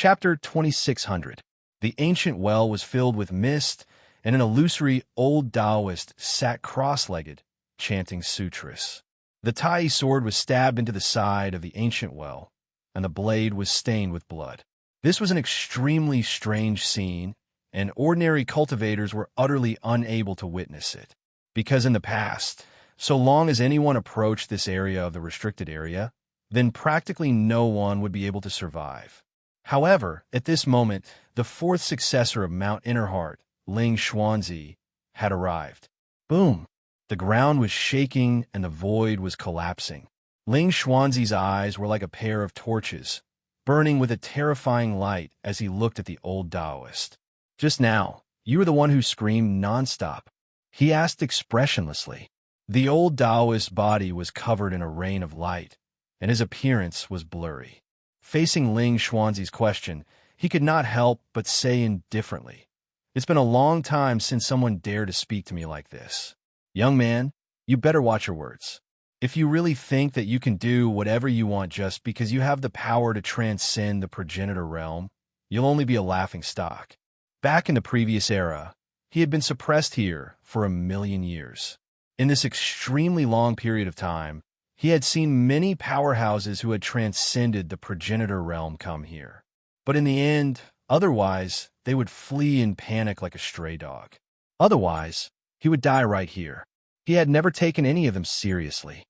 Chapter 2600. The ancient well was filled with mist, and an illusory old Taoist sat cross-legged, chanting sutras. The Tai sword was stabbed into the side of the ancient well, and the blade was stained with blood. This was an extremely strange scene, and ordinary cultivators were utterly unable to witness it. Because in the past, so long as anyone approached this area of the restricted area, then practically no one would be able to survive. However, at this moment, the fourth successor of Mount Innerheart, Ling Xuanzi, had arrived. Boom! The ground was shaking and the void was collapsing. Ling Xuanzi's eyes were like a pair of torches, burning with a terrifying light as he looked at the old Taoist. Just now, you were the one who screamed nonstop, he asked expressionlessly. The old Taoist's body was covered in a rain of light, and his appearance was blurry. Facing Ling Xuanzi's question, he could not help but say indifferently, "It's been a long time since someone dared to speak to me like this. Young man, you better watch your words. If you really think that you can do whatever you want just because you have the power to transcend the progenitor realm, you'll only be a laughing stock." Back in the previous era, he had been suppressed here for 1,000,000 years. In this extremely long period of time, he had seen many powerhouses who had transcended the progenitor realm come here. But in the end, otherwise, they would flee in panic like a stray dog. Otherwise, he would die right here. He had never taken any of them seriously.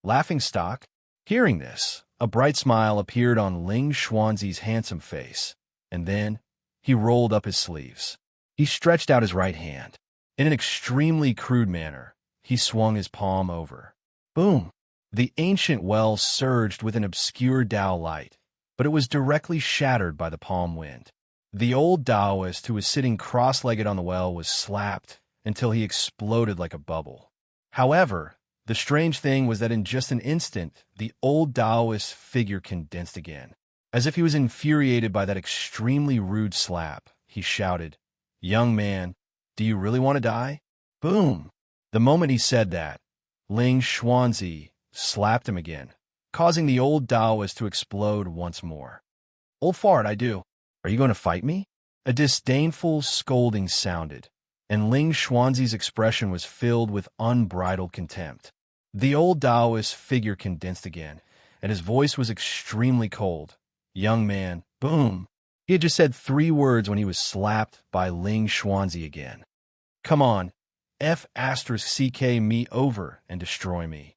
Laughing stock? Hearing this, a bright smile appeared on Ling Xuanzi's handsome face, and then he rolled up his sleeves. He stretched out his right hand. In an extremely crude manner, he swung his palm over. Boom! The ancient well surged with an obscure Tao light, but it was directly shattered by the palm wind. The old Taoist who was sitting cross-legged on the well was slapped until he exploded like a bubble. However, the strange thing was that in just an instant, the old Taoist figure condensed again. As if he was infuriated by that extremely rude slap, he shouted, "Young man, do you really want to die?" Boom! The moment he said that, Ling Xuanzi slapped him again, causing the old Taoist to explode once more. "Old fart, I do. Are you going to fight me?" A disdainful scolding sounded, and Ling Xuanzi's expression was filled with unbridled contempt. The old Taoist figure condensed again, and his voice was extremely cold. "Young man, boom." He had just said 3 words when he was slapped by Ling Xuanzi again. "Come on, F*CK me over and destroy me."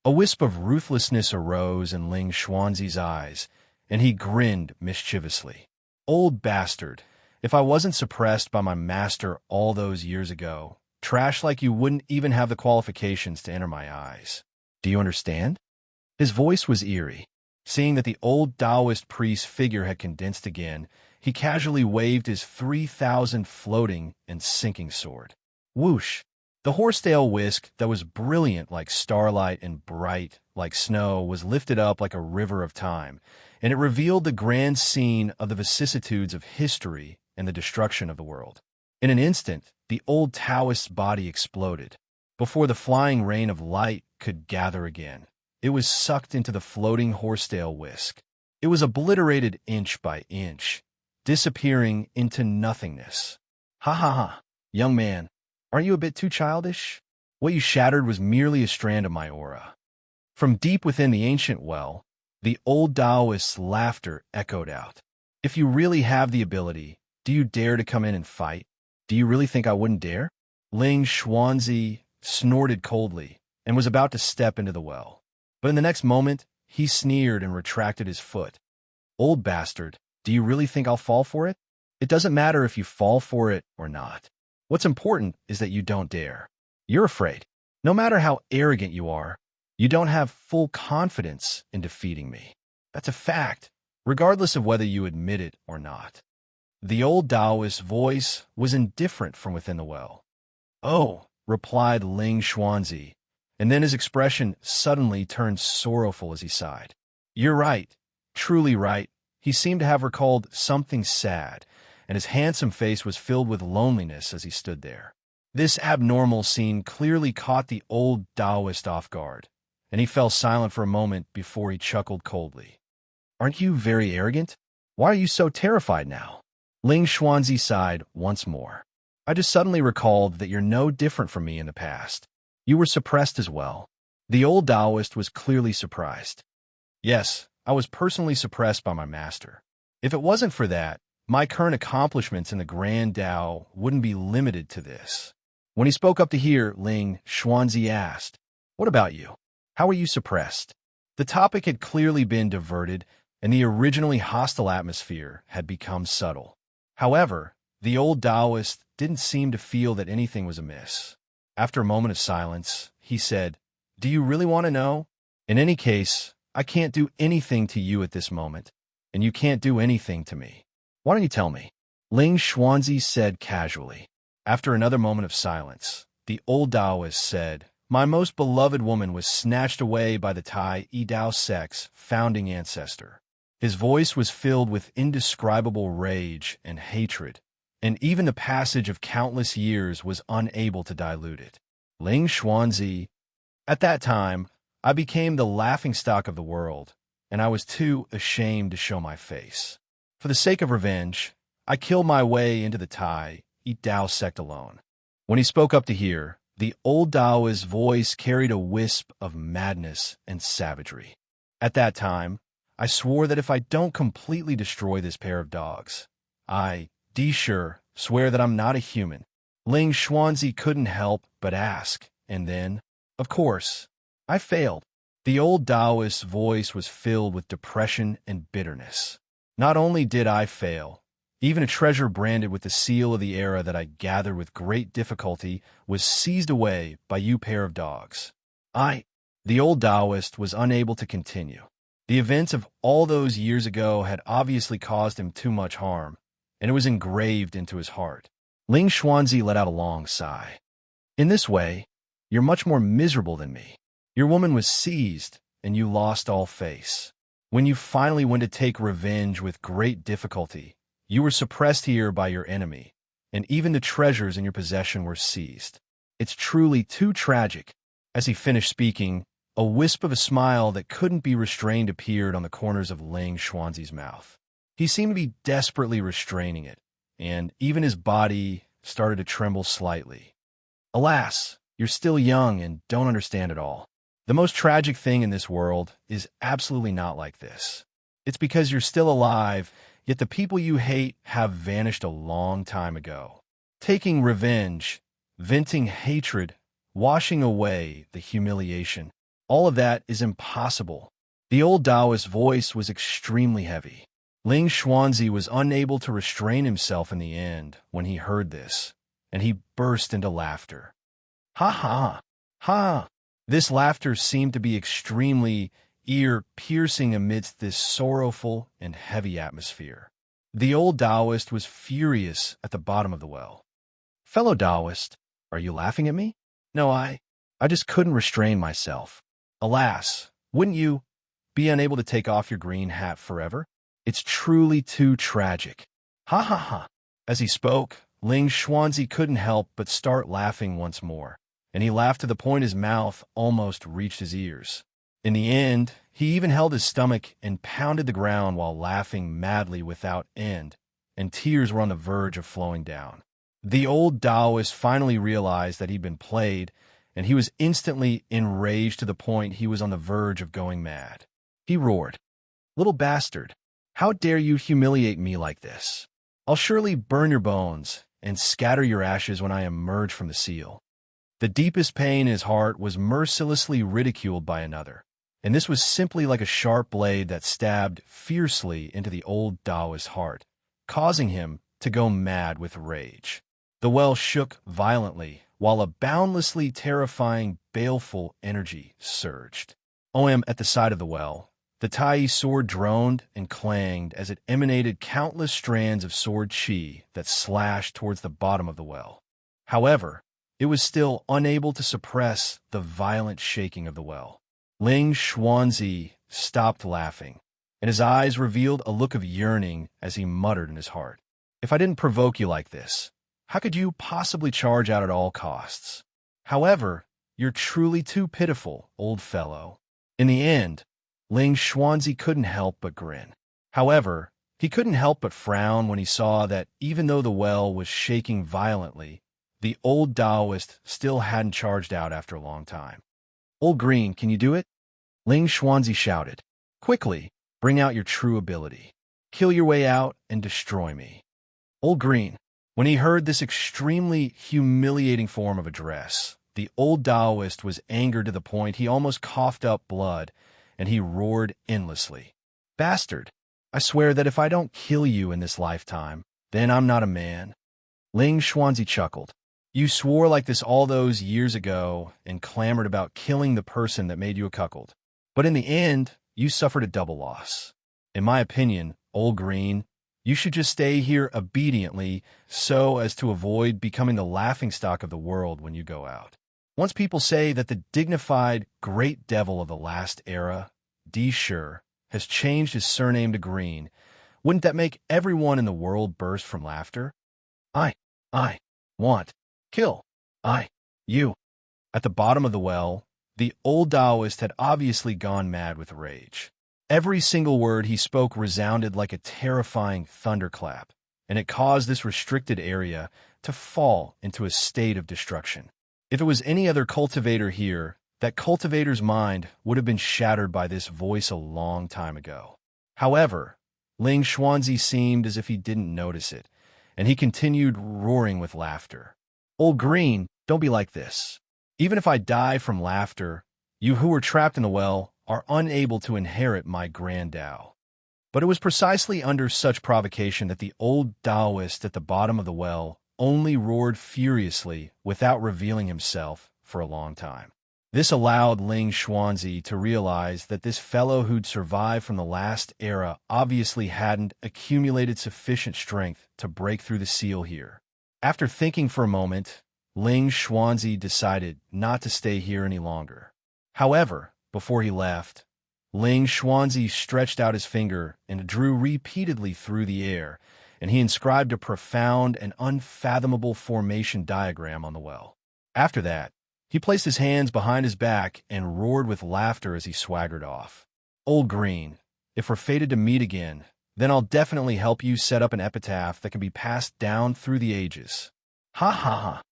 A wisp of ruthlessness arose in Ling Xuanzi's eyes, and he grinned mischievously. "Old bastard, if I wasn't suppressed by my master all those years ago, trash like you wouldn't even have the qualifications to enter my eyes. Do you understand?" His voice was eerie. Seeing that the old Taoist priest figure had condensed again, he casually waved his 3,000 floating and sinking sword. Whoosh! The horsetail whisk that was brilliant like starlight and bright like snow was lifted up like a river of time, and it revealed the grand scene of the vicissitudes of history and the destruction of the world. In an instant, the old Taoist's body exploded. Before the flying rain of light could gather again, it was sucked into the floating horsetail whisk. It was obliterated inch by inch, disappearing into nothingness. "Ha ha ha, young man. Aren't you a bit too childish? What you shattered was merely a strand of my aura." From deep within the ancient well, the old Taoist's laughter echoed out. "If you really have the ability, do you dare to come in and fight? Do you really think I wouldn't dare?" Ling Xuanzi snorted coldly and was about to step into the well. But in the next moment, he sneered and retracted his foot. "Old bastard, do you really think I'll fall for it? It doesn't matter if you fall for it or not. What's important is that you don't dare. You're afraid. No matter how arrogant you are, you don't have full confidence in defeating me. That's a fact, regardless of whether you admit it or not." The old Taoist's voice was indifferent from within the well. "Oh," replied Ling Xuanzi, and then his expression suddenly turned sorrowful as he sighed. "You're right, truly right." He seemed to have recalled something sad, and his handsome face was filled with loneliness as he stood there. This abnormal scene clearly caught the old Taoist off guard, and he fell silent for a moment before he chuckled coldly. "Aren't you very arrogant? Why are you so terrified now? Ling Xuanzi sighed once more. I just suddenly recalled that you're no different from me in the past. You were suppressed as well. The old Taoist was clearly surprised. Yes, I was personally suppressed by my master. If it wasn't for that, my current accomplishments in the Grand Tao wouldn't be limited to this. When he spoke up to hear, Ling Xuanzi asked, "What about you? How are you suppressed?" The topic had clearly been diverted, and the originally hostile atmosphere had become subtle. However, the old Taoist didn't seem to feel that anything was amiss. After a moment of silence, he said, "Do you really want to know? In any case, I can't do anything to you at this moment, and you can't do anything to me. Why don't you tell me?" Ling Xuanzi said casually. After another moment of silence, the old Taoist said, "My most beloved woman was snatched away by the Tai Dao sect's founding ancestor." His voice was filled with indescribable rage and hatred, and even the passage of countless years was unable to dilute it. Ling Xuanzi, at that time, I became the laughingstock of the world, and I was too ashamed to show my face. For the sake of revenge, I killed my way into the Tai Dao sect alone. When he spoke up to hear, the old Taoist's voice carried a wisp of madness and savagery. At that time, I swore that if I don't completely destroy this pair of dogs, swear that I'm not a human. Ling Xuanzi couldn't help but ask, and then, of course, I failed. The old Taoist's voice was filled with depression and bitterness. Not only did I fail, even a treasure branded with the seal of the era that I gathered with great difficulty was seized away by you pair of dogs. The old Taoist was unable to continue. The events of all those years ago had obviously caused him too much harm, and it was engraved into his heart. Ling Xuanzi let out a long sigh. In this way, you're much more miserable than me. Your woman was seized, and you lost all face. When you finally went to take revenge with great difficulty, you were suppressed here by your enemy, and even the treasures in your possession were seized. It's truly too tragic. As he finished speaking, a wisp of a smile that couldn't be restrained appeared on the corners of Ling Xuanzi's mouth. He seemed to be desperately restraining it, and even his body started to tremble slightly. Alas, you're still young and don't understand it all. The most tragic thing in this world is absolutely not like this. It's because you're still alive, yet the people you hate have vanished a long time ago. Taking revenge, venting hatred, washing away the humiliation, all of that is impossible. The old Taoist's voice was extremely heavy. Ling Xuanzi was unable to restrain himself in the end when he heard this, and he burst into laughter. Ha ha! Ha! This laughter seemed to be extremely ear-piercing amidst this sorrowful and heavy atmosphere. The old Taoist was furious at the bottom of the well. "Fellow Taoist, are you laughing at me?" "No, I just couldn't restrain myself." "Alas, wouldn't you be unable to take off your green hat forever? It's truly too tragic." Ha ha ha! As he spoke, Ling Xuanzi couldn't help but start laughing once more, and he laughed to the point his mouth almost reached his ears. In the end, he even held his stomach and pounded the ground while laughing madly without end, and tears were on the verge of flowing down. The old Taoist finally realized that he'd been played, and he was instantly enraged to the point he was on the verge of going mad. He roared, "Little bastard, how dare you humiliate me like this? I'll surely burn your bones and scatter your ashes when I emerge from the seal." The deepest pain in his heart was mercilessly ridiculed by another, and this was simply like a sharp blade that stabbed fiercely into the old Taoist's heart, causing him to go mad with rage. The well shook violently, while a boundlessly terrifying, baleful energy surged. At the side of the well, the Tai sword droned and clanged as it emanated countless strands of sword chi that slashed towards the bottom of the well. However, it was still unable to suppress the violent shaking of the well. Ling Xuanzi stopped laughing, and his eyes revealed a look of yearning as he muttered in his heart, "If I didn't provoke you like this, how could you possibly charge out at all costs? However, you're truly too pitiful, old fellow." In the end, Ling Xuanzi couldn't help but grin. However, He couldn't help but frown when he saw that even though the well was shaking violently, the old Taoist still hadn't charged out after a long time. "Old Green, can you do it?" Ling Xuanzi shouted. "Quickly, bring out your true ability. Kill your way out and destroy me." Old Green. When he heard this extremely humiliating form of address, the old Taoist was angered to the point he almost coughed up blood, and he roared endlessly. "Bastard! I swear that if I don't kill you in this lifetime, then I'm not a man." Ling Xuanzi chuckled. "You swore like this all those years ago and clamored about killing the person that made you a cuckold. But in the end, you suffered a double loss. In my opinion, Old Green, you should just stay here obediently so as to avoid becoming the laughingstock of the world when you go out. Once people say that the dignified great devil of the last era, D. Sure, has changed his surname to Green, wouldn't that make everyone in the world burst from laughter? I want, kill, you." At the bottom of the well, the old Taoist had obviously gone mad with rage. Every single word he spoke resounded like a terrifying thunderclap, and it caused this restricted area to fall into a state of destruction. If it was any other cultivator here, that cultivator's mind would have been shattered by this voice a long time ago. However, Ling Xuanzi seemed as if he didn't notice it, and he continued roaring with laughter. "Old Green, don't be like this. Even if I die from laughter, you who were trapped in the well are unable to inherit my grand Tao." But it was precisely under such provocation that the old Taoist at the bottom of the well only roared furiously without revealing himself for a long time. This allowed Ling Xuanzi to realize that this fellow who'd survived from the last era obviously hadn't accumulated sufficient strength to break through the seal here. After thinking for a moment, Ling Xuanzi decided not to stay here any longer. However, before he left, Ling Xuanzi stretched out his finger and drew repeatedly through the air, and he inscribed a profound and unfathomable formation diagram on the well. After that, he placed his hands behind his back and roared with laughter as he swaggered off. "Old Green, if we're fated to meet again, then I'll definitely help you set up an epitaph that can be passed down through the ages. Ha ha ha."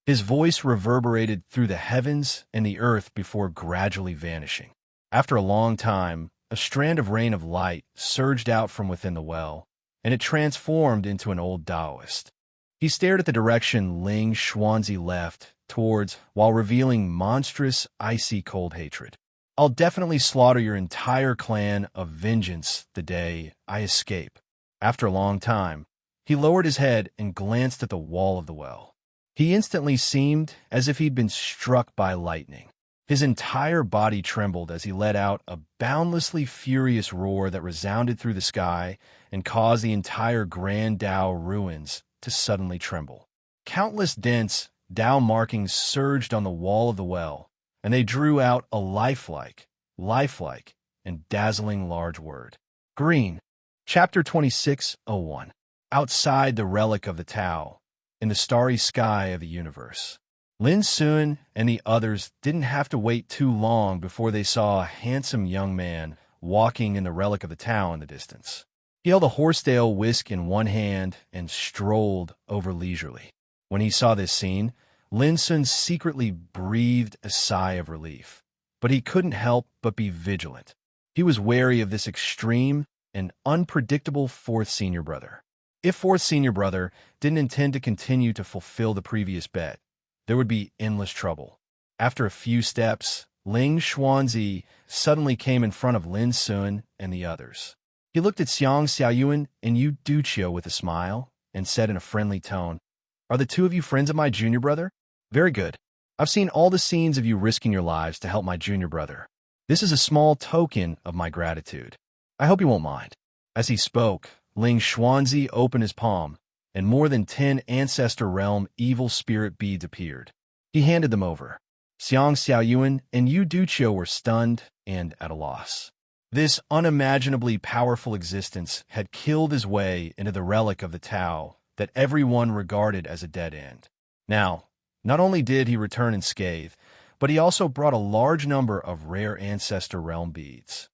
His voice reverberated through the heavens and the earth before gradually vanishing. After a long time, a strand of rain of light surged out from within the well, and it transformed into an old Taoist. He stared at the direction Ling Xuanzi left towards while revealing monstrous, icy cold hatred. "I'll definitely slaughter your entire clan of vengeance the day I escape." After a long time, he lowered his head and glanced at the wall of the well. He instantly seemed as if he'd been struck by lightning. His entire body trembled as he let out a boundlessly furious roar that resounded through the sky and caused the entire Grand Tao ruins to suddenly tremble. Countless dense Tao markings surged on the wall of the well, and they drew out a lifelike, and dazzling large word. Green. Chapter 26:01. Outside the relic of the Tao, in the starry sky of the universe. Lin Sun and the others didn't have to wait too long before they saw a handsome young man walking in the relic of the Tao in the distance. He held a horsetail whisk in one hand and strolled over leisurely. When he saw this scene, Lin Sun secretly breathed a sigh of relief, but he couldn't help but be vigilant. He was wary of this extreme and unpredictable fourth senior brother. If fourth senior brother didn't intend to continue to fulfill the previous bet, there would be endless trouble. After a few steps, Ling Xuanzi suddenly came in front of Lin Sun and the others. He looked at Xiang Xiaoyuan and Yu Duqiu with a smile and said in a friendly tone, "Are the two of you friends of my junior brother? Very good. I've seen all the scenes of you risking your lives to help my junior brother. This is a small token of my gratitude. I hope you won't mind." As he spoke, Ling Xuanzi opened his palm, and more than 10 Ancestor Realm evil spirit beads appeared. He handed them over. Xiang Xiaoyuan and Yu Duqiu were stunned and at a loss. This unimaginably powerful existence had killed his way into the relic of the Tao that everyone regarded as a dead end. Now, not only did he return unscathed, but he also brought a large number of rare Ancestor Realm beads.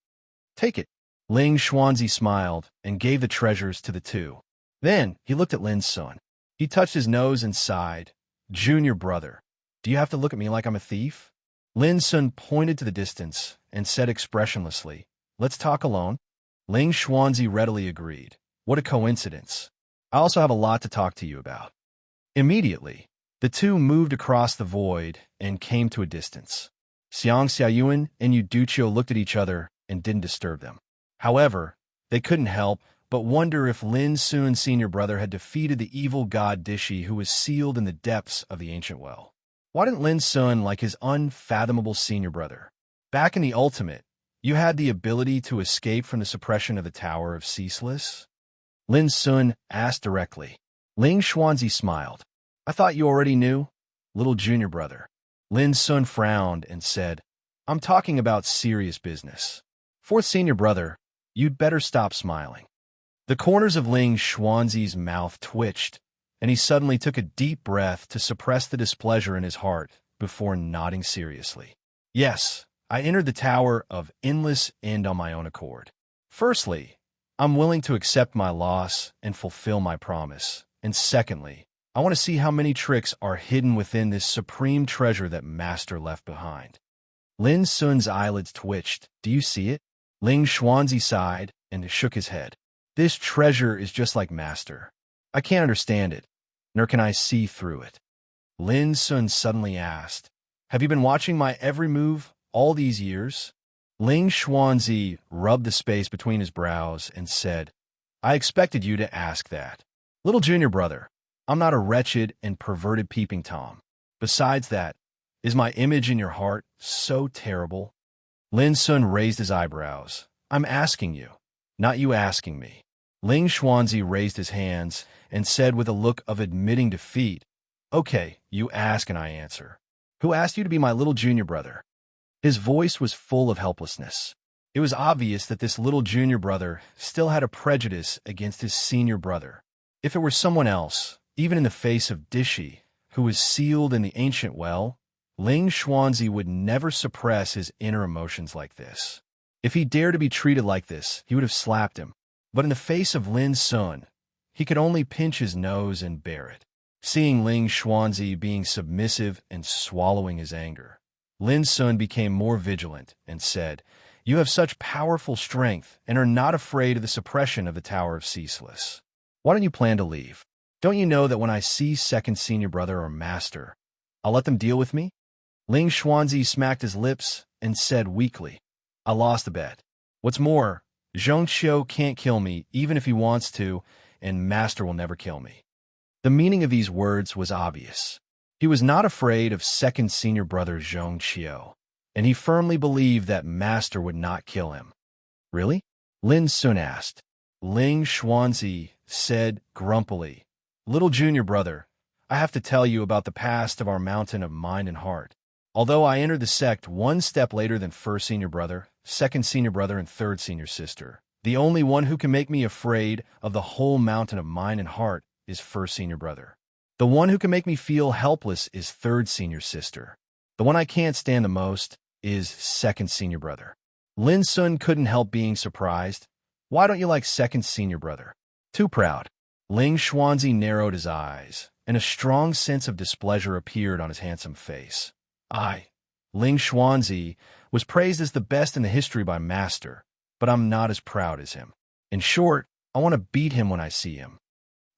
"Take it. Ling Xuanzi smiled and gave the treasures to the two. Then he looked at Lin's son. He touched his nose and sighed. Junior brother, do you have to look at me like I'm a thief? Lin's son pointed to the distance and said expressionlessly, let's talk alone. Ling Xuanzi readily agreed. What a coincidence. I also have a lot to talk to you about. Immediately, the two moved across the void and came to a distance. Xiang Xiaoyuan and Yuduchio looked at each other and didn't disturb them. However, they couldn't help but wonder if Lin Sun's senior brother had defeated the evil god Dishi who was sealed in the depths of the ancient well. Why didn't Lin Sun like his unfathomable senior brother? Back in the Ultimate, you had the ability to escape from the suppression of the Tower of Ceaseless? Lin Sun asked directly. Ling Xuanzi smiled. I thought you already knew, little junior brother. Lin Sun frowned and said, I'm talking about serious business. Fourth senior brother, you'd better stop smiling. The corners of Ling Xuanzi's mouth twitched, and he suddenly took a deep breath to suppress the displeasure in his heart before nodding seriously. Yes, I entered the Tower of Endless End on my own accord. Firstly, I'm willing to accept my loss and fulfill my promise. And secondly, I want to see how many tricks are hidden within this supreme treasure that Master left behind. Lin Sun's eyelids twitched. Do you see it? Ling Xuanzi sighed and shook his head. This treasure is just like Master. I can't understand it, nor can I see through it. Lin Sun suddenly asked, have you been watching my every move all these years? Ling Xuanzi rubbed the space between his brows and said, I expected you to ask that. Little junior brother, I'm not a wretched and perverted peeping Tom. Besides that, is my image in your heart so terrible? Lin Sun raised his eyebrows. I'm asking you, not you asking me. Ling Xuanzi raised his hands and said with a look of admitting defeat, okay, you ask and I answer. Who asked you to be my little junior brother? His voice was full of helplessness. It was obvious that this little junior brother still had a prejudice against his senior brother. If it were someone else, even in the face of Dishi, who was sealed in the ancient well, Ling Xuanzi would never suppress his inner emotions like this. If he dared to be treated like this, he would have slapped him. But in the face of Lin Sun, he could only pinch his nose and bear it. Seeing Ling Xuanzi being submissive and swallowing his anger, Lin Sun became more vigilant and said, you have such powerful strength and are not afraid of the suppression of the Tower of Ceaseless. Why don't you plan to leave? Don't you know that when I see second senior brother or master, I'll let them deal with me? Ling Xuanzi smacked his lips and said weakly, I lost the bet. What's more, Zhongqiu can't kill me even if he wants to, and master will never kill me. The meaning of these words was obvious. He was not afraid of second senior brother Zhongqiu, and he firmly believed that master would not kill him. Really? Lin Sun asked. Ling Xuanzi said grumpily, little junior brother, I have to tell you about the past of our mountain of mind and heart. Although I entered the sect one step later than first senior brother, second senior brother, and third senior sister, the only one who can make me afraid of the whole mountain of mind and heart is first senior brother. The one who can make me feel helpless is third senior sister. The one I can't stand the most is second senior brother. Lin Sun couldn't help being surprised. Why don't you like second senior brother? Too proud. Ling Xuanzi narrowed his eyes, and a strong sense of displeasure appeared on his handsome face. Ling Xuanzi, was praised as the best in the history by Master, but I'm not as proud as him. In short, I want to beat him when I see him.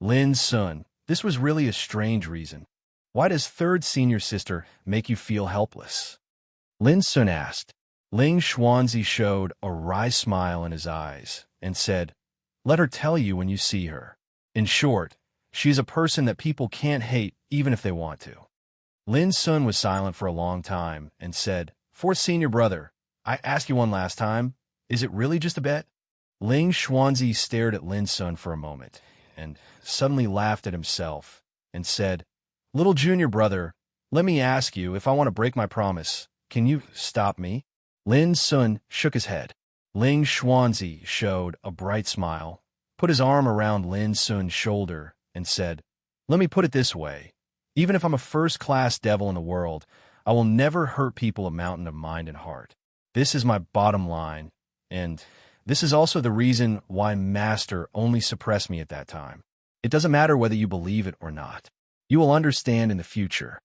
Lin Sun, this was really a strange reason. Why does third senior sister make you feel helpless? Lin Sun asked. Ling Xuanzi showed a wry smile in his eyes and said, let her tell you when you see her. In short, she is a person that people can't hate even if they want to. Lin Sun was silent for a long time and said, fourth senior brother, I asked you one last time, is it really just a bet? Ling Xuanzi stared at Lin Sun for a moment and suddenly laughed at himself and said, little junior brother, let me ask you, if I want to break my promise, can you stop me? Lin Sun shook his head. Ling Xuanzi showed a bright smile, put his arm around Lin Sun's shoulder, and said, let me put it this way. Even if I'm a first-class devil in the world, I will never hurt people a mountain of mind and heart. This is my bottom line, and This is also the reason why Master only suppressed me at that time. It doesn't matter whether you believe it or not. You will understand in the future."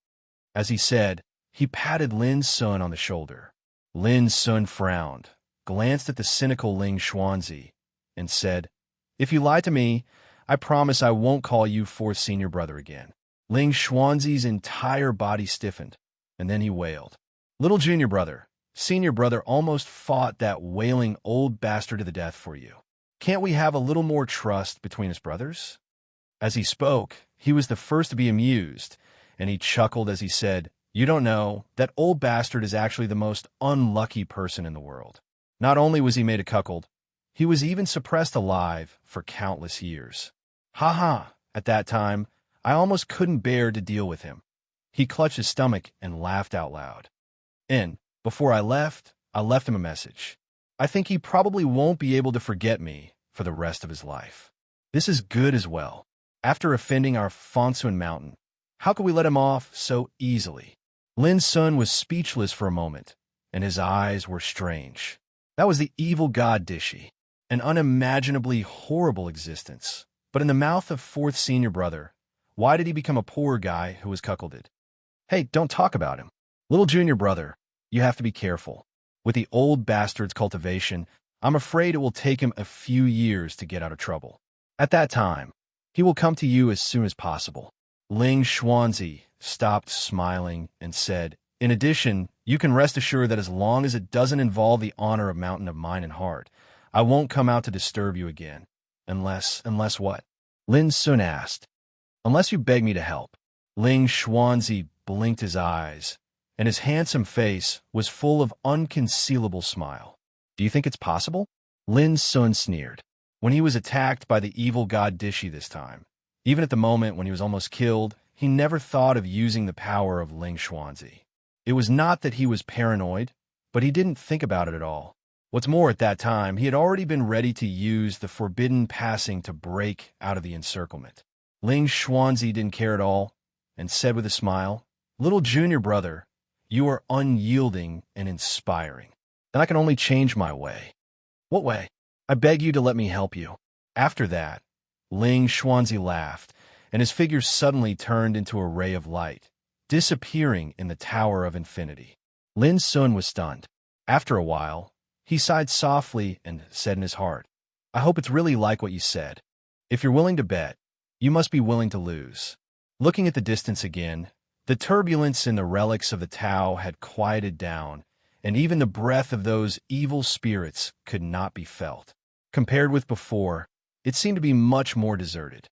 As he said, he patted Lin Sun on the shoulder. Lin Sun frowned, glanced at the cynical Ling Xuanzi, and said, "If you lie to me, I promise I won't call you fourth senior brother again." Ling Xuanzi's entire body stiffened, and then he wailed, "Little junior brother, senior brother almost fought that wailing old bastard to the death for you. Can't we have a little more trust between us brothers?" As he spoke, he was the first to be amused, and he chuckled as he said, "You don't know, that old bastard is actually the most unlucky person in the world. Not only was he made a cuckold, he was even suppressed alive for countless years. Ha ha! At that time, I almost couldn't bear to deal with him." He clutched his stomach and laughed out loud. "And before I left him a message. I think he probably won't be able to forget me for the rest of his life. This is good as well. After offending our Fonsuan Mountain, how could we let him off so easily?" Lin Sun was speechless for a moment, and his eyes were strange. That was the evil god Dishi, an unimaginably horrible existence. But in the mouth of fourth senior brother, why did he become a poor guy who was cuckolded? Hey, don't talk about him. Little junior brother, you have to be careful. With the old bastard's cultivation, I'm afraid it will take him a few years to get out of trouble. At that time, he will come to you as soon as possible." Ling Xuanzi stopped smiling and said, "In addition, you can rest assured that as long as it doesn't involve the honor of Mountain of Mind and Heart, I won't come out to disturb you again. Unless what?" Lin Sun asked. "Unless you beg me to help." Ling Xuanzi blinked his eyes, and his handsome face was full of unconcealable smile. "Do you think it's possible?" Lin Sun sneered. When he was attacked by the evil god Dishi this time, even at the moment when he was almost killed, he never thought of using the power of Ling Xuanzi. It was not that he was paranoid, but he didn't think about it at all. What's more, at that time, he had already been ready to use the forbidden passing to break out of the encirclement. Ling Xuanzi didn't care at all, and said with a smile, "Little junior brother, you are unyielding and inspiring. Then I can only change my way." "What way?" "I beg you to let me help you." After that, Ling Xuanzi laughed, and his figure suddenly turned into a ray of light, disappearing in the Tower of Infinity. Lin Sun was stunned. After a while, he sighed softly and said in his heart, "I hope it's really like what you said. If you're willing to bet, you must be willing to lose." Looking at the distance again, the turbulence in the relics of the Tao had quieted down, and even the breath of those evil spirits could not be felt. Compared with before, it seemed to be much more deserted.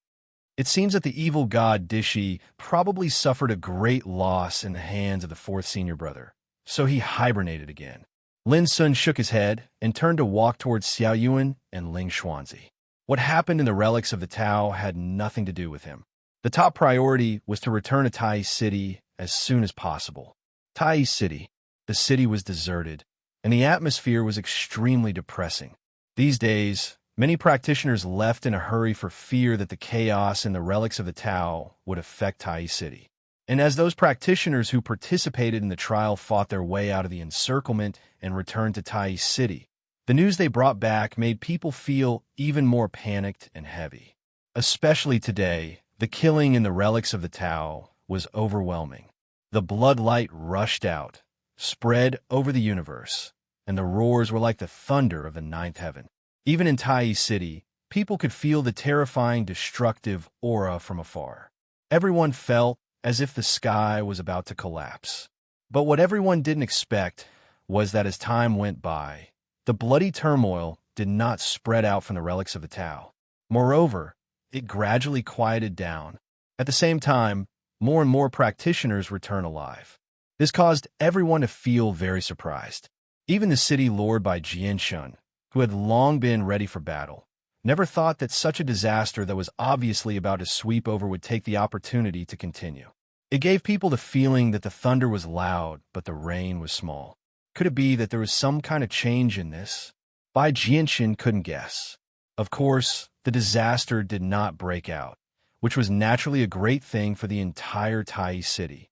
It seems that the evil god Dishi probably suffered a great loss in the hands of the fourth senior brother, so he hibernated again. Lin Sun shook his head and turned to walk towards Xiao Yuan and Ling Xuanzi. What happened in the relics of the Tao had nothing to do with him. The top priority was to return to Tai City as soon as possible. Tai City. The city was deserted, and the atmosphere was extremely depressing. These days, many practitioners left in a hurry for fear that the chaos in the relics of the Tao would affect Tai City. And as those practitioners who participated in the trial fought their way out of the encirclement and returned to Tai City, the news they brought back made people feel even more panicked and heavy. Especially today, the killing in the relics of the Tao was overwhelming. The bloodlight rushed out, spread over the universe, and the roars were like the thunder of the ninth heaven. Even in Tai City, people could feel the terrifying, destructive aura from afar. Everyone felt as if the sky was about to collapse. But what everyone didn't expect was that as time went by, the bloody turmoil did not spread out from the relics of the Tao. Moreover, it gradually quieted down. At the same time, more and more practitioners return alive. This caused everyone to feel very surprised. Even the city lord by Jianshun, who had long been ready for battle, never thought that such a disaster that was obviously about to sweep over would take the opportunity to continue. It gave people the feeling that the thunder was loud, but the rain was small. Could it be that there was some kind of change in this? Bai Jianxin couldn't guess. Of course, the disaster did not break out, which was naturally a great thing for the entire Tai City.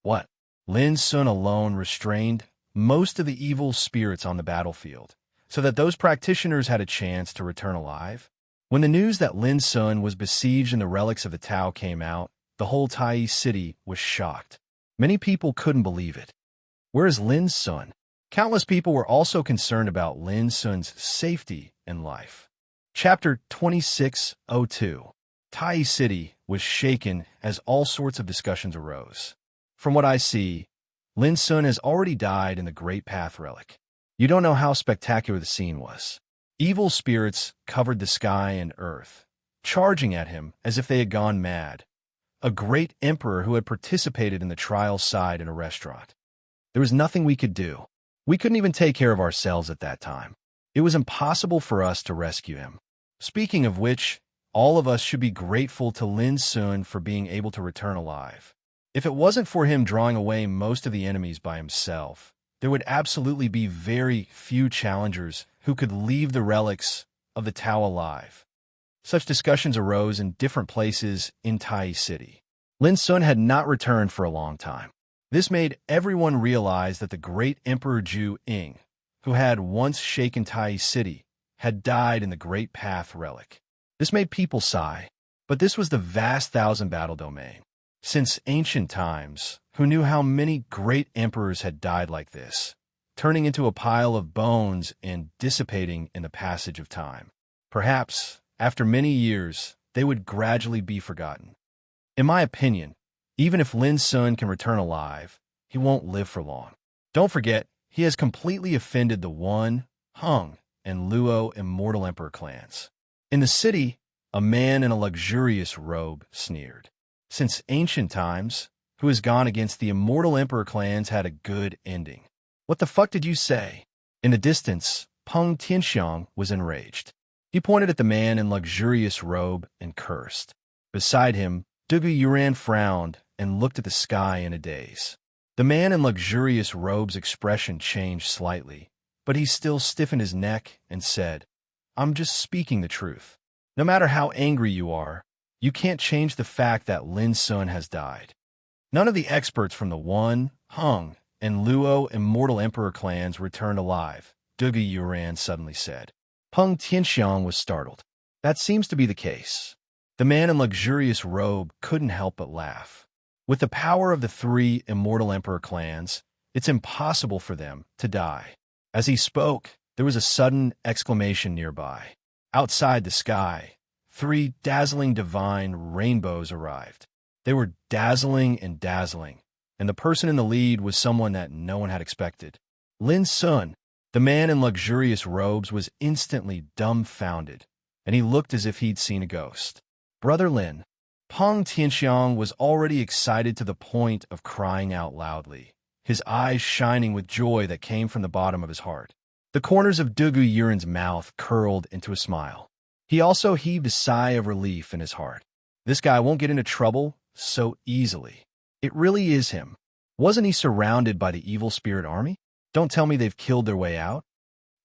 What? Lin Sun alone restrained most of the evil spirits on the battlefield, so that those practitioners had a chance to return alive. When the news that Lin Sun was besieged and the relics of the Tao came out, the whole Tai city was shocked. Many people couldn't believe it. Where is Lin Sun? Countless people were also concerned about Lin Sun's safety and life. Chapter 2602. Tai City was shaken as all sorts of discussions arose. From what I see, Lin Sun has already died in the Great Path Relic. You don't know how spectacular the scene was. Evil spirits covered the sky and earth, charging at him as if they had gone mad. A great emperor who had participated in the trial sighed in a restaurant. There was nothing we could do. We couldn't even take care of ourselves at that time. It was impossible for us to rescue him. Speaking of which, all of us should be grateful to Lin Sun for being able to return alive. If it wasn't for him drawing away most of the enemies by himself, there would absolutely be very few challengers who could leave the relics of the Tao alive. Such discussions arose in different places in Tai City. Lin Sun had not returned for a long time. This made everyone realize that the great Emperor Ju Ying, who had once shaken Tai City, had died in the Great Path Relic. This made people sigh, but this was the vast Thousand Battle Domain. Since ancient times, who knew how many great emperors had died like this, turning into a pile of bones and dissipating in the passage of time. Perhaps, after many years, they would gradually be forgotten. In my opinion, even if Lin Sun can return alive, he won't live for long. Don't forget, he has completely offended the One, Hung, and Luo Immortal Emperor clans. In the city, a man in a luxurious robe sneered. Since ancient times, who has gone against the Immortal Emperor clans had a good ending. What the fuck did you say? In the distance, Peng Tianxiang was enraged. He pointed at the man in luxurious robe and cursed. Beside him, Dugu Yuran frowned and looked at the sky in a daze. The man in luxurious robe's expression changed slightly, but he still stiffened his neck and said, "I'm just speaking the truth. No matter how angry you are, you can't change the fact that Lin Sun has died." None of the experts from the One, Hung, and Luo Immortal Emperor clans returned alive, Dugu Yuran suddenly said. Peng Tianxiang was startled. That seems to be the case. The man in luxurious robe couldn't help but laugh. With the power of the three Immortal Emperor clans, it's impossible for them to die. As he spoke, there was a sudden exclamation nearby. Outside the sky, 3 dazzling divine rainbows arrived. They were dazzling, and the person in the lead was someone that no one had expected. Lin Sun, the man in luxurious robes, was instantly dumbfounded, and he looked as if he'd seen a ghost. Brother Lin. Peng Tianxiang was already excited to the point of crying out loudly, his eyes shining with joy that came from the bottom of his heart. The corners of Dugu Yuran's mouth curled into a smile. He also heaved a sigh of relief in his heart. This guy won't get into trouble so easily. It really is him. Wasn't he surrounded by the evil spirit army? Don't tell me they've killed their way out.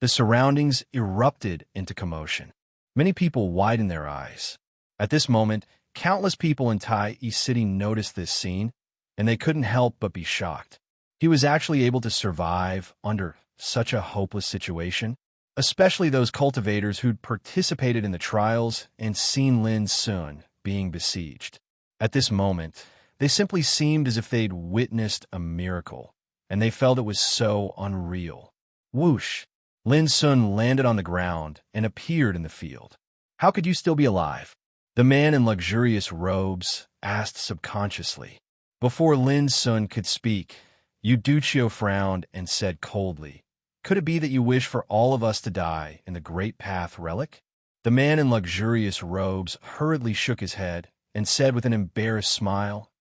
The surroundings erupted into commotion. Many people widened their eyes. At this moment, countless people in Tai City noticed this scene, and they couldn't help but be shocked. He was actually able to survive under such a hopeless situation, especially those cultivators who'd participated in the trials and seen Lin Sun being besieged. At this moment, they simply seemed as if they'd witnessed a miracle, and they felt it was so unreal. Whoosh! Lin Sun landed on the ground and appeared in the field. "How could you still be alive?" The man in luxurious robes asked subconsciously. Before Lin Sun could speak, Euducio frowned and said coldly, "Could it be that you wish for all of us to die in the Great Path Relic?" The man in luxurious robes hurriedly shook his head and said with an embarrassed smile,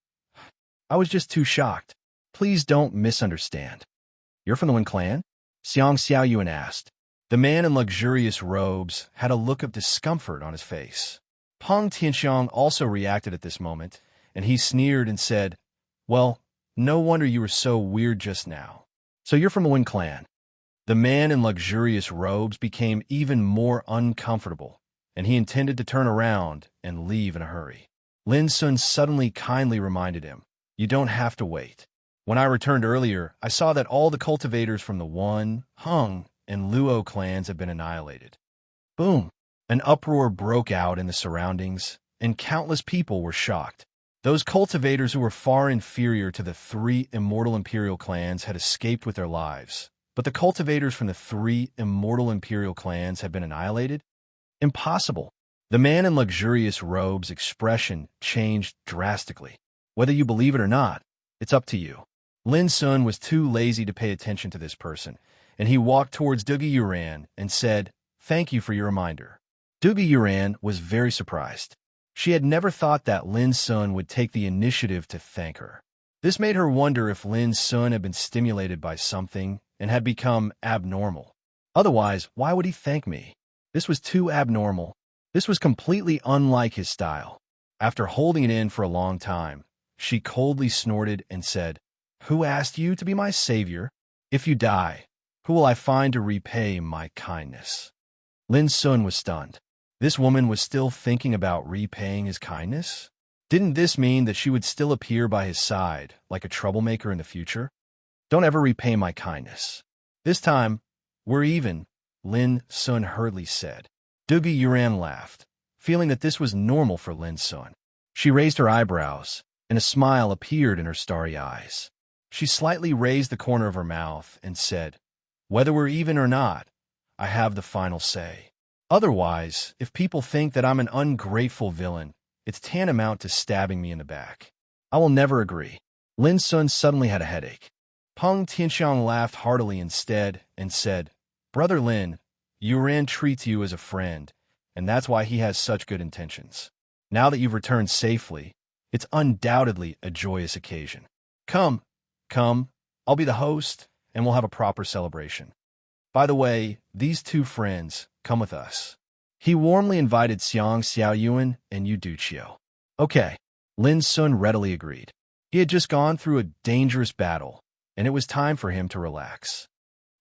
"I was just too shocked. Please don't misunderstand." "You're from the Wen clan?" Xiang Xiaoyuan asked. The man in luxurious robes had a look of discomfort on his face. Peng Tianxiang also reacted at this moment, and he sneered and said, "Well, no wonder you were so weird just now. So you're from the Wen clan." The man in luxurious robes became even more uncomfortable, and he intended to turn around and leave in a hurry. Lin Sun suddenly kindly reminded him, "You don't have to wait. When I returned earlier, I saw that all the cultivators from the One, Hung, and Luo clans have been annihilated. Boom! An uproar broke out in the surroundings, and countless people were shocked. Those cultivators who were far inferior to the three immortal imperial clans had escaped with their lives, but the cultivators from the three immortal imperial clans had been annihilated? Impossible. The man in luxurious robes' expression changed drastically. Whether you believe it or not, it's up to you. Lin Sun was too lazy to pay attention to this person, and he walked towards Dugi Yuran and said, "Thank you for your reminder." Dugi Yuran was very surprised. She had never thought that Lin Sun would take the initiative to thank her. This made her wonder if Lin Sun had been stimulated by something and had become abnormal. Otherwise, why would he thank me? This was too abnormal. This was completely unlike his style. After holding it in for a long time, she coldly snorted and said, "Who asked you to be my savior? If you die, who will I find to repay my kindness?" Lin Sun was stunned. This woman was still thinking about repaying his kindness? Didn't this mean that she would still appear by his side, like a troublemaker in the future? "Don't ever repay my kindness. This time, we're even," Lin Sun hurriedly said. Dugi Yuran laughed, feeling that this was normal for Lin Sun. She raised her eyebrows, and a smile appeared in her starry eyes. She slightly raised the corner of her mouth and said, "Whether we're even or not, I have the final say. Otherwise, if people think that I'm an ungrateful villain, it's tantamount to stabbing me in the back. I will never agree." Lin Sun suddenly had a headache. Peng Tianxiang laughed heartily instead and said, "Brother Lin, Yuran treats you as a friend, and that's why he has such good intentions. Now that you've returned safely, it's undoubtedly a joyous occasion. Come, I'll be the host, and we'll have a proper celebration. By the way, these two friends, come with us." He warmly invited Xiang Xiaoyuan and Yu Duqiu. Okay, Lin Sun readily agreed. He had just gone through a dangerous battle, and it was time for him to relax.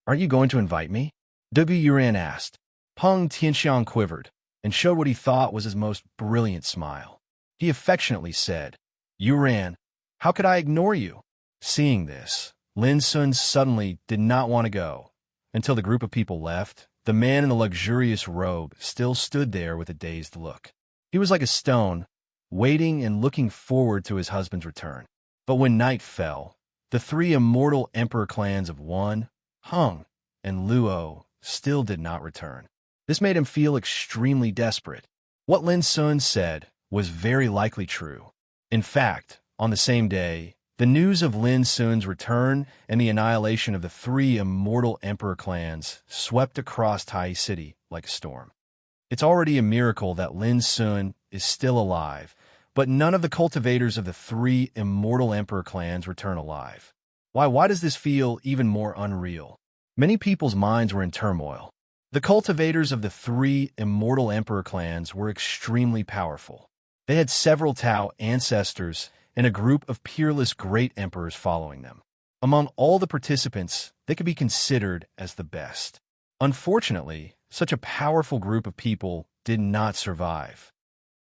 "Aren't you going to invite me?" Dugi Yuran asked. Peng Tianxiang quivered and showed what he thought was his most brilliant smile. He affectionately said, "Yuran, how could I ignore you?" Seeing this, Lin Sun suddenly did not want to go. Until the group of people left, the man in the luxurious robe still stood there with a dazed look. He was like a stone, waiting and looking forward to his husband's return. But when night fell, the three immortal emperor clans of Wan, Heng, and Luo still did not return. This made him feel extremely desperate. What Lin Sun said was very likely true. In fact, on the same day, the news of Lin Sun's return and the annihilation of the three immortal emperor clans swept across Tai City like a storm. It's already a miracle that Lin Sun is still alive, but none of the cultivators of the three immortal emperor clans return alive. Why does this feel even more unreal? Many people's minds were in turmoil. The cultivators of the three immortal emperor clans were extremely powerful. They had several Tao ancestors and a group of peerless great emperors following them. Among all the participants, they could be considered as the best. Unfortunately, such a powerful group of people did not survive.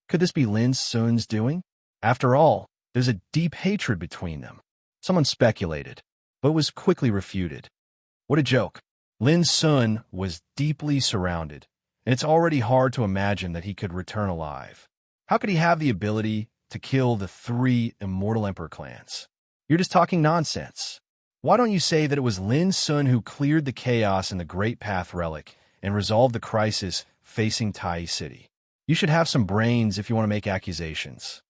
Could this be Lin Sun's doing? After all, there's a deep hatred between them. Someone speculated, but was quickly refuted. What a joke. Lin Sun was deeply surrounded, and it's already hard to imagine that he could return alive. How could he have the ability to kill the three immortal emperor clans? You're just talking nonsense. Why don't you say that it was Lin Sun who cleared the chaos in the Great Path Relic and resolved the crisis facing Tai City? You should have some brains if you want to make accusations.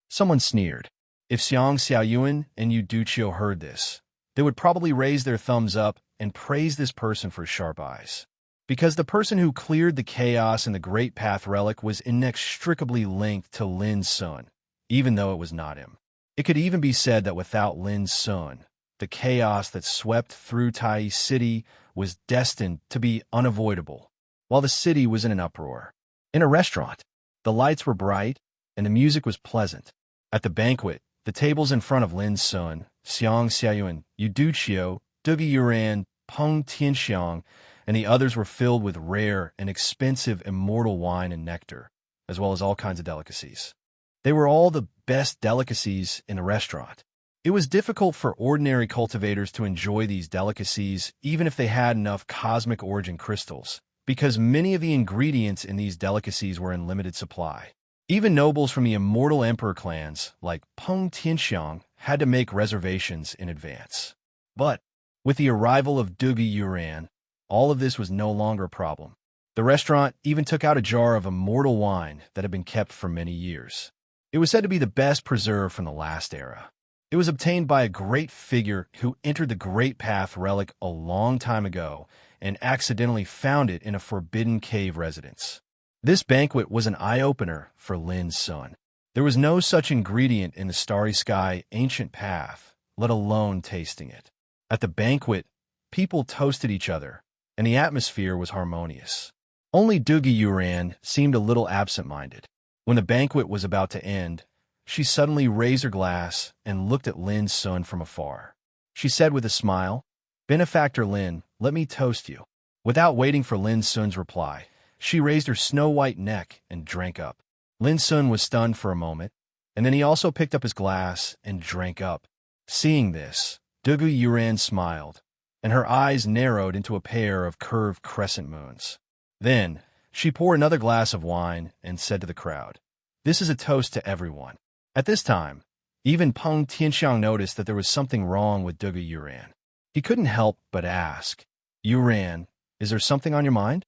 Someone sneered. If Xiang Xiaoyuan and Yu Duqiu heard this, they would probably raise their thumbs up and praise this person for his sharp eyes. Because the person who cleared the chaos in the Great Path Relic was inextricably linked to Lin Sun, even though it was not him. It could even be said that without Lin Sun, the chaos that swept through Tai City was destined to be unavoidable, while the city was in an uproar. In a restaurant, the lights were bright and the music was pleasant. At the banquet, the tables in front of Lin Sun, Xiang Xiaoyuan, Yu Duqiu, Dugi Yuran, Peng Tianxiang, and the others were filled with rare and expensive immortal wine and nectar, as well as all kinds of delicacies. They were all the best delicacies in the restaurant. It was difficult for ordinary cultivators to enjoy these delicacies even if they had enough cosmic origin crystals, because many of the ingredients in these delicacies were in limited supply. Even nobles from the immortal emperor clans, like Peng Tianxiang, had to make reservations in advance. But with the arrival of Dugu Yuran, all of this was no longer a problem. The restaurant even took out a jar of immortal wine that had been kept for many years. It was said to be the best preserved from the last era. It was obtained by a great figure who entered the Great Path relic a long time ago and accidentally found it in a forbidden cave residence. This banquet was an eye-opener for Lin Sun. There was no such ingredient in the starry sky ancient path, let alone tasting it. At the banquet, people toasted each other, and the atmosphere was harmonious. Only Dugu Yuran seemed a little absent-minded. When the banquet was about to end, she suddenly raised her glass and looked at Lin Sun from afar. She said with a smile, "Benefactor Lin, let me toast you." Without waiting for Lin Sun's reply, she raised her snow-white neck and drank up. Lin Sun was stunned for a moment, and then he also picked up his glass and drank up. Seeing this, Dugu Yuran smiled, and her eyes narrowed into a pair of curved crescent moons. Then, she poured another glass of wine and said to the crowd, "This is a toast to everyone." At this time, even Peng Tianxiang noticed that there was something wrong with Dugu Yuran. He couldn't help but ask, "Yuran, is there something on your mind?"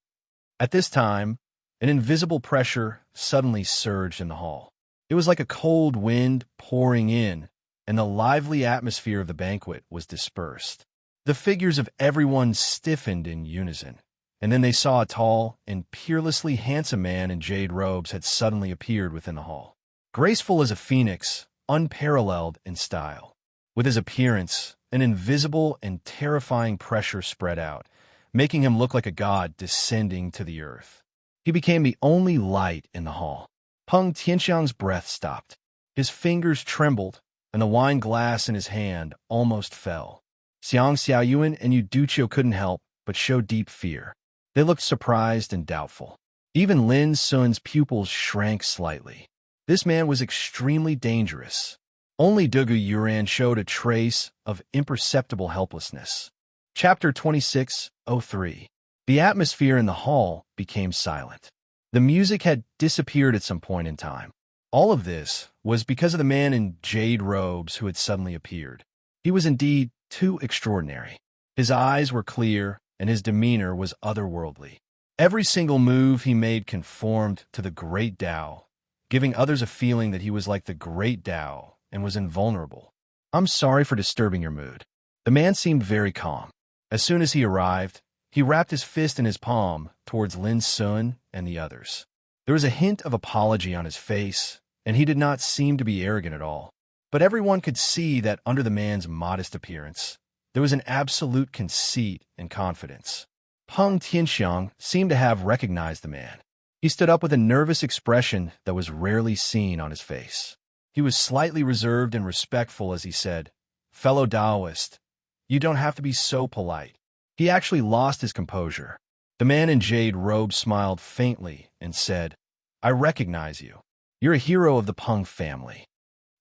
At this time, an invisible pressure suddenly surged in the hall. It was like a cold wind pouring in, and the lively atmosphere of the banquet was dispersed. The figures of everyone stiffened in unison, and then they saw a tall and peerlessly handsome man in jade robes had suddenly appeared within the hall. Graceful as a phoenix, unparalleled in style. With his appearance, an invisible and terrifying pressure spread out, making him look like a god descending to the earth. He became the only light in the hall. Peng Tianxiang's breath stopped. His fingers trembled, and the wine glass in his hand almost fell. Xiang Xiaoyuan and Yu Duqiu couldn't help but show deep fear. They looked surprised and doubtful. Even Lin Sun's pupils shrank slightly. This man was extremely dangerous. Only Dugu Yuran showed a trace of imperceptible helplessness. Chapter 26:03. The atmosphere in the hall became silent. The music had disappeared at some point in time. All of this was because of the man in jade robes who had suddenly appeared. He was indeed too extraordinary. His eyes were clear, and his demeanor was otherworldly. Every single move he made conformed to the Great Tao, giving others a feeling that he was like the Great Tao and was invulnerable. "I'm sorry for disturbing your mood." The man seemed very calm. As soon as he arrived, he wrapped his fist in his palm towards Lin Sun and the others. There was a hint of apology on his face, and he did not seem to be arrogant at all. But everyone could see that under the man's modest appearance, there was an absolute conceit and confidence. Peng Tianxiang seemed to have recognized the man. He stood up with a nervous expression that was rarely seen on his face. He was slightly reserved and respectful as he said, "Fellow Taoist, you don't have to be so polite." He actually lost his composure. The man in jade robe smiled faintly and said, "I recognize you. You're a hero of the Peng family."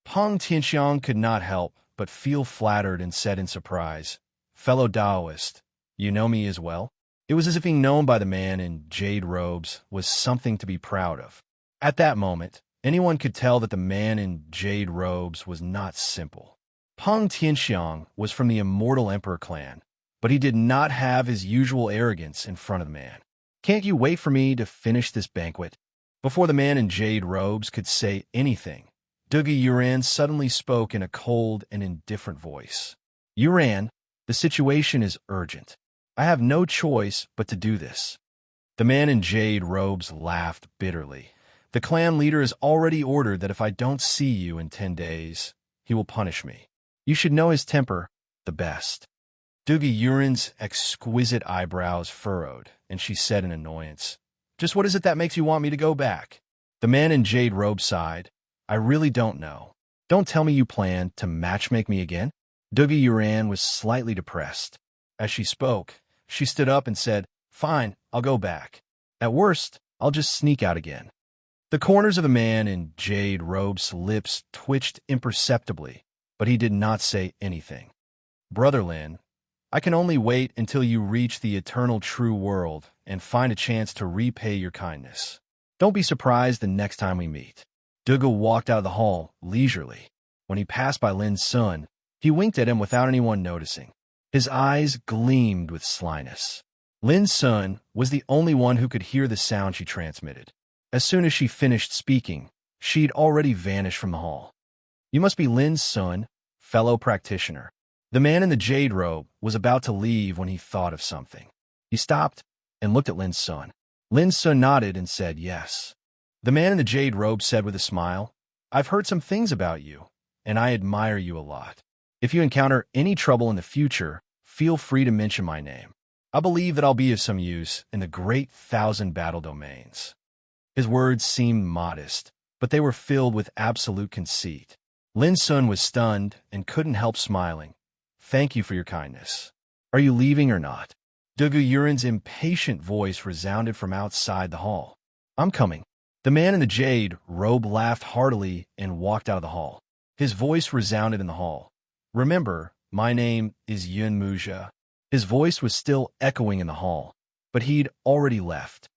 Peng Tianxiang could not help but feel flattered and said in surprise, "Fellow Taoist, you know me as well?" It was as if being known by the man in jade robes was something to be proud of. At that moment, anyone could tell that the man in jade robes was not simple. Peng Tianxiang was from the immortal emperor clan, but he did not have his usual arrogance in front of the man. "Can't you wait for me to finish this banquet?" Before the man in jade robes could say anything, Dugu Yuran suddenly spoke in a cold and indifferent voice. "Yuran, the situation is urgent. I have no choice but to do this." The man in jade robes laughed bitterly. "The clan leader has already ordered that if I don't see you in 10 days, he will punish me. You should know his temper the best." Dugu Yuran's exquisite eyebrows furrowed, and she said in annoyance, "Just what is it that makes you want me to go back?" The man in jade robe sighed, "I really don't know. Don't tell me you plan to matchmake me again?" Dugu Yuran was slightly depressed. As she spoke, she stood up and said, "Fine, I'll go back. At worst, I'll just sneak out again." The corners of the man in jade robe's lips twitched imperceptibly, but he did not say anything. Brother Lin, I can only wait until you reach the eternal true world and find a chance to repay your kindness. Don't be surprised the next time we meet. Dougal walked out of the hall leisurely. When he passed by Lin's son, he winked at him without anyone noticing. His eyes gleamed with slyness. Lin's son was the only one who could hear the sound she transmitted. As soon as she finished speaking, she'd already vanished from the hall. You must be Lin's son, fellow practitioner. The man in the jade robe was about to leave when he thought of something. He stopped and looked at Lin's son. Lin's son nodded and said yes. The man in the jade robe said with a smile, I've heard some things about you, and I admire you a lot. If you encounter any trouble in the future, feel free to mention my name. I believe that I'll be of some use in the great 1,000 battle domains. His words seemed modest, but they were filled with absolute conceit. Lin's son was stunned and couldn't help smiling. Thank you for your kindness. Are you leaving or not? Dougal Yurin's impatient voice resounded from outside the hall. I'm coming. The man in the jade robe laughed heartily and walked out of the hall. His voice resounded in the hall. Remember, my name is Yun Muja. His voice was still echoing in the hall, but he'd already left.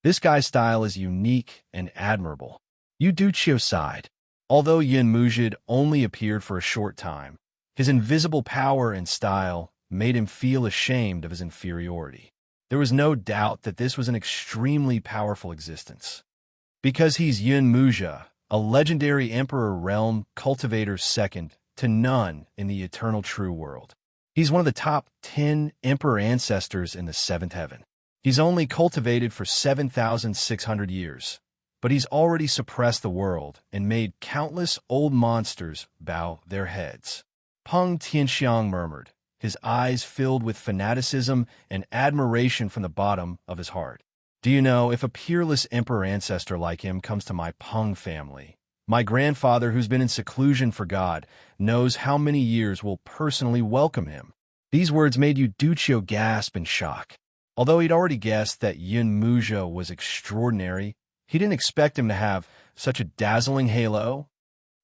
This guy's style is unique and admirable. Yu Duchio sighed. Although Yun Mujid only appeared for a short time, his invisible power and style made him feel ashamed of his inferiority. There was no doubt that this was an extremely powerful existence. Because he's Yun Muja, a legendary Emperor Realm cultivator second to none in the eternal true world. He's one of the top 10 Emperor ancestors in the 7th heaven. He's only cultivated for 7,600 years, but he's already suppressed the world and made countless old monsters bow their heads. Peng Tianxiang murmured, his eyes filled with fanaticism and admiration from the bottom of his heart. Do you know, if a peerless emperor ancestor like him comes to my Peng family, my grandfather, who's been in seclusion for God, knows how many years will personally welcome him. These words made Yu Duchio gasp in shock. Although he'd already guessed that Yun Muja was extraordinary, he didn't expect him to have such a dazzling halo.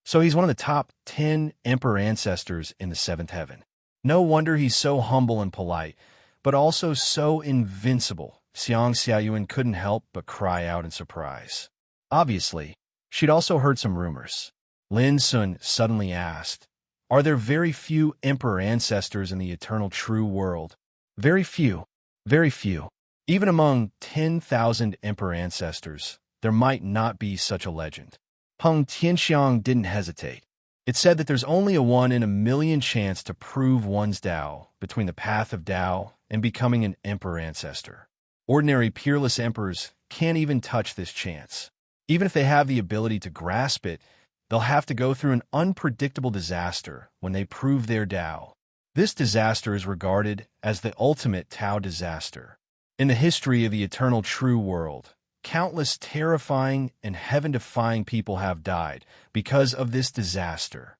So he's one of the top 10 emperor ancestors in the 7th heaven. No wonder he's so humble and polite, but also so invincible. Xiang Xiaoyuan couldn't help but cry out in surprise. Obviously, she'd also heard some rumors. Lin Sun suddenly asked, Are there very few emperor ancestors in the eternal true world? Very few. Very few. Even among 10,000 emperor ancestors, there might not be such a legend. Peng Tianxiang didn't hesitate. It said that there's only a 1 in a million chance to prove one's Tao between the path of Tao and becoming an emperor ancestor. Ordinary peerless emperors can't even touch this chance. Even if they have the ability to grasp it, they'll have to go through an unpredictable disaster when they prove their Tao. This disaster is regarded as the ultimate Tao disaster. In the history of the eternal true world, countless terrifying and heaven-defying people have died because of this disaster.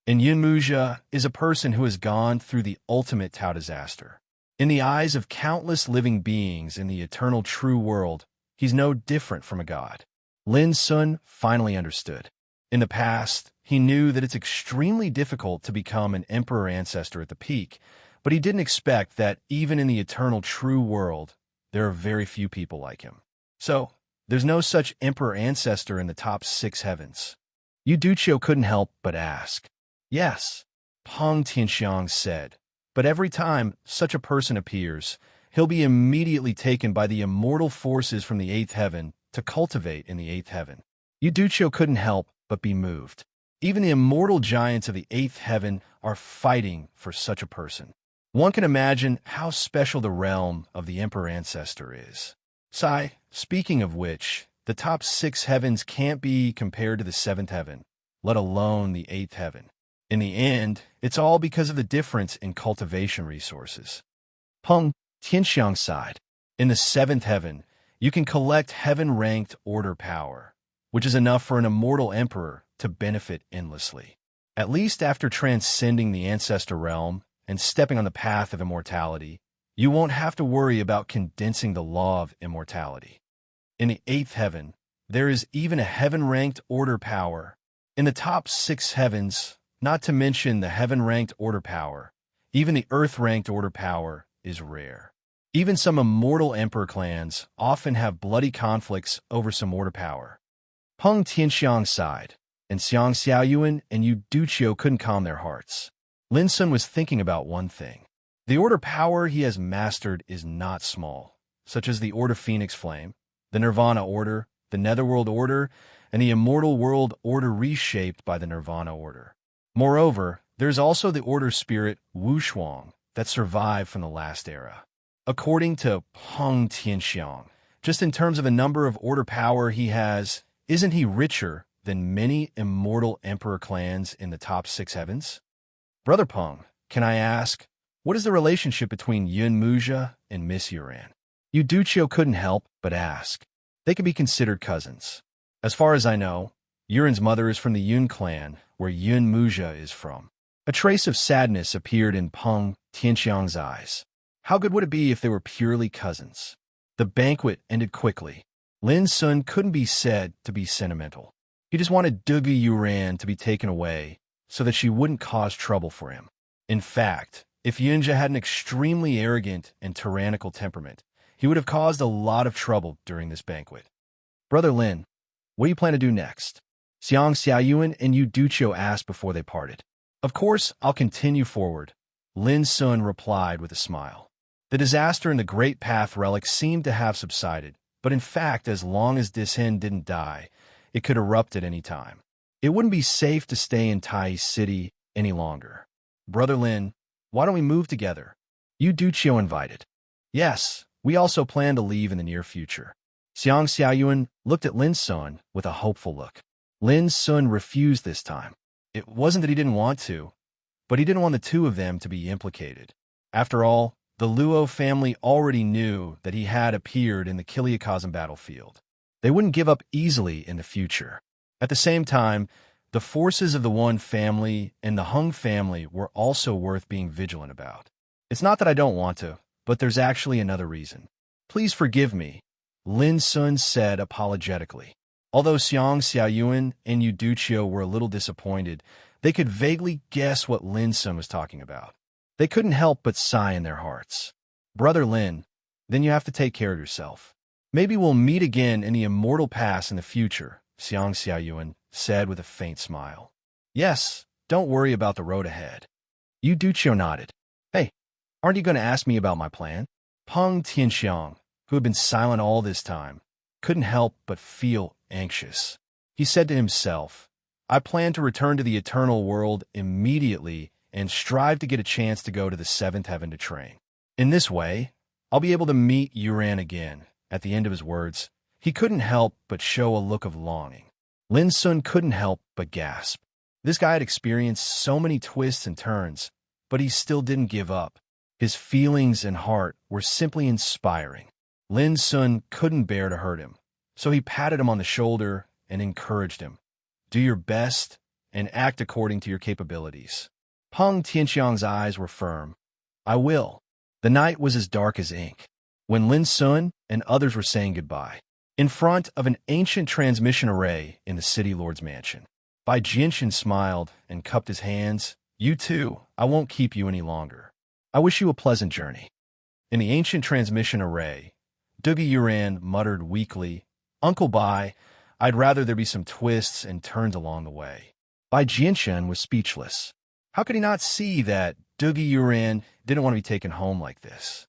And Yun Muja is a person who has gone through the ultimate Tao disaster. In the eyes of countless living beings in the eternal true world, he's no different from a god. Lin Sun finally understood. In the past, he knew that it's extremely difficult to become an emperor ancestor at the peak, but he didn't expect that even in the eternal true world, there are very few people like him. So, there's no such emperor ancestor in the top 6 heavens. Yu Duchio couldn't help but ask. Yes, Peng Tianxiang said, but every time such a person appears, he'll be immediately taken by the immortal forces from the 8th heaven to cultivate in the 8th heaven. Yu Duchio couldn't help but be moved. Even the immortal giants of the 8th heaven are fighting for such a person. One can imagine how special the realm of the emperor ancestor is. Speaking of which, the top 6 heavens can't be compared to the 7th heaven, let alone the 8th heaven. In the end, it's all because of the difference in cultivation resources. Peng Tianxiang sighed. In the 7th heaven, you can collect heaven-ranked order power, which is enough for an immortal emperor to benefit endlessly. At least after transcending the ancestor realm and stepping on the path of immortality, you won't have to worry about condensing the law of immortality. In the 8th heaven, there is even a heaven-ranked order power. In the top 6 heavens, not to mention the heaven-ranked order power. Even the earth-ranked order power is rare. Even some immortal emperor clans often have bloody conflicts over some order power. Peng Tianxiang sighed, and Xiang Xiaoyuan and Yu Duqiu couldn't calm their hearts. Lin Sun was thinking about one thing. The order power he has mastered is not small, such as the Order Phoenix Flame, the Nirvana Order, the Netherworld Order, and the Immortal World Order reshaped by the Nirvana Order. Moreover, there's also the Order Spirit Wu Shuang that survived from the last era. According to Peng Tianxiang, just in terms of the number of order power he has, isn't he richer than many immortal emperor clans in the top 6 heavens? Brother Peng, can I ask, what is the relationship between Yun Muzha and Miss Yuran? Yu Duqiu couldn't help but ask. They could be considered cousins. As far as I know, Yuran's mother is from the Yun clan, where Yun Muzha is from. A trace of sadness appeared in Peng Tianxiang's eyes. How good would it be if they were purely cousins? The banquet ended quickly. Lin Sun couldn't be said to be sentimental. He just wanted Dugi Yuran to be taken away so that she wouldn't cause trouble for him. In fact, if Yunja had an extremely arrogant and tyrannical temperament, he would have caused a lot of trouble during this banquet. Brother Lin, what do you plan to do next? Xiang Xiaoyuan and Yu Duqiu asked before they parted. Of course, I'll continue forward, Lin Sun replied with a smile. The disaster in the Great Path relic seemed to have subsided, but in fact, as long as Dishen didn't die, it could erupt at any time. It wouldn't be safe to stay in Tai City any longer. Brother Lin, why don't we move together? Yu Duqiu invited. Yes, we also plan to leave in the near future. Xiang Xiaoyuan looked at Lin Sun with a hopeful look. Lin Sun refused this time. It wasn't that he didn't want to, but he didn't want the two of them to be implicated. After all, the Luo family already knew that he had appeared in the Kiliakazam battlefield. They wouldn't give up easily in the future. At the same time, the forces of the One family and the Hung family were also worth being vigilant about. It's not that I don't want to, but there's actually another reason. Please forgive me, Lin Sun said apologetically. Although Xiang Xiaoyuan and Yu Duqiu were a little disappointed, they could vaguely guess what Lin Sun was talking about. They couldn't help but sigh in their hearts. Brother Lin, then you have to take care of yourself. Maybe we'll meet again in the immortal pass in the future, Xiang Xiaoyuan said with a faint smile. Yes, don't worry about the road ahead. Yu Duqiu nodded. Hey, aren't you going to ask me about my plan? Peng Tianxiang, who had been silent all this time, couldn't help but feel anxious. He said to himself, I plan to return to the eternal world immediately and strive to get a chance to go to the 7th heaven to train. In this way, I'll be able to meet Yuran again. At the end of his words, he couldn't help but show a look of longing. Lin Sun couldn't help but gasp. This guy had experienced so many twists and turns, but he still didn't give up. His feelings and heart were simply inspiring. Lin Sun couldn't bear to hurt him, so he patted him on the shoulder and encouraged him. Do your best and act according to your capabilities. Peng Tianxiang's eyes were firm. I will. The night was as dark as ink. When Lin Sun and others were saying goodbye, in front of an ancient transmission array in the city lord's mansion, Bai Jinshin smiled and cupped his hands. You too, I won't keep you any longer. I wish you a pleasant journey. In the ancient transmission array, Dugi Yuran muttered weakly, Uncle Bai, I'd rather there be some twists and turns along the way. Bai Jinshin was speechless. How could he not see that Dugi Yuran didn't want to be taken home like this?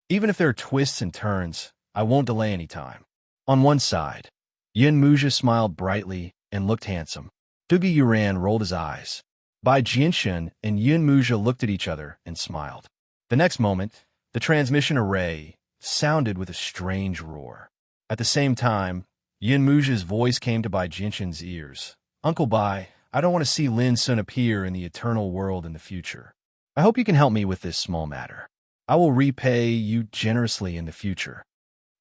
Even if there are twists and turns, I won't delay any time. On one side, Yin Muzha smiled brightly and looked handsome. Dugi Yuran rolled his eyes. Bai Jinshin and Yin Muzha looked at each other and smiled. The next moment, the transmission array sounded with a strange roar. At the same time, Yin Muzha's voice came to Bai Jinshin's ears. Uncle Bai, I don't want to see Lin Sun appear in the eternal world in the future. I hope you can help me with this small matter. I will repay you generously in the future.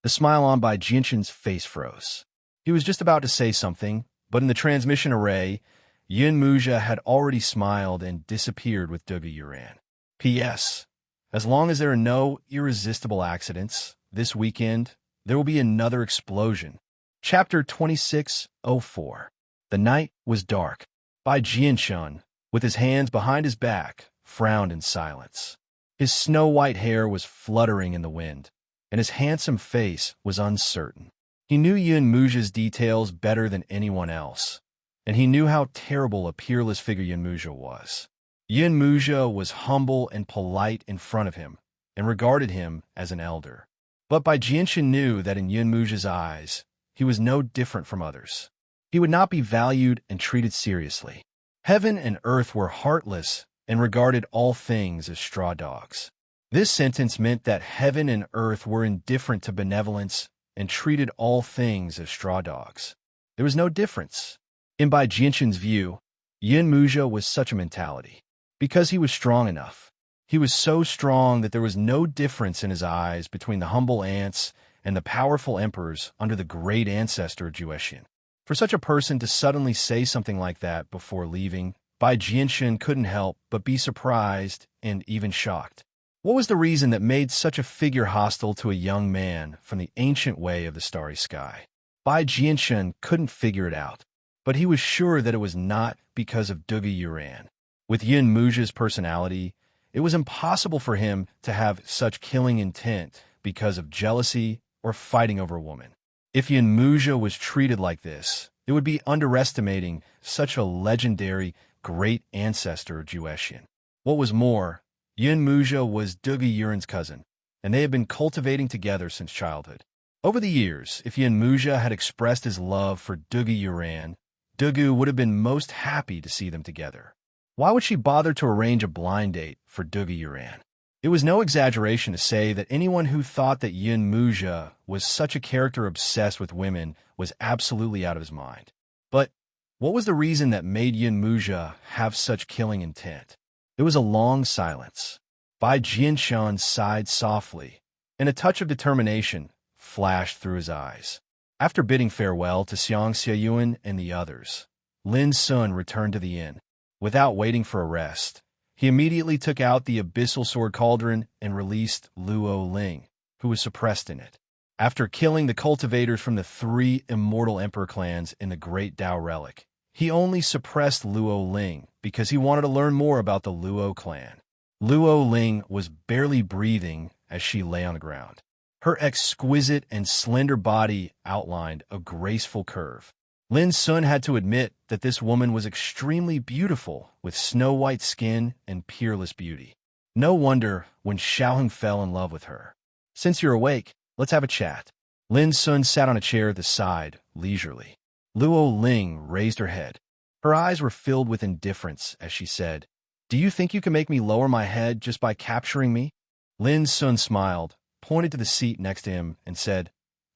The smile on Bai Jinshin's face froze. He was just about to say something, but in the transmission array, Yin Muzha had already smiled and disappeared with Dugi Yuran. P.S. As long as there are no irresistible accidents, this weekend, there will be another explosion. Chapter 26:04. The night was dark. Bai Jinshin with his hands behind his back, frowned in silence. His snow-white hair was fluttering in the wind, and his handsome face was uncertain. He knew Yun Muja's details better than anyone else, and he knew how terrible a peerless figure Yun Muja was. Yun Muja was humble and polite in front of him, and regarded him as an elder. But Bai Jianchen knew that in Yun Muja's eyes, he was no different from others. He would not be valued and treated seriously. Heaven and earth were heartless and regarded all things as straw dogs. This sentence meant that heaven and earth were indifferent to benevolence and treated all things as straw dogs. There was no difference. In Bai Jianchen's view, Yun Muja was such a mentality. Because he was strong enough. He was so strong that there was no difference in his eyes between the humble ants and the powerful emperors under the great ancestor Juexian. For such a person to suddenly say something like that before leaving, Bai Jianshen couldn't help but be surprised and even shocked. What was the reason that made such a figure hostile to a young man from the ancient way of the starry sky? Bai Jianshen couldn't figure it out, but he was sure that it was not because of Dugi Yuran. With Yun Muja's personality, it was impossible for him to have such killing intent because of jealousy or fighting over a woman. If Yun Muja was treated like this, it would be underestimating such a legendary great ancestor Juexian. What was more, Yun Muja was Dugi Yuran's cousin, and they had been cultivating together since childhood. Over the years, if Yun Muja had expressed his love for Dugi Yuran, Dugu would have been most happy to see them together. Why would she bother to arrange a blind date for Dugi Yuran? It was no exaggeration to say that anyone who thought that Yun Muja was such a character obsessed with women was absolutely out of his mind. But what was the reason that made Yun Muja have such killing intent? There was a long silence. Bai Jianshan sighed softly, and a touch of determination flashed through his eyes. After bidding farewell to Xiang Xiayuan and the others, Lin Sun returned to the inn. Without waiting for a rest, he immediately took out the abyssal sword cauldron and released Luo Ling, who was suppressed in it. After killing the cultivators from the 3 immortal emperor clans in the Great Dao Relic, he only suppressed Luo Ling because he wanted to learn more about the Luo clan. Luo Ling was barely breathing as she lay on the ground. Her exquisite and slender body outlined a graceful curve. Lin Sun had to admit that this woman was extremely beautiful, with snow-white skin and peerless beauty. No wonder when Xiaoheng fell in love with her. Since you're awake, let's have a chat. Lin Sun sat on a chair at the side, leisurely. Luo Ling raised her head. Her eyes were filled with indifference as she said, "Do you think you can make me lower my head just by capturing me?" Lin Sun smiled, pointed to the seat next to him, and said,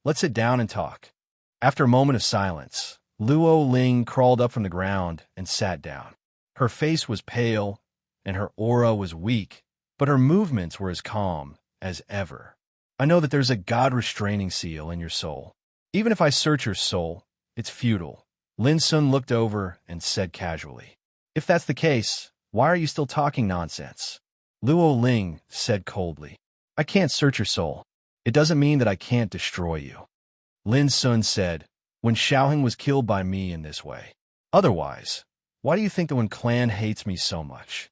"Let's sit down and talk." After a moment of silence, Luo Ling crawled up from the ground and sat down. Her face was pale, and her aura was weak, but her movements were as calm as ever. "I know that there's a God-restraining seal in your soul. Even if I search your soul, it's futile." Lin Sun looked over and said casually, "If that's the case, why are you still talking nonsense?" Luo Ling said coldly, "I can't search your soul. It doesn't mean that I can't destroy you." Lin Sun said, "When Xiaoheng was killed by me in this way. Otherwise, why do you think that when clan hates me so much?"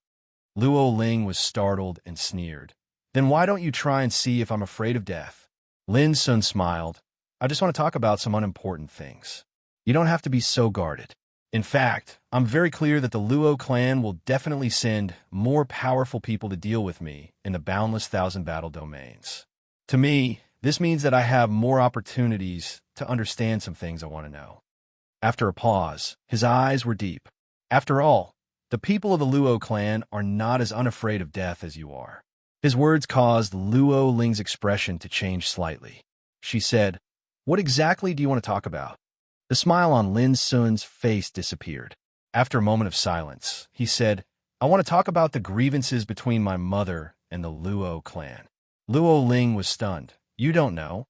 Luo Ling was startled and sneered. "Then why don't you try and see if I'm afraid of death?" Lin Sun smiled. "I just want to talk about some unimportant things. You don't have to be so guarded. In fact, I'm very clear that the Luo clan will definitely send more powerful people to deal with me in the boundless 1,000 battle domains. To me, this means that I have more opportunities to understand some things I want to know." After a pause, his eyes were deep. "After all, the people of the Luo clan are not as unafraid of death as you are." His words caused Luo Ling's expression to change slightly. She said, "What exactly do you want to talk about?" The smile on Lin Sun's face disappeared. After a moment of silence, he said, "I want to talk about the grievances between my mother and the Luo clan." Luo Ling was stunned. "You don't know?"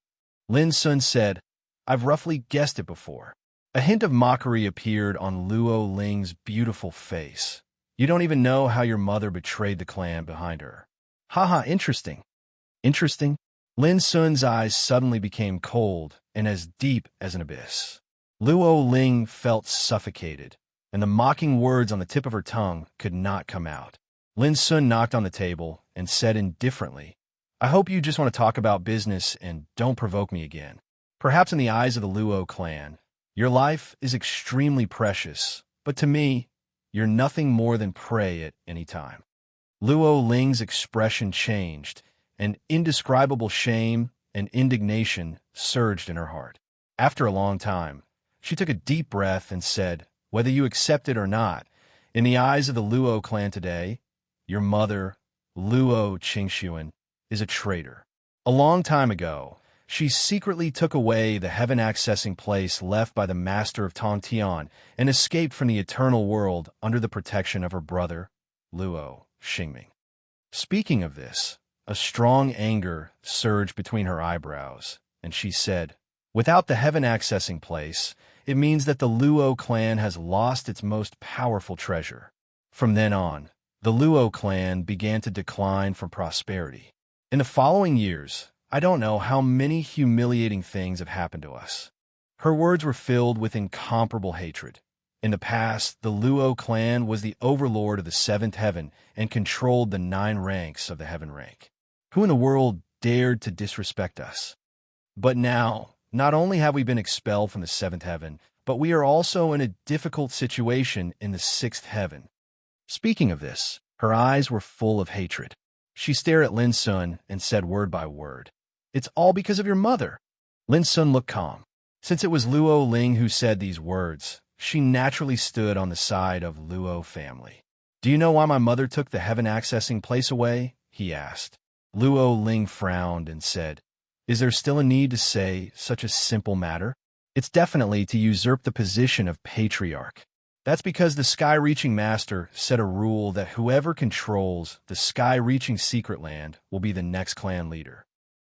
Lin Sun said, "I've roughly guessed it before." A hint of mockery appeared on Luo Ling's beautiful face. "You don't even know how your mother betrayed the clan behind her." "Haha, interesting." "Interesting?" Lin Sun's eyes suddenly became cold and as deep as an abyss. Luo Ling felt suffocated, and the mocking words on the tip of her tongue could not come out. Lin Sun knocked on the table and said indifferently, "I hope you just want to talk about business and don't provoke me again. Perhaps in the eyes of the Luo clan, your life is extremely precious, but to me, you're nothing more than prey at any time." Luo Ling's expression changed, and indescribable shame and indignation surged in her heart. After a long time, she took a deep breath and said, "Whether you accept it or not, in the eyes of the Luo clan today, your mother, Luo Qingxuan, is a traitor. A long time ago, she secretly took away the heaven-accessing place left by the master of Tongtian and escaped from the eternal world under the protection of her brother, Luo Xingming." Speaking of this, a strong anger surged between her eyebrows, and she said, "Without the heaven-accessing place, it means that the Luo clan has lost its most powerful treasure." From then on, the Luo clan began to decline from prosperity. In the following years, I don't know how many humiliating things have happened to us. Her words were filled with incomparable hatred. In the past, the Luo clan was the overlord of the seventh heaven and controlled the 9 ranks of the heaven rank. Who in the world dared to disrespect us? But now, not only have we been expelled from the seventh heaven, but we are also in a difficult situation in the sixth heaven. Speaking of this, her eyes were full of hatred. She stared at Lin Sun and said word by word, "It's all because of your mother." Lin Sun looked calm. Since it was Luo Ling who said these words, she naturally stood on the side of Luo family. "Do you know why my mother took the heaven-accessing place away?" he asked. Luo Ling frowned and said, "Is there still a need to say such a simple matter? It's definitely to usurp the position of patriarch. That's because the sky-reaching master set a rule that whoever controls the sky-reaching secret land will be the next clan leader."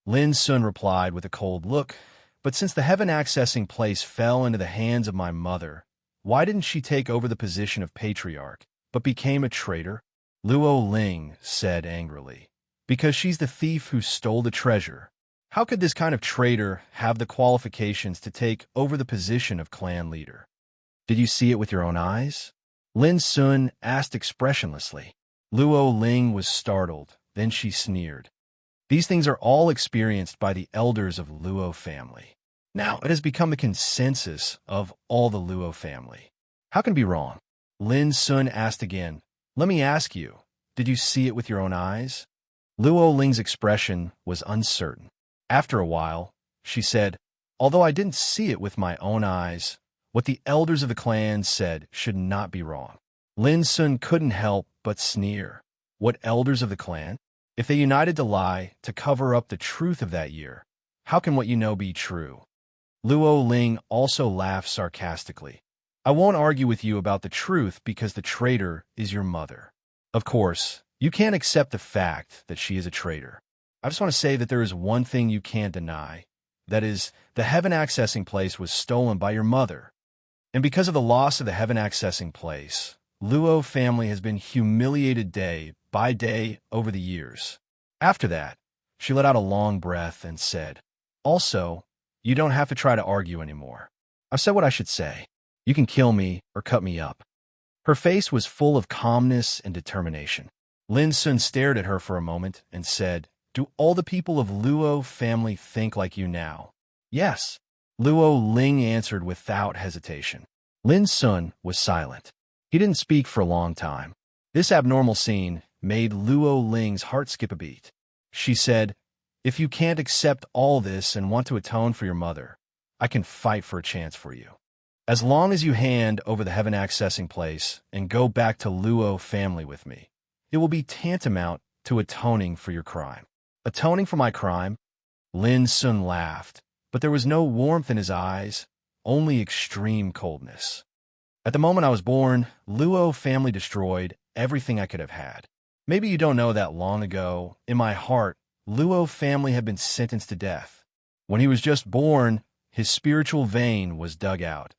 Lin Sun replied with a cold look, "But since the heaven-accessing place fell into the hands of my mother, why didn't she take over the position of patriarch, but became a traitor?" Luo Ling said angrily, "Because she's the thief who stole the treasure. How could this kind of traitor have the qualifications to take over the position of clan leader?" "Did you see it with your own eyes?" Lin Sun asked expressionlessly. Luo Ling was startled, then she sneered. "These things are all experienced by the elders of Luo family. Now it has become the consensus of all the Luo family. How can it be wrong?" Lin Sun asked again, "Let me ask you, did you see it with your own eyes?" Luo Ling's expression was uncertain. After a while, she said, "Although I didn't see it with my own eyes, what the elders of the clan said should not be wrong." Lin Sun couldn't help but sneer. What elders of the clan? If they united to lie to cover up the truth of that year, how can what you know be true? Luo Ling also laughed sarcastically. "I won't argue with you about the truth because the traitor is your mother. Of course, you can't accept the fact that she is a traitor. I just want to say that there is one thing you can't deny. That is, the heaven-accessing place was stolen by your mother. And because of the loss of the heaven-accessing place, Luo family has been humiliated day by day over the years." After that, she let out a long breath and said, "Also, you don't have to try to argue anymore. I've said what I should say. You can kill me or cut me up." Her face was full of calmness and determination. Lin Sun stared at her for a moment and said, "Do all the people of Luo family think like you now?" "Yes," Luo Ling answered without hesitation. Lin Sun was silent. He didn't speak for a long time. This abnormal scene made Luo Ling's heart skip a beat. She said, "If you can't accept all this and want to atone for your mother, I can fight for a chance for you. As long as you hand over the heaven-accessing place and go back to Luo family with me, it will be tantamount to atoning for your crime." "Atoning for my crime?" Lin Sun laughed, but there was no warmth in his eyes, only extreme coldness. "At the moment I was born, Luo family destroyed everything I could have had. Maybe you don't know that long ago, in my heart, Luo family had been sentenced to death. When he was just born, his spiritual vein was dug out,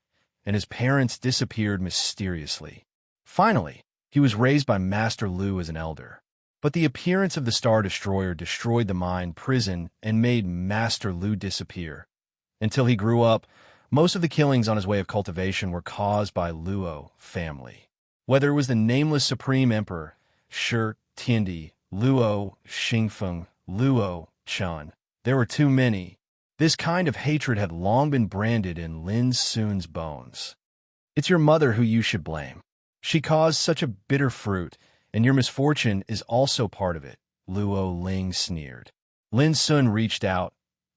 and his parents disappeared mysteriously. Finally, he was raised by Master Lu as an elder. But the appearance of the Star Destroyer destroyed the mind prison and made Master Lu disappear. Until he grew up, Most of the killings on his way of cultivation were caused by Luo family. Whether it was the nameless Supreme Emperor, Shi Tiandi, Luo Xingfeng, Luo Chun, there were too many. This kind of hatred had long been branded in Lin Sun's bones. It's your mother who you should blame. She caused such a bitter fruit, and your misfortune is also part of it, Luo Ling sneered. Lin Sun reached out,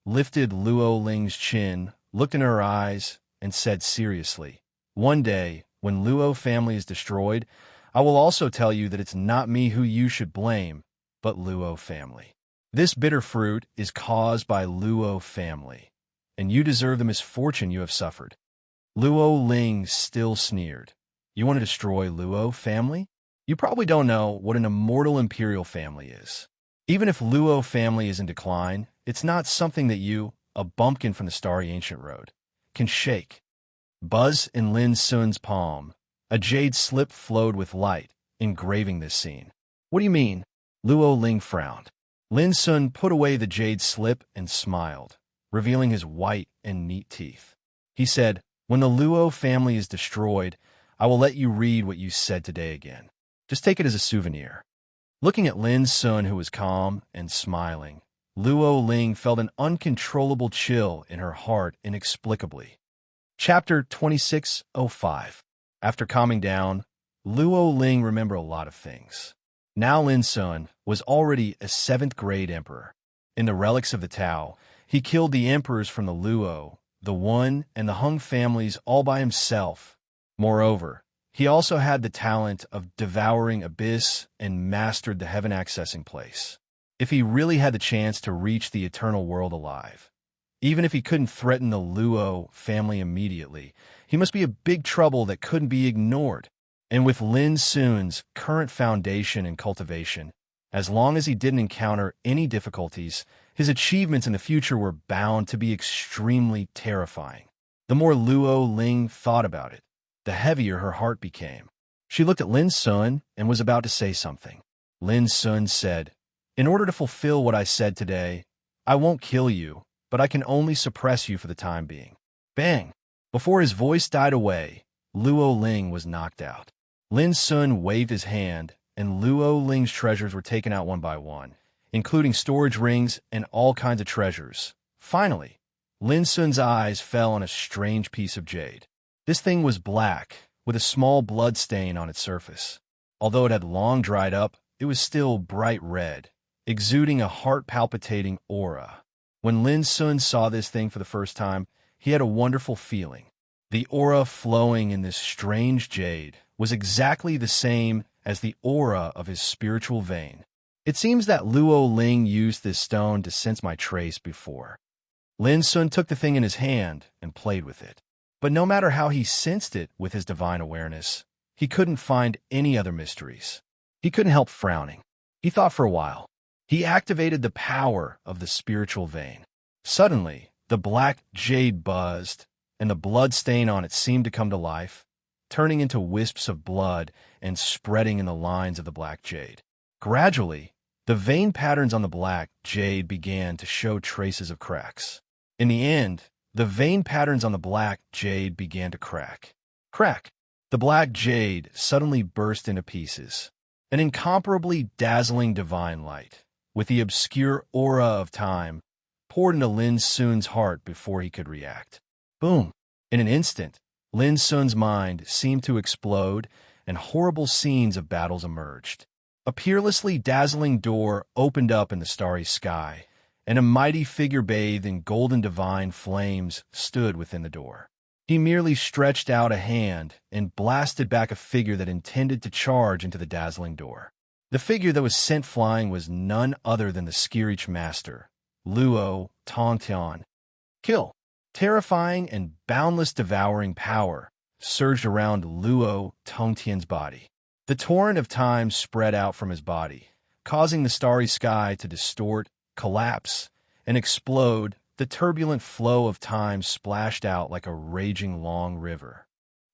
lifted Luo Ling's chin, looked in her eyes, and said seriously, "One day, when Luo family is destroyed, I will also tell you that it's not me who you should blame, but Luo family. This bitter fruit is caused by Luo family, and you deserve the misfortune you have suffered." Luo Ling still sneered. "You want to destroy Luo family? You probably don't know what an immortal imperial family is. Even if Luo family is in decline, it's not something that you, a bumpkin from the starry ancient road, can shake." Buzz in Lin Sun's palm. A jade slip flowed with light, engraving this scene. "What do you mean?" Luo Ling frowned. Lin Sun put away the jade slip and smiled, revealing his white and neat teeth. He said, "When the Luo family is destroyed, I will let you read what you said today again. Just take it as a souvenir." Looking at Lin Sun, who was calm and smiling, Luo Ling felt an uncontrollable chill in her heart inexplicably. Chapter 2605. After calming down, Luo Ling remembered a lot of things. Now Lin Sun was already a 7th grade emperor. In the relics of the Tao, he killed the emperors from the Luo, the Wen, and the Hung families all by himself. Moreover, he also had the talent of devouring abyss and mastered the heaven accessing place. If he really had the chance to reach the eternal world alive, even if he couldn't threaten the Luo family immediately, he must be a big trouble that couldn't be ignored. And with Lin Sun's current foundation and cultivation, as long as he didn't encounter any difficulties, his achievements in the future were bound to be extremely terrifying. The more Luo Ling thought about it, the heavier her heart became. She looked at Lin Sun and was about to say something. Lin Sun said, "In order to fulfill what I said today, I won't kill you, but I can only suppress you for the time being." Bang! Before his voice died away, Luo Ling was knocked out. Lin Sun waved his hand, and Luo Ling's treasures were taken out one by one, including storage rings and all kinds of treasures. Finally, Lin Sun's eyes fell on a strange piece of jade. This thing was black, with a small blood stain on its surface. Although it had long dried up, it was still bright red, exuding a heart-palpitating aura. When Lin Sun saw this thing for the first time, he had a wonderful feeling. The aura flowing in this strange jade was exactly the same as the aura of his spiritual vein. It seems that Luo Ling used this stone to sense my trace before. Lin Sun took the thing in his hand and played with it. But no matter how he sensed it with his divine awareness, he couldn't find any other mysteries. He couldn't help frowning. He thought for a while. He activated the power of the spiritual vein. Suddenly, the black jade buzzed, and the blood stain on it seemed to come to life, turning into wisps of blood and spreading in the lines of the black jade. Gradually, the vein patterns on the black jade began to show traces of cracks. In the end, the vein patterns on the black jade began to crack. Crack! The black jade suddenly burst into pieces. An incomparably dazzling divine light, with the obscure aura of time, poured into Lin Sun's heart before he could react. Boom! In an instant, Lin Sun's mind seemed to explode, and horrible scenes of battles emerged. A peerlessly dazzling door opened up in the starry sky, and a mighty figure bathed in golden divine flames stood within the door. He merely stretched out a hand and blasted back a figure that intended to charge into the dazzling door. The figure that was sent flying was none other than the Skirich Master, Luo Tongtian. Kill! Terrifying and boundless devouring power surged around Luo Tongtian's body. The torrent of time spread out from his body, causing the starry sky to distort, collapse, and explode. The turbulent flow of time splashed out like a raging long river.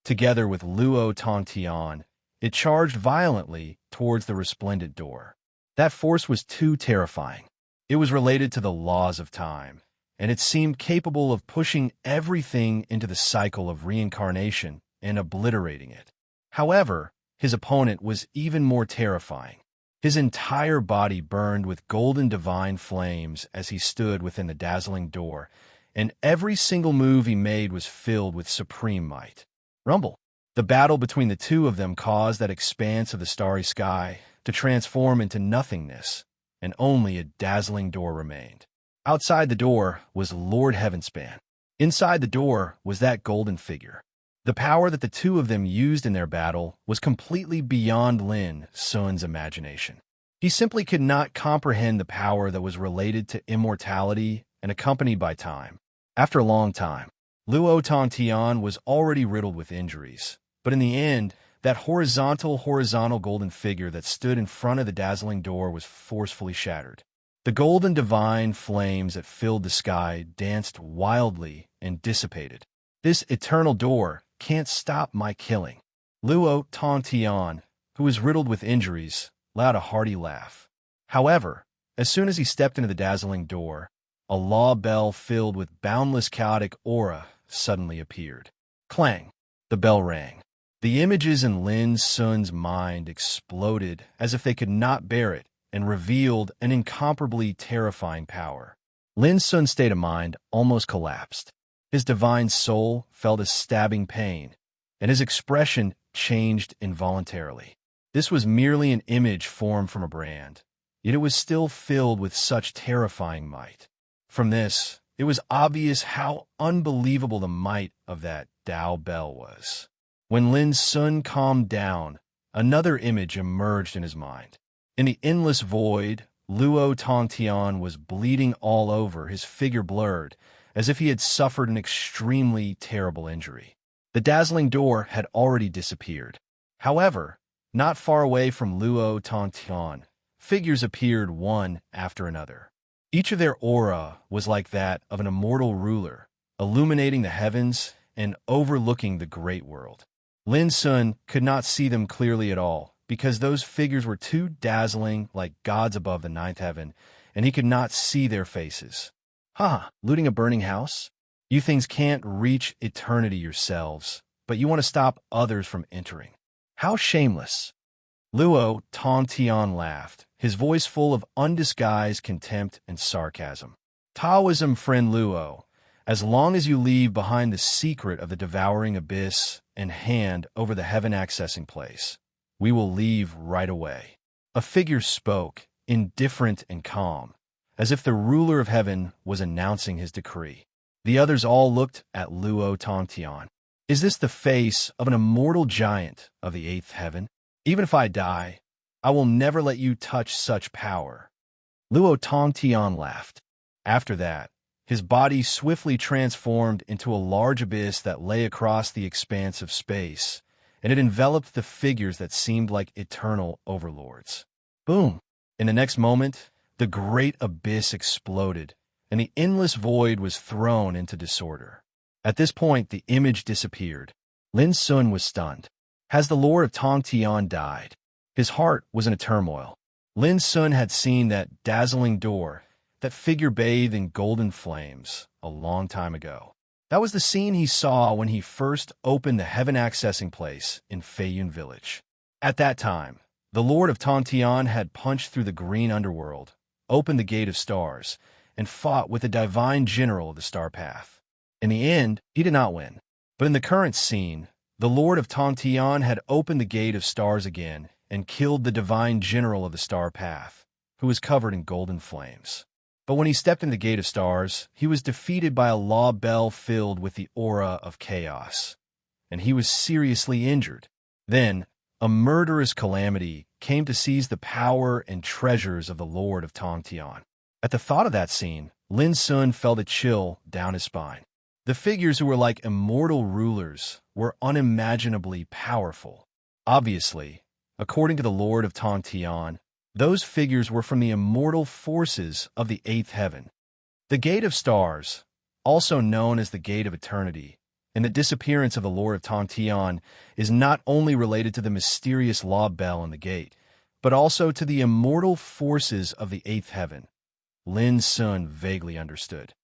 Together with Luo Tongtian, it charged violently towards the resplendent door. That force was too terrifying. It was related to the laws of time, and it seemed capable of pushing everything into the cycle of reincarnation and obliterating it. However, his opponent was even more terrifying. His entire body burned with golden divine flames as he stood within the dazzling door, and every single move he made was filled with supreme might. Rumble. The battle between the two of them caused that expanse of the starry sky to transform into nothingness, and only a dazzling door remained. Outside the door was Lord Heavenspan. Inside the door was that golden figure. The power that the two of them used in their battle was completely beyond Lin Sun's imagination. He simply could not comprehend the power that was related to immortality and accompanied by time. After a long time, Luo Tongtian was already riddled with injuries, but in the end, that horizontal golden figure that stood in front of the dazzling door was forcefully shattered. The golden divine flames that filled the sky danced wildly and dissipated. This eternal door can't stop my killing. Luo Tongtian, who was riddled with injuries, let out a hearty laugh. However, as soon as he stepped into the dazzling door, a law bell filled with boundless chaotic aura suddenly appeared. Clang! The bell rang. The images in Lin Sun's mind exploded as if they could not bear it and revealed an incomparably terrifying power. Lin Sun's state of mind almost collapsed. His divine soul felt a stabbing pain, and his expression changed involuntarily. This was merely an image formed from a brand, yet it was still filled with such terrifying might. From this, it was obvious how unbelievable the might of that Tao bell was. When Lin Sun calmed down, another image emerged in his mind. In the endless void, Luo Tongtian was bleeding all over, his figure blurred, as if he had suffered an extremely terrible injury. The dazzling door had already disappeared. However, not far away from Luo Tongtian, figures appeared one after another. Each of their aura was like that of an immortal ruler, illuminating the heavens and overlooking the great world. Lin Sun could not see them clearly at all, because those figures were too dazzling like gods above the ninth heaven, and he could not see their faces. Looting a burning house? You things can't reach eternity yourselves, but you want to stop others from entering. How shameless! Luo Tongtian laughed, his voice full of undisguised contempt and sarcasm. Taoism, friend Luo, as long as you leave behind the secret of the devouring abyss and hand over the heaven-accessing place, we will leave right away. A figure spoke, indifferent and calm, as if the ruler of heaven was announcing his decree. The others all looked at Luo Tongtian. Is this the face of an immortal giant of the eighth heaven? Even if I die, I will never let you touch such power. Luo Tongtian laughed. After that, his body swiftly transformed into a large abyss that lay across the expanse of space, and it enveloped the figures that seemed like eternal overlords. Boom! In the next moment, the great abyss exploded, and the endless void was thrown into disorder. At this point, the image disappeared. Lin Sun was stunned. Has the Lord of Tongtian died? His heart was in a turmoil. Lin Sun had seen that dazzling door, that figure bathed in golden flames, a long time ago. That was the scene he saw when he first opened the heaven-accessing place in Feiyun Village. At that time, the Lord of Tongtian had punched through the green underworld, opened the Gate of Stars, and fought with the divine general of the Star Path. In the end, he did not win. But in the current scene, the Lord of Tongtian had opened the Gate of Stars again and killed the divine general of the Star Path, who was covered in golden flames. But when he stepped in the Gate of Stars, he was defeated by a law bell filled with the aura of chaos, and he was seriously injured. Then, a murderous calamity came to seize the power and treasures of the Lord of Tongtian. At the thought of that scene, Lin Sun felt a chill down his spine. The figures who were like immortal rulers were unimaginably powerful. Obviously, according to the Lord of Tongtian, those figures were from the immortal forces of the eighth heaven. The Gate of Stars, also known as the Gate of Eternity, and the disappearance of the Lord of Tongtian is not only related to the mysterious law bell in the gate, but also to the immortal forces of the eighth heaven. Lin Sun vaguely understood.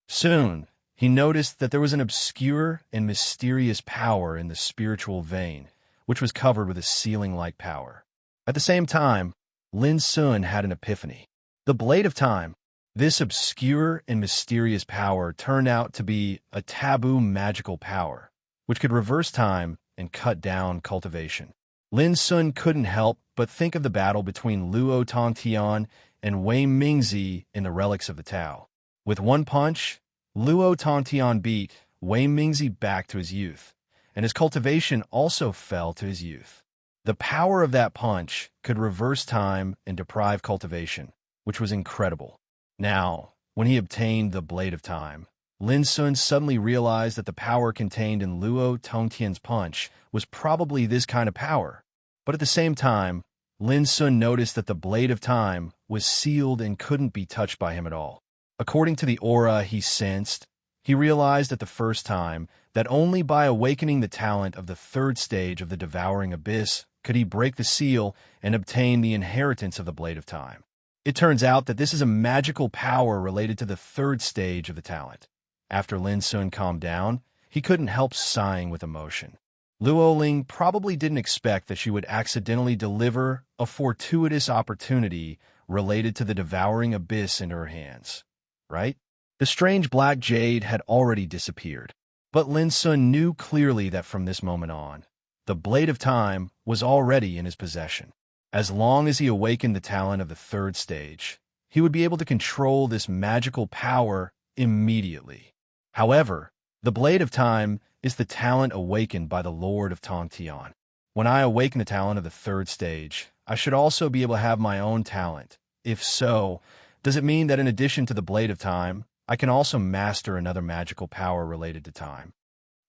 Soon, he noticed that there was an obscure and mysterious power in the spiritual vein, which was covered with a ceiling-like power. At the same time, Lin Sun had an epiphany. The Blade of Time, this obscure and mysterious power, turned out to be a taboo magical power, which could reverse time and cut down cultivation. Lin Sun couldn't help but think of the battle between Luo Tongtian and Wei Mingzi in the Relics of the Tao. With one punch, Luo Tongtian beat Wei Mingzi back to his youth, and his cultivation also fell to his youth. The power of that punch could reverse time and deprive cultivation, which was incredible. Now, when he obtained the Blade of Time, Lin Sun suddenly realized that the power contained in Luo Tongtian's punch was probably this kind of power. But at the same time, Lin Sun noticed that the Blade of Time was sealed and couldn't be touched by him at all. According to the aura he sensed, he realized at the first time that only by awakening the talent of the third stage of the Devouring Abyss could he break the seal and obtain the inheritance of the Blade of Time. It turns out that this is a magical power related to the third stage of the talent. After Lin Sun calmed down, he couldn't help sighing with emotion. Luo Ling probably didn't expect that she would accidentally deliver a fortuitous opportunity related to the Devouring Abyss into her hands, right? The strange black jade had already disappeared, but Lin Sun knew clearly that from this moment on, the Blade of Time was already in his possession. As long as he awakened the talent of the third stage, he would be able to control this magical power immediately. However, the Blade of Time is the talent awakened by the Lord of Tongtian. When I awaken the talent of the third stage, I should also be able to have my own talent. If so, does it mean that in addition to the Blade of Time, I can also master another magical power related to time?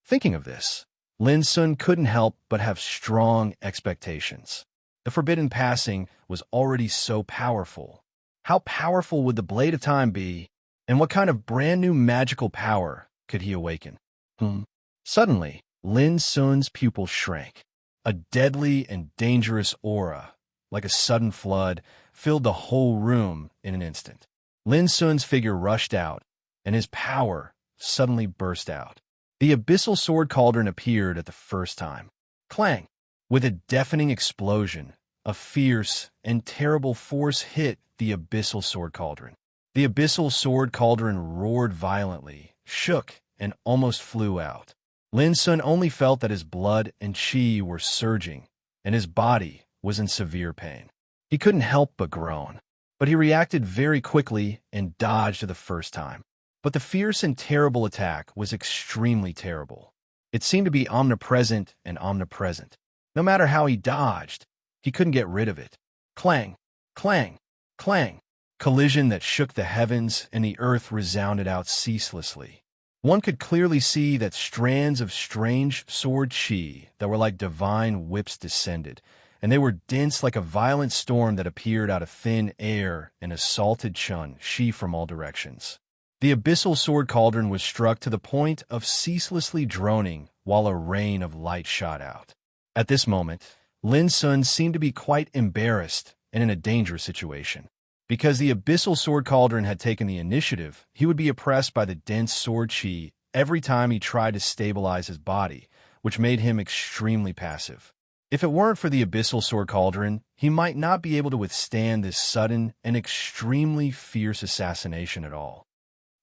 Thinking of this, Lin Sun couldn't help but have strong expectations. The Forbidden Passing was already so powerful. How powerful would the Blade of Time be, and what kind of brand new magical power could he awaken? Suddenly, Lin Sun's pupil shrank. A deadly and dangerous aura, like a sudden flood, filled the whole room in an instant. Lin Sun's figure rushed out, and his power suddenly burst out. The abyssal sword cauldron appeared at the first time. Clang! With a deafening explosion, a fierce and terrible force hit the abyssal sword cauldron. The abyssal sword cauldron roared violently, shook, and almost flew out. Lin Sun only felt that his blood and qi were surging, and his body was in severe pain. He couldn't help but groan, but he reacted very quickly and dodged the first time. But the fierce and terrible attack was extremely terrible. It seemed to be omnipresent and omnipresent. No matter how he dodged, he couldn't get rid of it. Clang, clang, clang. Collision that shook the heavens and the earth resounded out ceaselessly. One could clearly see that strands of strange sword qi that were like divine whips descended, and they were dense like a violent storm that appeared out of thin air and assaulted Chun qi from all directions. The abyssal sword cauldron was struck to the point of ceaselessly droning while a rain of light shot out. At this moment, Lin Sun seemed to be quite embarrassed and in a dangerous situation. Because the abyssal sword cauldron had taken the initiative, he would be oppressed by the dense sword qi every time he tried to stabilize his body, which made him extremely passive. If it weren't for the abyssal sword cauldron, he might not be able to withstand this sudden and extremely fierce assassination at all.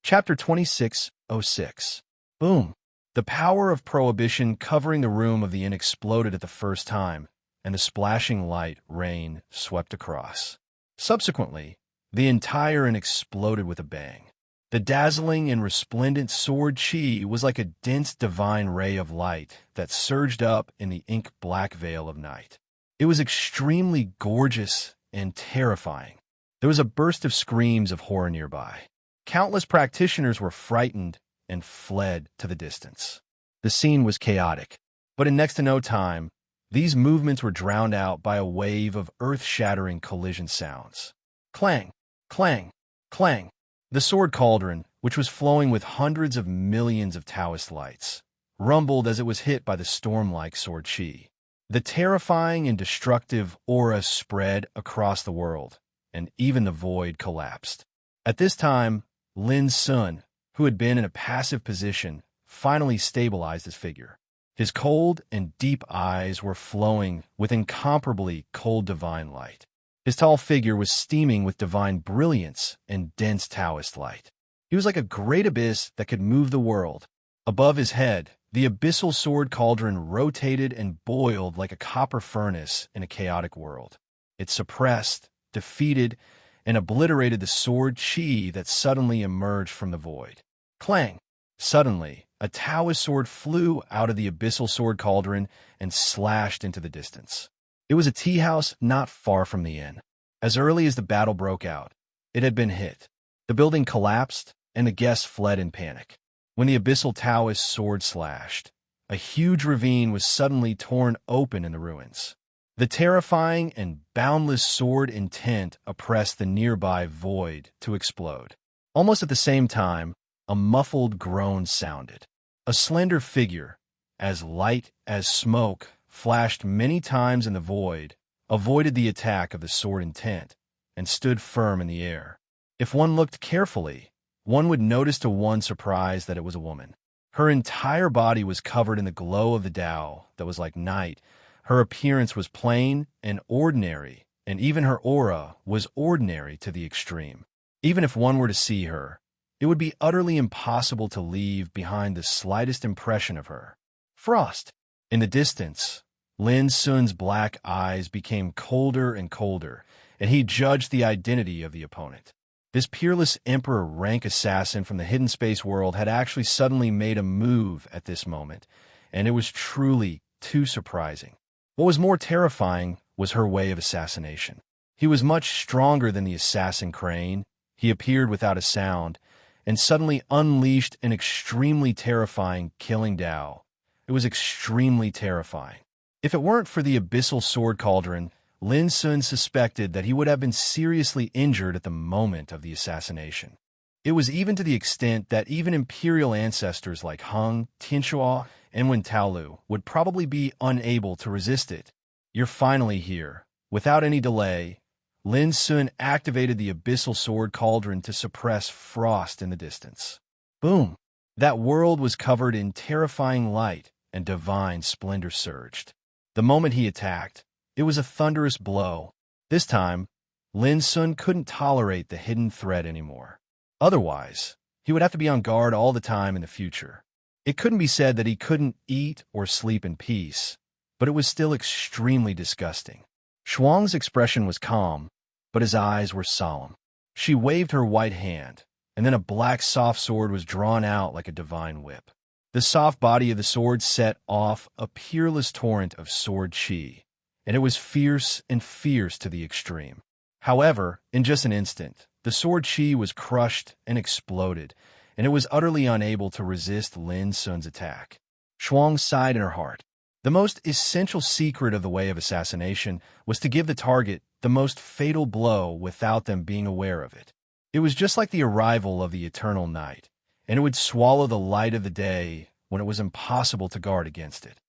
Chapter 26:06. Boom! The power of prohibition covering the room of the inn exploded at the first time, and the splashing light rain swept across. Subsequently, the entire inn exploded with a bang. The dazzling and resplendent sword qi was like a dense divine ray of light that surged up in the ink-black veil of night. It was extremely gorgeous and terrifying. There was a burst of screams of horror nearby. Countless practitioners were frightened and fled to the distance. The scene was chaotic, but in next to no time, these movements were drowned out by a wave of earth-shattering collision sounds. Clang, clang, clang. The sword cauldron, which was flowing with hundreds of millions of Taoist lights, rumbled as it was hit by the storm-like sword qi. The terrifying and destructive aura spread across the world, and even the void collapsed. At this time, Lin Sun who had been in a passive position, finally stabilized his figure. His cold and deep eyes were flowing with incomparably cold divine light. His tall figure was steaming with divine brilliance and dense Taoist light. He was like a great abyss that could move the world. Above his head, the abyssal sword cauldron rotated and boiled like a copper furnace in a chaotic world. It suppressed, defeated, and obliterated the sword chi that suddenly emerged from the void. Clang! Suddenly, a Taoist sword flew out of the abyssal sword cauldron and slashed into the distance. It was a tea house not far from the inn. As early as the battle broke out, it had been hit. The building collapsed, and the guests fled in panic. When the abyssal Taoist sword slashed, a huge ravine was suddenly torn open in the ruins. The terrifying and boundless sword intent oppressed the nearby void to explode. Almost at the same time, a muffled groan sounded. A slender figure, as light as smoke, flashed many times in the void, avoided the attack of the sword intent, and stood firm in the air. If one looked carefully, one would notice to one's surprise that it was a woman. Her entire body was covered in the glow of the Tao that was like night. Her appearance was plain and ordinary, and even her aura was ordinary to the extreme. Even if one were to see her, it would be utterly impossible to leave behind the slightest impression of her. Frost. In the distance, Lin Sun's black eyes became colder and colder, and he judged the identity of the opponent. This peerless Emperor rank assassin from the hidden space world had actually suddenly made a move at this moment, and it was truly too surprising. What was more terrifying was her way of assassination. He was much stronger than the assassin Crane. He appeared without a sound, and suddenly unleashed an extremely terrifying killing Tao. It was extremely terrifying. If it weren't for the abyssal sword cauldron, Lin Sun suspected that he would have been seriously injured at the moment of the assassination. It was even to the extent that even imperial ancestors like Hung, Tianxua, and Wen Taolu would probably be unable to resist it. You're finally here. Without any delay, Lin Sun activated the abyssal sword cauldron to suppress frost in the distance. Boom! That world was covered in terrifying light, and divine splendor surged. The moment he attacked, it was a thunderous blow. This time, Lin Sun couldn't tolerate the hidden threat anymore. Otherwise, he would have to be on guard all the time in the future. It couldn't be said that he couldn't eat or sleep in peace, but it was still extremely disgusting. Shuang's expression was calm, but his eyes were solemn. She waved her white hand, and then a black soft sword was drawn out like a divine whip. The soft body of the sword set off a peerless torrent of sword chi, and it was fierce and fierce to the extreme. However, in just an instant, the sword chi was crushed and exploded, and it was utterly unable to resist Lin Sun's attack. Shuang sighed in her heart. The most essential secret of the way of assassination was to give the target the most fatal blow without them being aware of it. It was just like the arrival of the eternal night, and it would swallow the light of the day when it was impossible to guard against it.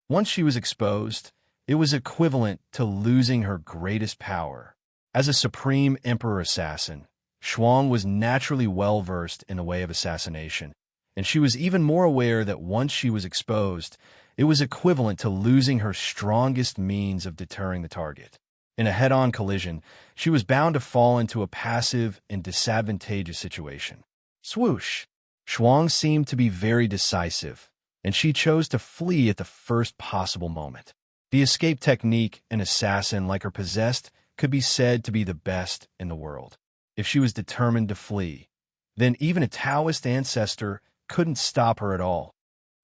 Once she was exposed, it was equivalent to losing her greatest power. As a supreme emperor assassin, Shuang was naturally well-versed in the way of assassination, and she was even more aware that once she was exposed, it was equivalent to losing her strongest means of deterring the target. In a head-on collision, she was bound to fall into a passive and disadvantageous situation. Swoosh! Shuang seemed to be very decisive, and she chose to flee at the first possible moment. The escape technique an assassin like her possessed could be said to be the best in the world. If she was determined to flee, then even a Taoist ancestor couldn't stop her at all.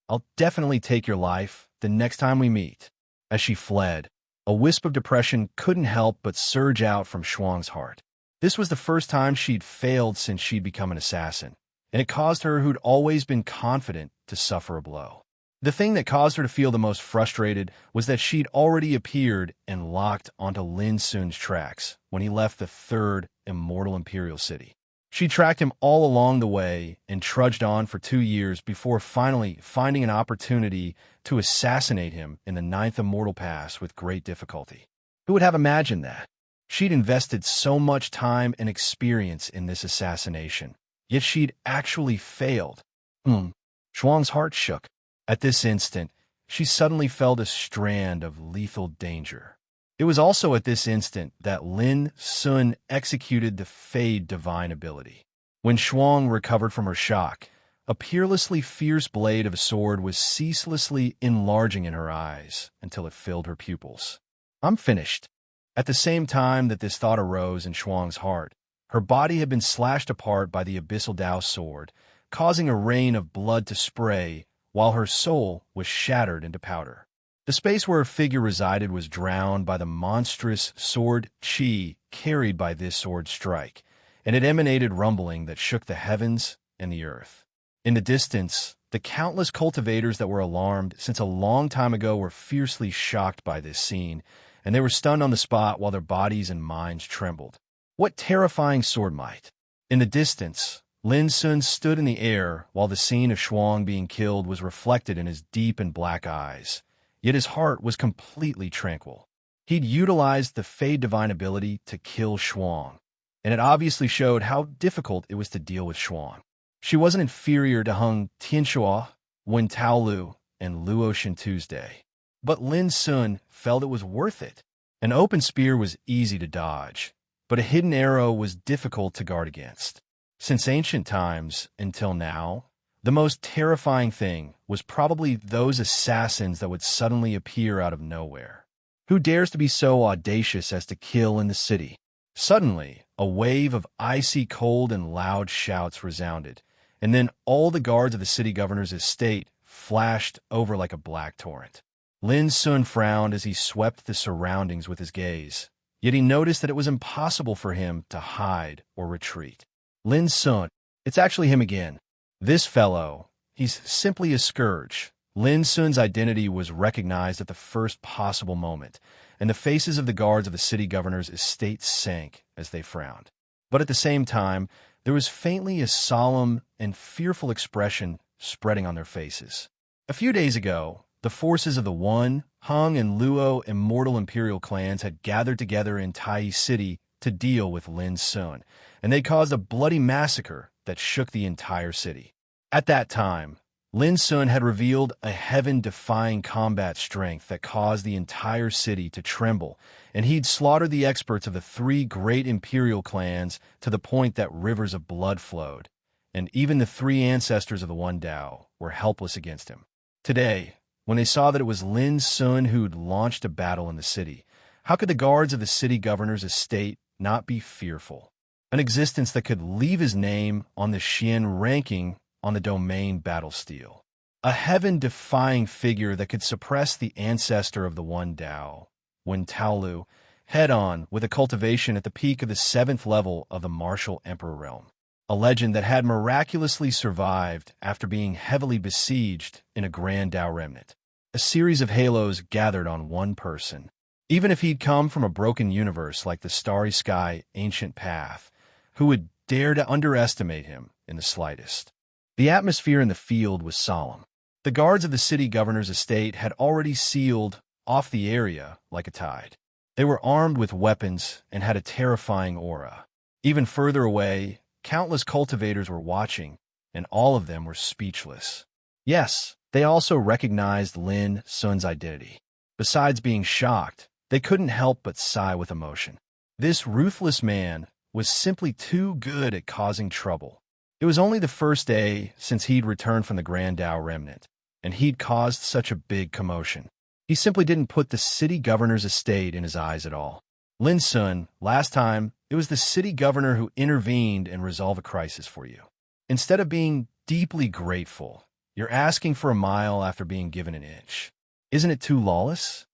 I'll definitely take your life the next time we meet. As she fled, a wisp of depression couldn't help but surge out from Shuang's heart. This was the first time she'd failed since she'd become an assassin, and it caused her, who'd always been confident, to suffer a blow. The thing that caused her to feel the most frustrated was that she'd already appeared and locked onto Lin Sun's tracks when he left the third immortal imperial city. She tracked him all along the way and trudged on for 2 years before finally finding an opportunity to assassinate him in the 9th immortal pass with great difficulty. Who would have imagined that? She'd invested so much time and experience in this assassination, yet she'd actually failed. Shuang's heart shook. At this instant, she suddenly felt a strand of lethal danger. It was also at this instant that Lin Sun executed the Fade Divine ability. When Shuang recovered from her shock, a peerlessly fierce blade of a sword was ceaselessly enlarging in her eyes until it filled her pupils. I'm finished. At the same time that this thought arose in Shuang's heart, her body had been slashed apart by the Abyssal Dao sword, causing a rain of blood to spray, while her soul was shattered into powder. The space where her figure resided was drowned by the monstrous sword chi carried by this sword strike, and it emanated rumbling that shook the heavens and the earth. In the distance, the countless cultivators that were alarmed since a long time ago were fiercely shocked by this scene, and they were stunned on the spot while their bodies and minds trembled. What terrifying sword might! In the distance, Lin Sun stood in the air while the scene of Shuang being killed was reflected in his deep and black eyes, yet his heart was completely tranquil. He'd utilized the Fade Divine ability to kill Shuang, and it obviously showed how difficult it was to deal with Shuang. She wasn't inferior to Hung Tianxua, Wen Taolu, and Luo Shin Tuesday. But Lin Sun felt it was worth it. An open spear was easy to dodge, but a hidden arrow was difficult to guard against. Since ancient times until now, the most terrifying thing was probably those assassins that would suddenly appear out of nowhere. Who dares to be so audacious as to kill in the city? Suddenly, a wave of icy cold and loud shouts resounded, and then all the guards of the city governor's estate flashed over like a black torrent. Lin Sun frowned as he swept the surroundings with his gaze, yet he noticed that it was impossible for him to hide or retreat. Lin Sun, it's actually him again. This fellow, he's simply a scourge. Lin Sun's identity was recognized at the first possible moment, and the faces of the guards of the city governor's estate sank as they frowned. But at the same time, there was faintly a solemn and fearful expression spreading on their faces. A few days ago, the forces of the Wan, Hung, and Luo immortal imperial clans had gathered together in Tai City to deal with Lin Sun, and they caused a bloody massacre that shook the entire city. At that time, Lin Sun had revealed a heaven-defying combat strength that caused the entire city to tremble, and he'd slaughtered the experts of the three great imperial clans to the point that rivers of blood flowed, and even the three ancestors of the One Dao were helpless against him. Today, when they saw that it was Lin Sun who'd launched a battle in the city, how could the guards of the city governor's estate not be fearful? An existence that could leave his name on the Xian ranking on the domain battle steel. A heaven-defying figure that could suppress the ancestor of the One Dao, Wen Taolu, head-on with a cultivation at the peak of the 7th level of the martial emperor realm. A legend that had miraculously survived after being heavily besieged in a grand Dao remnant. A series of halos gathered on one person. Even if he'd come from a broken universe like the starry sky ancient path, who would dare to underestimate him in the slightest? The atmosphere in the field was solemn. The guards of the city governor's estate had already sealed off the area like a tide. They were armed with weapons and had a terrifying aura. Even further away, countless cultivators were watching, and all of them were speechless. Yes, they also recognized Lin Sun's identity. Besides being shocked, they couldn't help but sigh with emotion. This ruthless man was simply too good at causing trouble. It was only the first day since he'd returned from the Grand Dao Remnant, and he'd caused such a big commotion. He simply didn't put the city governor's estate in his eyes at all. Lin Sun, last time, it was the city governor who intervened and resolved a crisis for you. Instead of being deeply grateful, you're asking for a mile after being given an inch. Isn't it too lawless?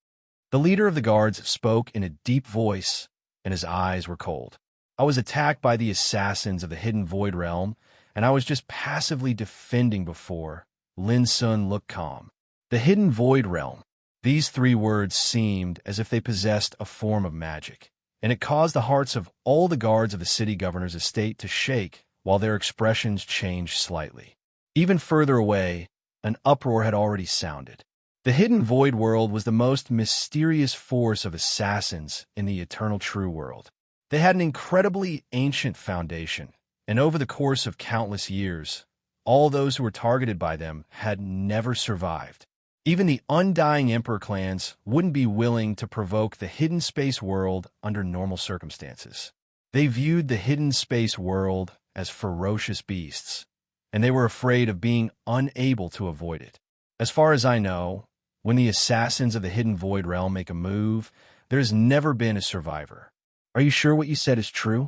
The leader of the guards spoke in a deep voice, and his eyes were cold. I was attacked by the assassins of the Hidden Void Realm, and I was just passively defending before. Lin Sun looked calm. The Hidden Void Realm. These three words seemed as if they possessed a form of magic, and it caused the hearts of all the guards of the city governor's estate to shake while their expressions changed slightly. Even further away, an uproar had already sounded. The Hidden Void World was the most mysterious force of assassins in the Eternal True World. They had an incredibly ancient foundation, And over the course of countless years, all those who were targeted by them had never survived. Even the undying Emperor clans wouldn't be willing to provoke the hidden space world under normal circumstances. They viewed the hidden space world as ferocious beasts, and they were afraid of being unable to avoid it. As far as I know, when the assassins of the Hidden Void Realm make a move, there's never been a survivor. Are you sure what you said is true?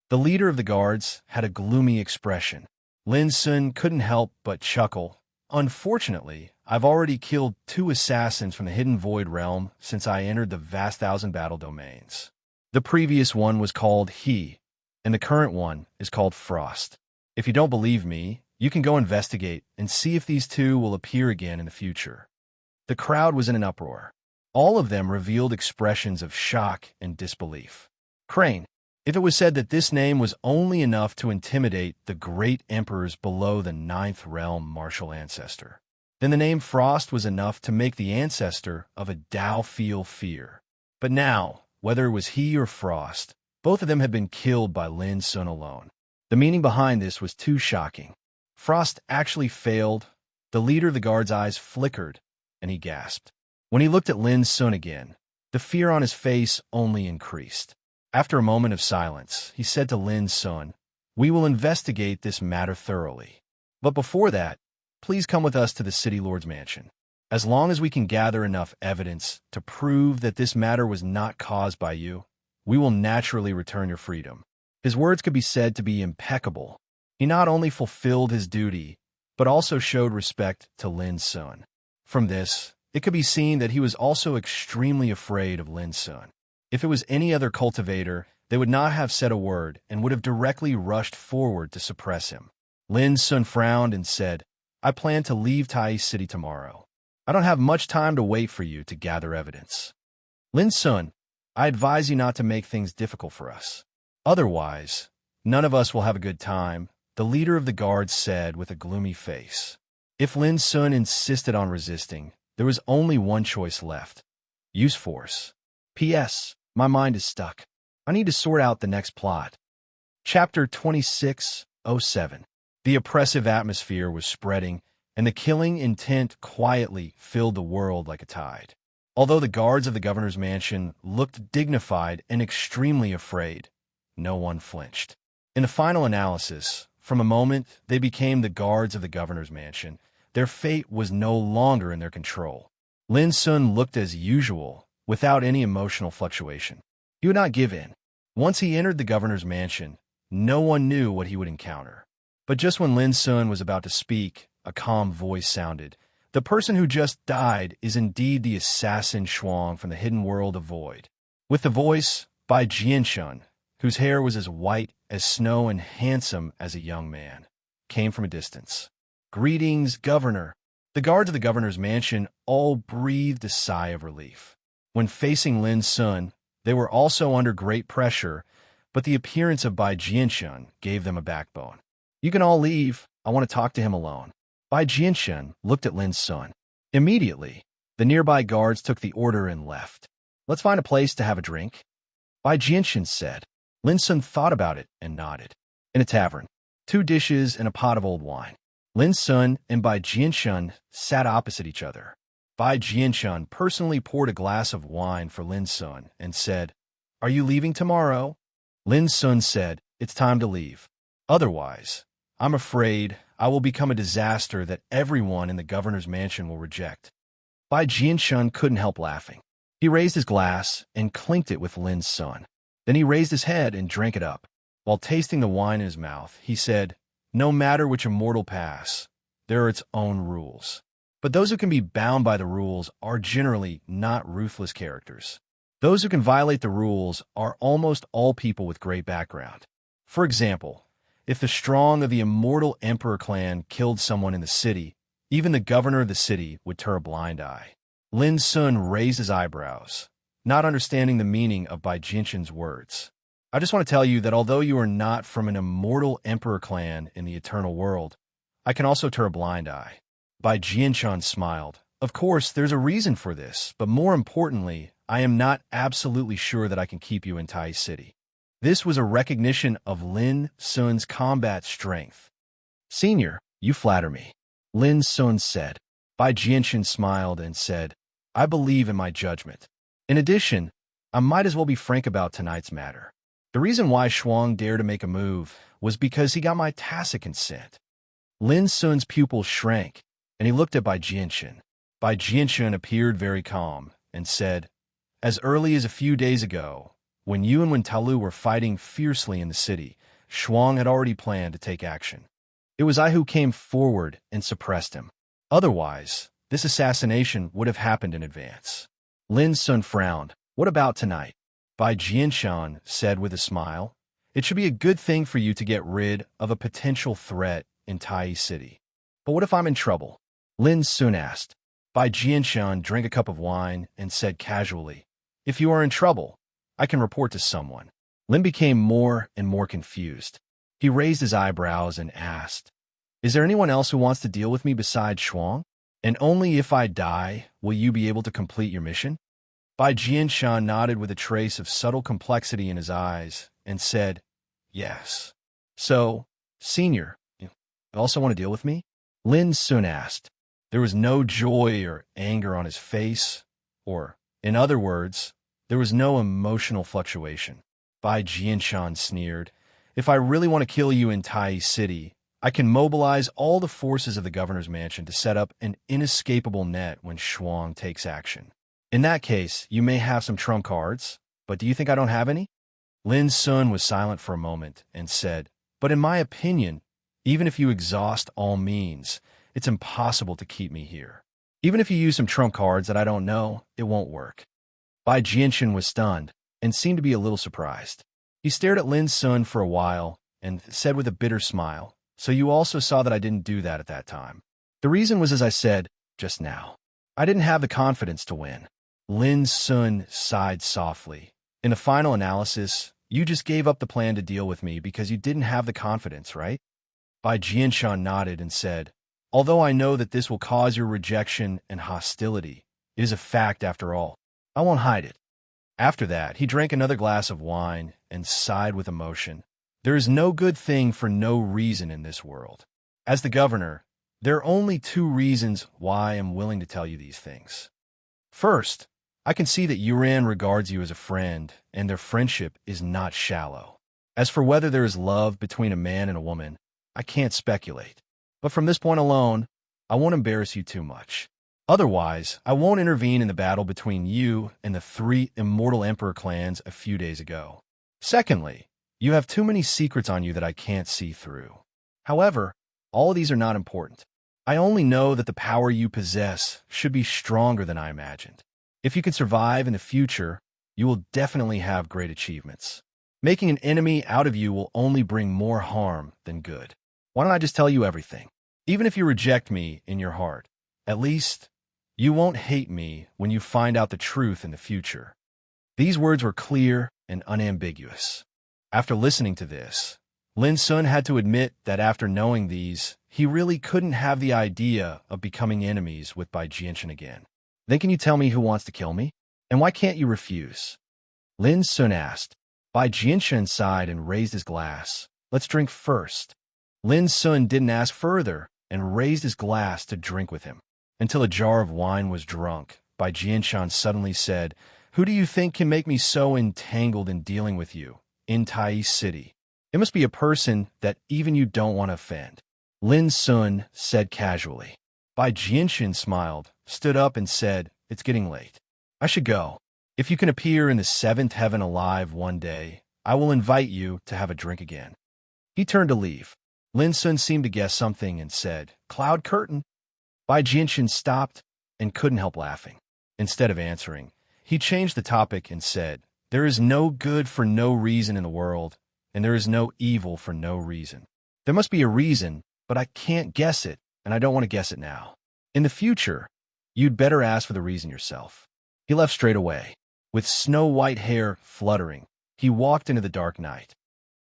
The leader of the guards had a gloomy expression. Lin Sun couldn't help but chuckle. Unfortunately, I've already killed 2 assassins from the Hidden Void Realm since I entered the vast thousand battle domains. The previous one was called He, and the current one is called Frost. If you don't believe me, you can go investigate and see if these 2 will appear again in the future. The crowd was in an uproar. All of them revealed expressions of shock and disbelief. Crane, if it was said that this name was only enough to intimidate the great emperors below the 9th realm martial ancestor, then the name Frost was enough to make the ancestor of a Tao feel fear. But now, whether it was he or Frost, both of them had been killed by Lin Sun alone. The meaning behind this was too shocking. Frost actually failed. The leader of the guard's eyes flickered, and he gasped. When he looked at Lin Sun again, the fear on his face only increased. After a moment of silence, he said to Lin Sun, "We will investigate this matter thoroughly. But before that, please come with us to the City Lord's mansion. As long as we can gather enough evidence to prove that this matter was not caused by you, we will naturally return your freedom." His words could be said to be impeccable. He not only fulfilled his duty, but also showed respect to Lin Sun. From this, it could be seen that he was also extremely afraid of Lin Sun. If it was any other cultivator, they would not have said a word and would have directly rushed forward to suppress him. Lin Sun frowned and said, "I plan to leave Tai City tomorrow. I don't have much time to wait for you to gather evidence. Lin Sun, I advise you not to make things difficult for us. Otherwise, none of us will have a good time," the leader of the guards said with a gloomy face. If Lin Sun insisted on resisting, there was only one choice left: use force. P.S. My mind is stuck. I need to sort out the next plot. Chapter 26:07. The oppressive atmosphere was spreading, and the killing intent quietly filled the world like a tide. Although the guards of the governor's mansion looked dignified and extremely afraid, no one flinched. In the final analysis, from a moment they became the guards of the governor's mansion, their fate was no longer in their control. Lin Sun looked as usual, without any emotional fluctuation. He would not give in. Once he entered the governor's mansion, no one knew what he would encounter. But just when Lin Sun was about to speak, a calm voice sounded. "The person who just died is indeed the assassin Shuang from the hidden world of Void." With the voice, Bai Jianshun, whose hair was as white as snow and handsome as a young man, came from a distance. "Greetings, Governor." The guards of the governor's mansion all breathed a sigh of relief. When facing Lin Sun, they were also under great pressure, but the appearance of Bai Jianshun gave them a backbone. "You can all leave. I want to talk to him alone." Bai Jianshun looked at Lin Sun. Immediately, the nearby guards took the order and left. "Let's find a place to have a drink," Bai Jianshun said. Lin Sun thought about it and nodded. "In a tavern. 2 dishes and a pot of old wine." Lin Sun and Bai Jianshun sat opposite each other. Bai Jianshun personally poured a glass of wine for Lin Sun and said, "Are you leaving tomorrow?" Lin Sun said, "It's time to leave. Otherwise, I'm afraid I will become a disaster that everyone in the governor's mansion will reject." Bai Jianshun couldn't help laughing. He raised his glass and clinked it with Lin Sun. Then he raised his head and drank it up. While tasting the wine in his mouth, he said, "No matter which immortal pass, there are its own rules. But those who can be bound by the rules are generally not ruthless characters. Those who can violate the rules are almost all people with great background. For example, if the strong of the immortal Emperor clan killed someone in the city, even the governor of the city would turn a blind eye." Lin Sun raised his eyebrows, not understanding the meaning of Bai Jianshun's words. "I just want to tell you that although you are not from an immortal Emperor clan in the eternal world, I can also turn a blind eye." Bai Jianshun smiled. "Of course, there's a reason for this, but more importantly, I am not absolutely sure that I can keep you in Tai City." This was a recognition of Lin Sun's combat strength. "Senior, you flatter me," Lin Sun said. Bai Jianshan smiled and said, "I believe in my judgment. In addition, I might as well be frank about tonight's matter. The reason why Shuang dared to make a move was because he got my tacit consent." Lin Sun's pupil shrank, and he looked at Bai Jianshan. Bai Jianshan appeared very calm and said, "As early as a few days ago, when you and Talu were fighting fiercely in the city, Shuang had already planned to take action. It was I who came forward and suppressed him. Otherwise, this assassination would have happened in advance." Lin Sun frowned. "What about tonight?" Bai Jianshan said with a smile, "It should be a good thing for you to get rid of a potential threat in Tai City. But what if I'm in trouble?" Lin Sun asked. Bai Jianshan drank a cup of wine and said casually, "If you are in trouble, I can report to someone." Lin became more and more confused. He raised his eyebrows and asked, "Is there anyone else who wants to deal with me besides Shuang? And only if I die will you be able to complete your mission?" Bai Jianshan nodded with a trace of subtle complexity in his eyes and said, "Yes." "So, Senior, you also want to deal with me?" Lin Sun asked. There was no joy or anger on his face, or, in other words, there was no emotional fluctuation. Bai Jianshan sneered, "If I really want to kill you in Tai City, I can mobilize all the forces of the governor's mansion to set up an inescapable net when Shuang takes action. In that case, you may have some trump cards, but do you think I don't have any?" Lin Sun was silent for a moment and said, "But in my opinion, even if you exhaust all means, it's impossible to keep me here. Even if you use some trump cards that I don't know, it won't work." Bai Jianshan was stunned and seemed to be a little surprised. He stared at Lin Sun for a while and said with a bitter smile, "So you also saw that I didn't do that at that time." "The reason was as I said just now. I didn't have the confidence to win." Lin Sun sighed softly. "In the final analysis, you just gave up the plan to deal with me because you didn't have the confidence, right?" Bai Jianshan nodded and said, "Although I know that this will cause your rejection and hostility, it is a fact after all. I won't hide it." After that, he drank another glass of wine and sighed with emotion. "There is no good thing for no reason in this world. As the governor, there are only two reasons why I am willing to tell you these things. First, I can see that Yuran regards you as a friend, and their friendship is not shallow. As for whether there is love between a man and a woman, I can't speculate. But from this point alone, I won't embarrass you too much. Otherwise, I won't intervene in the battle between you and the 3 immortal emperor clans a few days ago. Secondly, you have too many secrets on you that I can't see through. However, all of these are not important. I only know that the power you possess should be stronger than I imagined. If you can survive in the future, you will definitely have great achievements. Making an enemy out of you will only bring more harm than good. Why don't I just tell you everything? Even if you reject me in your heart, at least you won't hate me when you find out the truth in the future." These words were clear and unambiguous. After listening to this, Lin Sun had to admit that after knowing these, he really couldn't have the idea of becoming enemies with Bai Jianshan again. "Then can you tell me who wants to kill me? And why can't you refuse?" Lin Sun asked. Bai Jianshan sighed and raised his glass. "Let's drink first." Lin Sun didn't ask further and raised his glass to drink with him. Until a jar of wine was drunk, Bai Jianshan suddenly said, "Who do you think can make me so entangled in dealing with you in Tai City? It must be a person that even you don't want to offend." Lin Sun said casually. Bai Jianshan smiled, stood up and said, "It's getting late. I should go. If you can appear in the 7th heaven alive one day, I will invite you to have a drink again." He turned to leave. Lin Sun seemed to guess something and said, "Cloud curtain." Bai Jianshan stopped and couldn't help laughing. Instead of answering, he changed the topic and said, "There is no good for no reason in the world, and there is no evil for no reason. There must be a reason, but I can't guess it, and I don't want to guess it now. In the future, you'd better ask for the reason yourself." He left straight away. With snow-white hair fluttering, he walked into the dark night.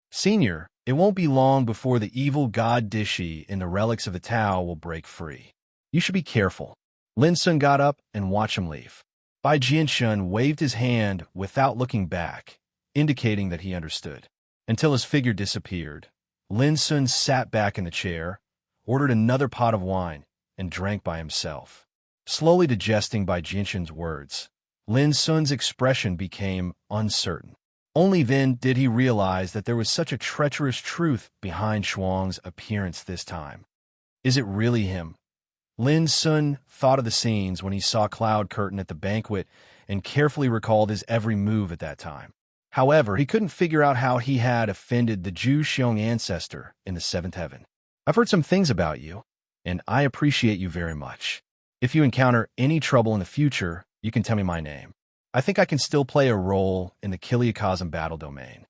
"Senior, it won't be long before the evil god Dishi and the relics of the Tao will break free. You should be careful." Lin Sun got up and watched him leave. Bai Jianshan waved his hand without looking back, indicating that he understood. Until his figure disappeared, Lin Sun sat back in the chair, ordered another pot of wine, and drank by himself. Slowly digesting Bai Jinshan's words, Lin Sun's expression became uncertain. Only then did he realize that there was such a treacherous truth behind Shuang's appearance this time. Is it really him? Lin Sun thought of the scenes when he saw Cloud Curtain at the banquet and carefully recalled his every move at that time. However, he couldn't figure out how he had offended the Zhu Xiong ancestor in the seventh heaven. I've heard some things about you, and I appreciate you very much. If you encounter any trouble in the future, you can tell me my name. I think I can still play a role in the Kiliakosm battle domain.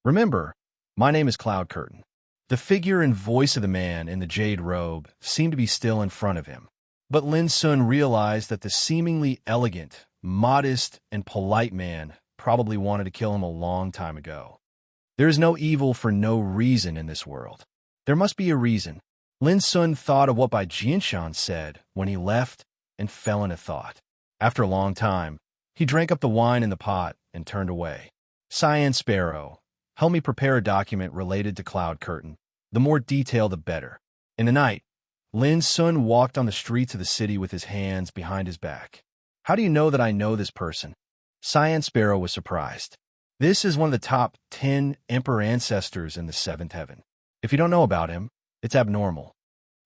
Remember, my name is Cloud Curtain. The figure and voice of the man in the jade robe seemed to be still in front of him. But Lin Sun realized that the seemingly elegant, modest, and polite man probably wanted to kill him a long time ago. There is no evil for no reason in this world. There must be a reason. Lin Sun thought of what Bai Jinshan said when he left and fell into thought. After a long time, he drank up the wine in the pot and turned away. Cyan Sparrow, help me prepare a document related to Cloud Curtain. The more detail, the better. In the night, Lin Sun walked on the streets of the city with his hands behind his back. How do you know that I know this person? Cyan Sparrow was surprised. This is one of the top 10 emperor ancestors in the seventh heaven. If you don't know about him, it's abnormal.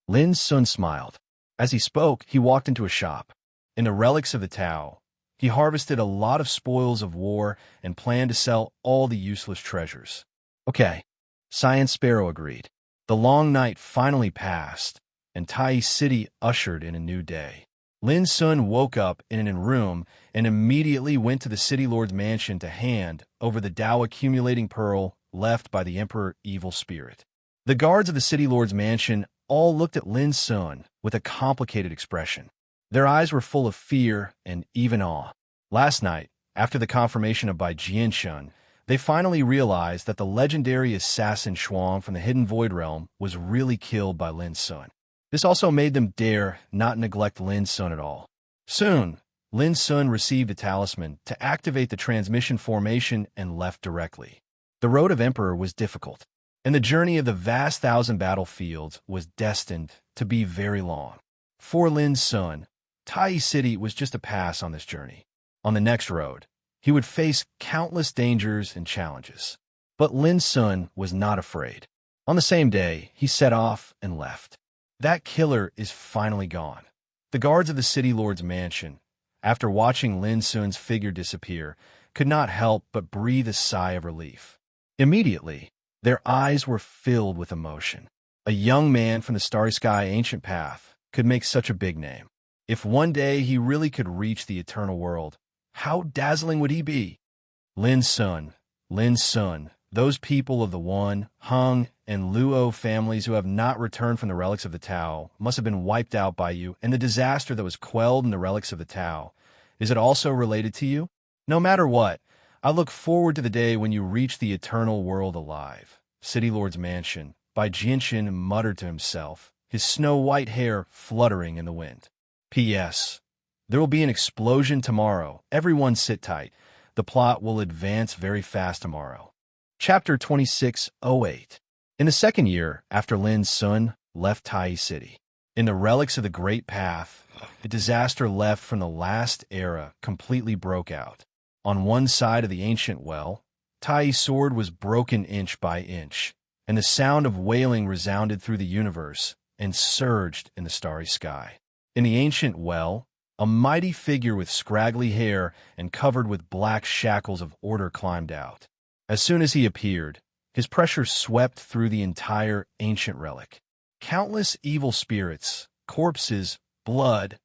Lin Sun smiled. As he spoke, he walked into a shop. In the relics of the Tao, he harvested a lot of spoils of war and planned to sell all the useless treasures. Okay, Cyan Sparrow agreed. The long night finally passed, and Tai City ushered in a new day. Lin Sun woke up in a room and immediately went to the city lord's mansion to hand over the Tao accumulating pearl left by the Emperor Evil Spirit. The guards of the city lord's mansion all looked at Lin Sun with a complicated expression. Their eyes were full of fear and even awe. Last night, after the confirmation of Bai Jinshan, they finally realized that the legendary assassin Shuang from the Hidden Void Realm was really killed by Lin Sun. This also made them dare not neglect Lin Sun at all. Soon, Lin Sun received a talisman to activate the transmission formation and left directly. The road of Emperor was difficult, and the journey of the vast 1,000 battlefields was destined to be very long. For Lin Sun, Tai City was just a pass on this journey. On the next road, he would face countless dangers and challenges. But Lin Sun was not afraid. On the same day, he set off and left. That killer is finally gone. The guards of the city lord's mansion, after watching Lin Sun's figure disappear, could not help but breathe a sigh of relief. Immediately, their eyes were filled with emotion. A young man from the Starry Sky Ancient Path could make such a big name. If one day he really could reach the eternal world, how dazzling would he be? Lin Sun, those people of the Wan, Hung, and Luo families who have not returned from the relics of the Tao must have been wiped out by you, and the disaster that was quelled in the relics of the Tao. Is it also related to you? No matter what, I look forward to the day when you reach the eternal world alive. City Lord's mansion, Bai Jinshan muttered to himself, his snow-white hair fluttering in the wind. P.S. There will be an explosion tomorrow. Everyone sit tight. The plot will advance very fast tomorrow. Chapter 2608. In the second year after Lin Sun left Tai City, in the relics of the Great Path, a disaster left from the last era completely broke out. On one side of the ancient well, Tai's sword was broken inch by inch, and the sound of wailing resounded through the universe and surged in the starry sky. In the ancient well, a mighty figure with scraggly hair and covered with black shackles of order climbed out. As soon as he appeared, his pressure swept through the entire ancient relic. Countless evil spirits, corpses, blood,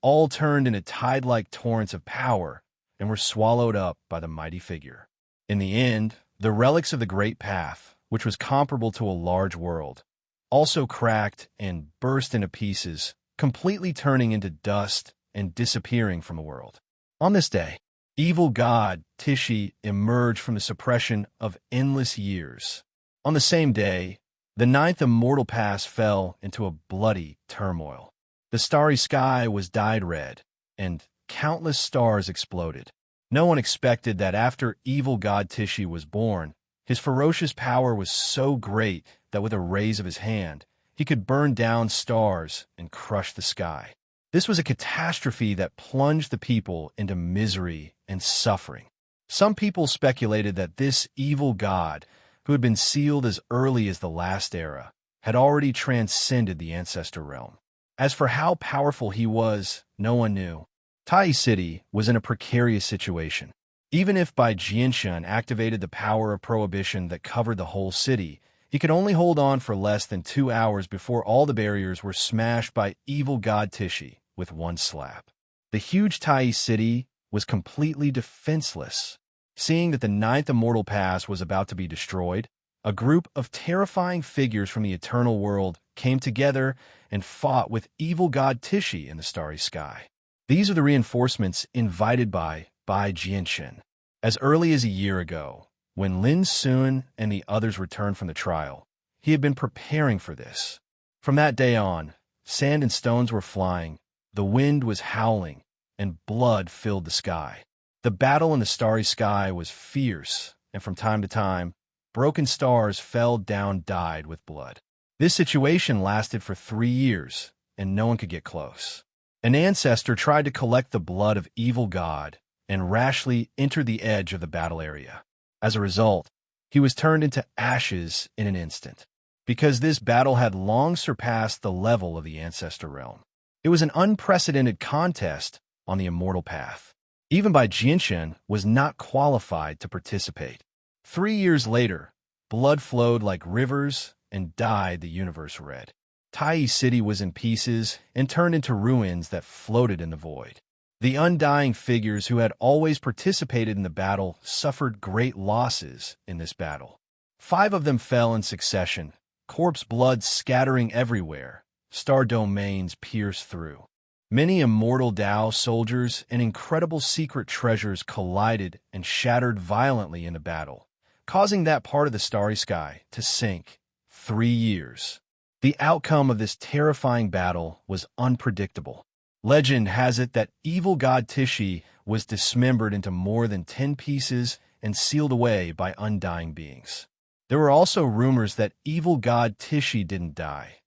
all turned into tide-like torrents of power and were swallowed up by the mighty figure. In the end, the relics of the Great Path, which was comparable to a large world, also cracked and burst into pieces, completely turning into dust and disappearing from the world. On this day, evil god Tishi emerged from the suppression of endless years. On the same day, the ninth immortal pass fell into a bloody turmoil. The starry sky was dyed red, and countless stars exploded. No one expected that after evil god Tishi was born, his ferocious power was so great that with a raise of his hand, he could burn down stars and crush the sky. This was a catastrophe that plunged the people into misery and suffering. Some people speculated that this evil god, who had been sealed as early as the last era, had already transcended the ancestor realm. As for how powerful he was, no one knew. Tai City was in a precarious situation. Even if Bai Jianshun activated the power of prohibition that covered the whole city, he could only hold on for less than 2 hours before all the barriers were smashed by evil god Tishi with one slap. The huge Tai City was completely defenseless. Seeing that the ninth immortal pass was about to be destroyed, a group of terrifying figures from the eternal world came together and fought with evil god Tishi in the starry sky. These are the reinforcements invited by Bai Jianshun. As early as a year ago, when Lin Sun and the others returned from the trial, he had been preparing for this. From that day on, sand and stones were flying, the wind was howling, and blood filled the sky. The battle in the starry sky was fierce, and from time to time, broken stars fell down dyed with blood. This situation lasted for 3 years, and no one could get close. An ancestor tried to collect the blood of evil god and rashly entered the edge of the battle area. As a result, he was turned into ashes in an instant, because this battle had long surpassed the level of the ancestor realm. It was an unprecedented contest on the immortal path. Even Bai Jianshun was not qualified to participate. 3 years later, blood flowed like rivers and dyed the universe red. Tai City was in pieces and turned into ruins that floated in the void. The undying figures who had always participated in the battle suffered great losses in this battle. 5 of them fell in succession, corpse blood scattering everywhere, star domains pierced through. Many immortal Dao soldiers and incredible secret treasures collided and shattered violently in the battle, causing that part of the starry sky to sink. 3 years. The outcome of this terrifying battle was unpredictable. Legend has it that evil god Tishi was dismembered into more than 10 pieces and sealed away by undying beings. There were also rumors that evil god Tishi didn't die,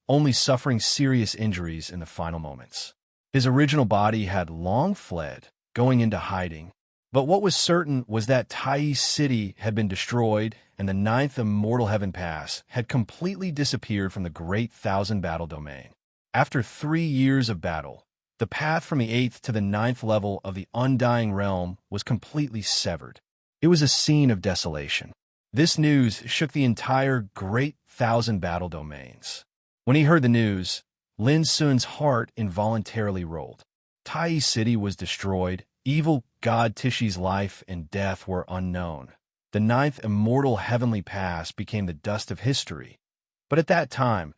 only suffering serious injuries in the final moments. His original body had long fled, going into hiding. But what was certain was that Tai City had been destroyed and the 9th Immortal Heaven Pass had completely disappeared from the Great Thousand Battle Domain. After 3 years of battle, the path from the 8th to the 9th level of the Undying Realm was completely severed. It was a scene of desolation. This news shook the entire Great Thousand Battle Domains. When he heard the news, Lin Sun's heart involuntarily rolled. Tai City was destroyed. Evil god Tishi's life and death were unknown. The 9th Immortal Heavenly Pass became the dust of history. But at that time,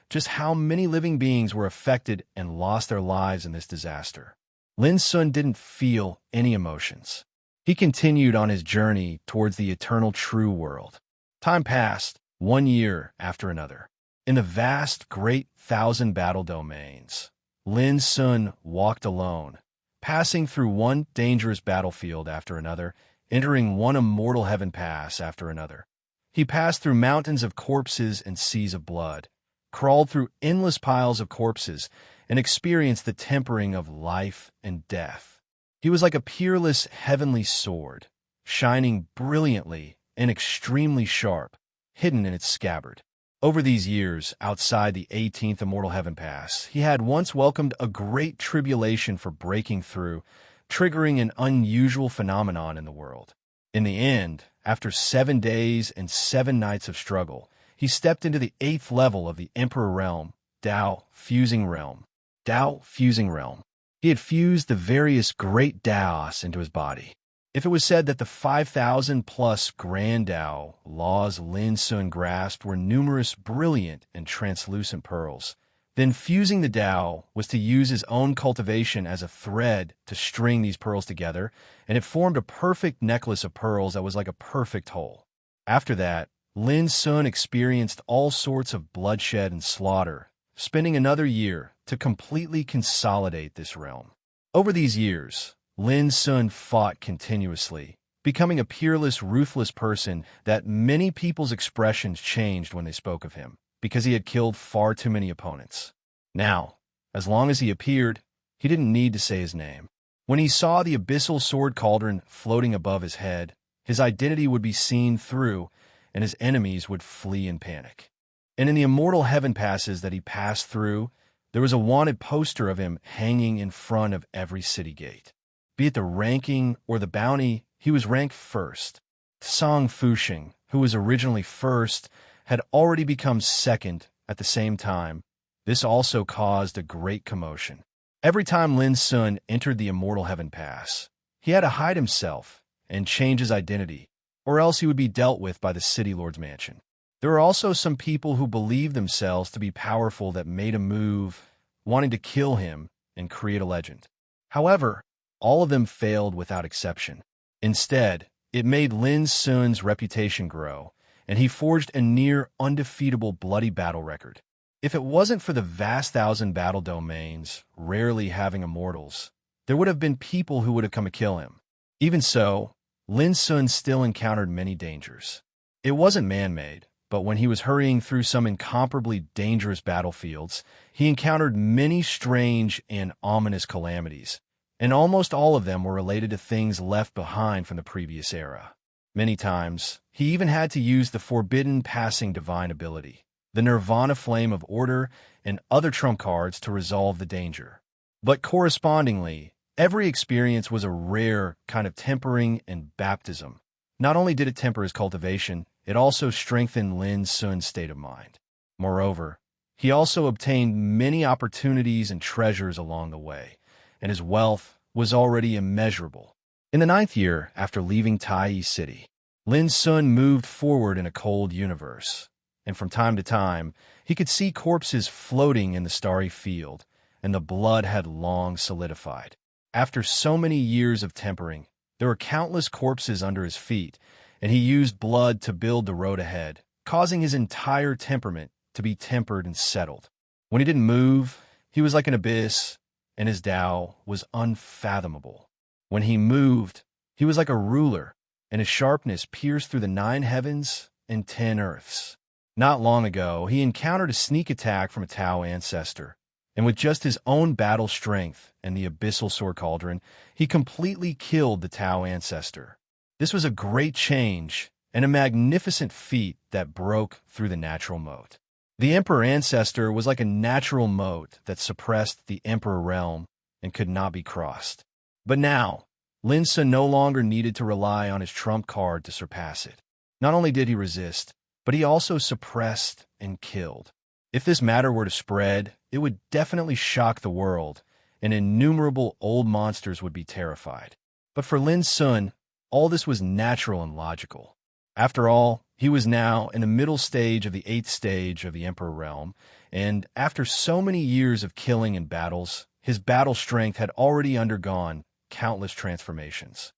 just how many living beings were affected and lost their lives in this disaster? Lin Sun didn't feel any emotions. He continued on his journey towards the eternal true world. Time passed, 1 year after another. In the vast, great thousand battle domains, Lin Sun walked alone, passing through one dangerous battlefield after another, entering one immortal heaven pass after another. He passed through mountains of corpses and seas of blood, crawled through endless piles of corpses, and experienced the tempering of life and death. He was like a peerless heavenly sword, shining brilliantly and extremely sharp, hidden in its scabbard. Over these years, outside the 18th Immortal Heaven Pass, he had once welcomed a great tribulation for breaking through, triggering an unusual phenomenon in the world. In the end, after 7 days and 7 nights of struggle, he stepped into the 8th level of the Emperor Realm, Dao Fusing Realm. Dao Fusing Realm. He had fused the various great Daos into his body. If it was said that the 5,000-plus Grand Dao laws Lin Sun grasped were numerous brilliant and translucent pearls, then fusing the Dao was to use his own cultivation as a thread to string these pearls together, and it formed a perfect necklace of pearls that was like a perfect whole. After that, Lin Sun experienced all sorts of bloodshed and slaughter, spending another year to completely consolidate this realm. Over these years, Lin Sun fought continuously, becoming a peerless, ruthless person that many people's expressions changed when they spoke of him, because he had killed far too many opponents. Now, as long as he appeared, he didn't need to say his name. When he saw the abyssal sword cauldron floating above his head, his identity would be seen through, and his enemies would flee in panic. And in the immortal heaven passes that he passed through, there was a wanted poster of him hanging in front of every city gate. Be it the ranking or the bounty, he was ranked first. Song Fuxing, who was originally first, had already become second at the same time. This also caused a great commotion. Every time Lin Sun entered the immortal heaven pass, he had to hide himself and change his identity, or else he would be dealt with by the city lord's mansion. There were also some people who believed themselves to be powerful that made a move, wanting to kill him and create a legend. However, all of them failed without exception. Instead, it made Lin Sun's reputation grow, and he forged a near undefeatable bloody battle record. If it wasn't for the vast 1,000 battle domains rarely having immortals, there would have been people who would have come to kill him. Even so, Lin Sun still encountered many dangers. It wasn't man-made, but when he was hurrying through some incomparably dangerous battlefields, he encountered many strange and ominous calamities, and almost all of them were related to things left behind from the previous era. Many times, he even had to use the forbidden passing divine ability, the Nirvana Flame of Order, and other trump cards to resolve the danger. But correspondingly, every experience was a rare kind of tempering and baptism. Not only did it temper his cultivation, it also strengthened Lin Sun's state of mind. Moreover, he also obtained many opportunities and treasures along the way, and his wealth was already immeasurable. In the 9th year after leaving Tai City, Lin Sun moved forward in a cold universe, and from time to time, he could see corpses floating in the starry field, and the blood had long solidified. After so many years of tempering, there were countless corpses under his feet, and he used blood to build the road ahead, causing his entire temperament to be tempered and settled. When he didn't move, he was like an abyss, and his Tao was unfathomable. When he moved, he was like a ruler, and his sharpness pierced through the 9 heavens and 10 earths. Not long ago, he encountered a sneak attack from a Tao ancestor, and with just his own battle strength and the abyssal sword cauldron, he completely killed the Tao ancestor. This was a great change and a magnificent feat that broke through the natural moat. The Emperor ancestor was like a natural moat that suppressed the Emperor realm and could not be crossed. But now, Lin Sun no longer needed to rely on his trump card to surpass it. Not only did he resist, but he also suppressed and killed. If this matter were to spread, it would definitely shock the world, and innumerable old monsters would be terrified. But for Lin Sun, all this was natural and logical. After all, he was now in the middle stage of the 8th stage of the Emperor realm, and after so many years of killing and battles, his battle strength had already undergone countless transformations.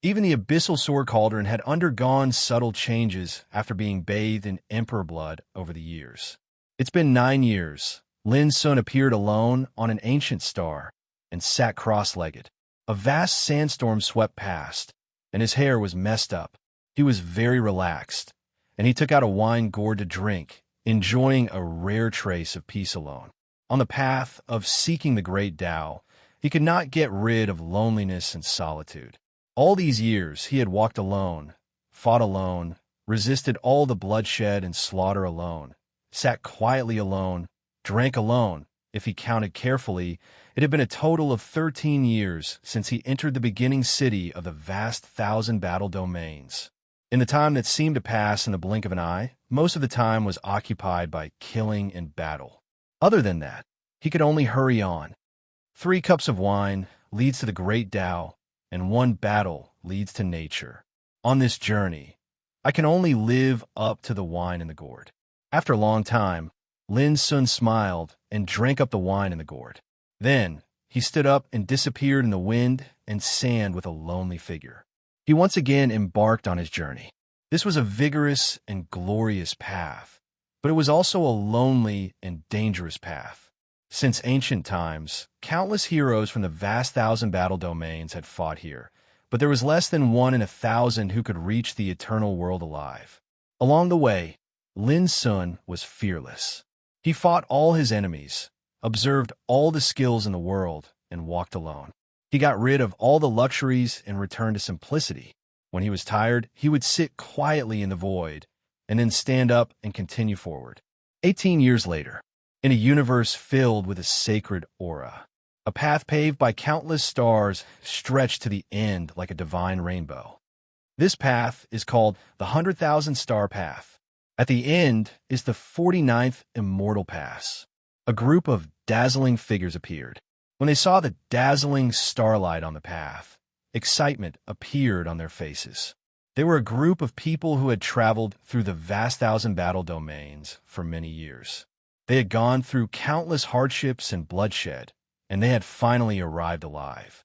Even the abyssal sword cauldron had undergone subtle changes after being bathed in emperor blood over the years. It's been 9 years. Lin Sun appeared alone on an ancient star and sat cross-legged. A vast sandstorm swept past, and his hair was messed up. He was very relaxed, and he took out a wine gourd to drink, enjoying a rare trace of peace alone. On the path of seeking the great Tao, he could not get rid of loneliness and solitude. All these years he had walked alone, fought alone, resisted all the bloodshed and slaughter alone, sat quietly alone, drank alone. If he counted carefully, it had been a total of 13 years since he entered the beginning city of the vast 1,000 battle domains. In the time that seemed to pass in the blink of an eye, most of the time was occupied by killing and battle. Other than that, he could only hurry on. 3 cups of wine leads to the great Tao, and 1 battle leads to nature. On this journey, I can only live up to the wine in the gourd. After a long time, Lin Sun smiled and drank up the wine in the gourd. Then, he stood up and disappeared in the wind and sand with a lonely figure. He once again embarked on his journey. This was a vigorous and glorious path, but it was also a lonely and dangerous path. Since ancient times, countless heroes from the vast thousand battle domains had fought here, but there was less than 1 in 1,000 who could reach the eternal world alive. Along the way, Lin Sun was fearless. He fought all his enemies, observed all the skills in the world, and walked alone. He got rid of all the luxuries and returned to simplicity. When he was tired, he would sit quietly in the void, and then stand up and continue forward. 18 years later, in a universe filled with a sacred aura, a path paved by countless stars stretched to the end like a divine rainbow. This path is called the 100,000 Star Path. At the end is the 49th Immortal Pass. A group of dazzling figures appeared. When they saw the dazzling starlight on the path, excitement appeared on their faces. They were a group of people who had traveled through the vast thousand battle domains for many years. They had gone through countless hardships and bloodshed, and they had finally arrived alive.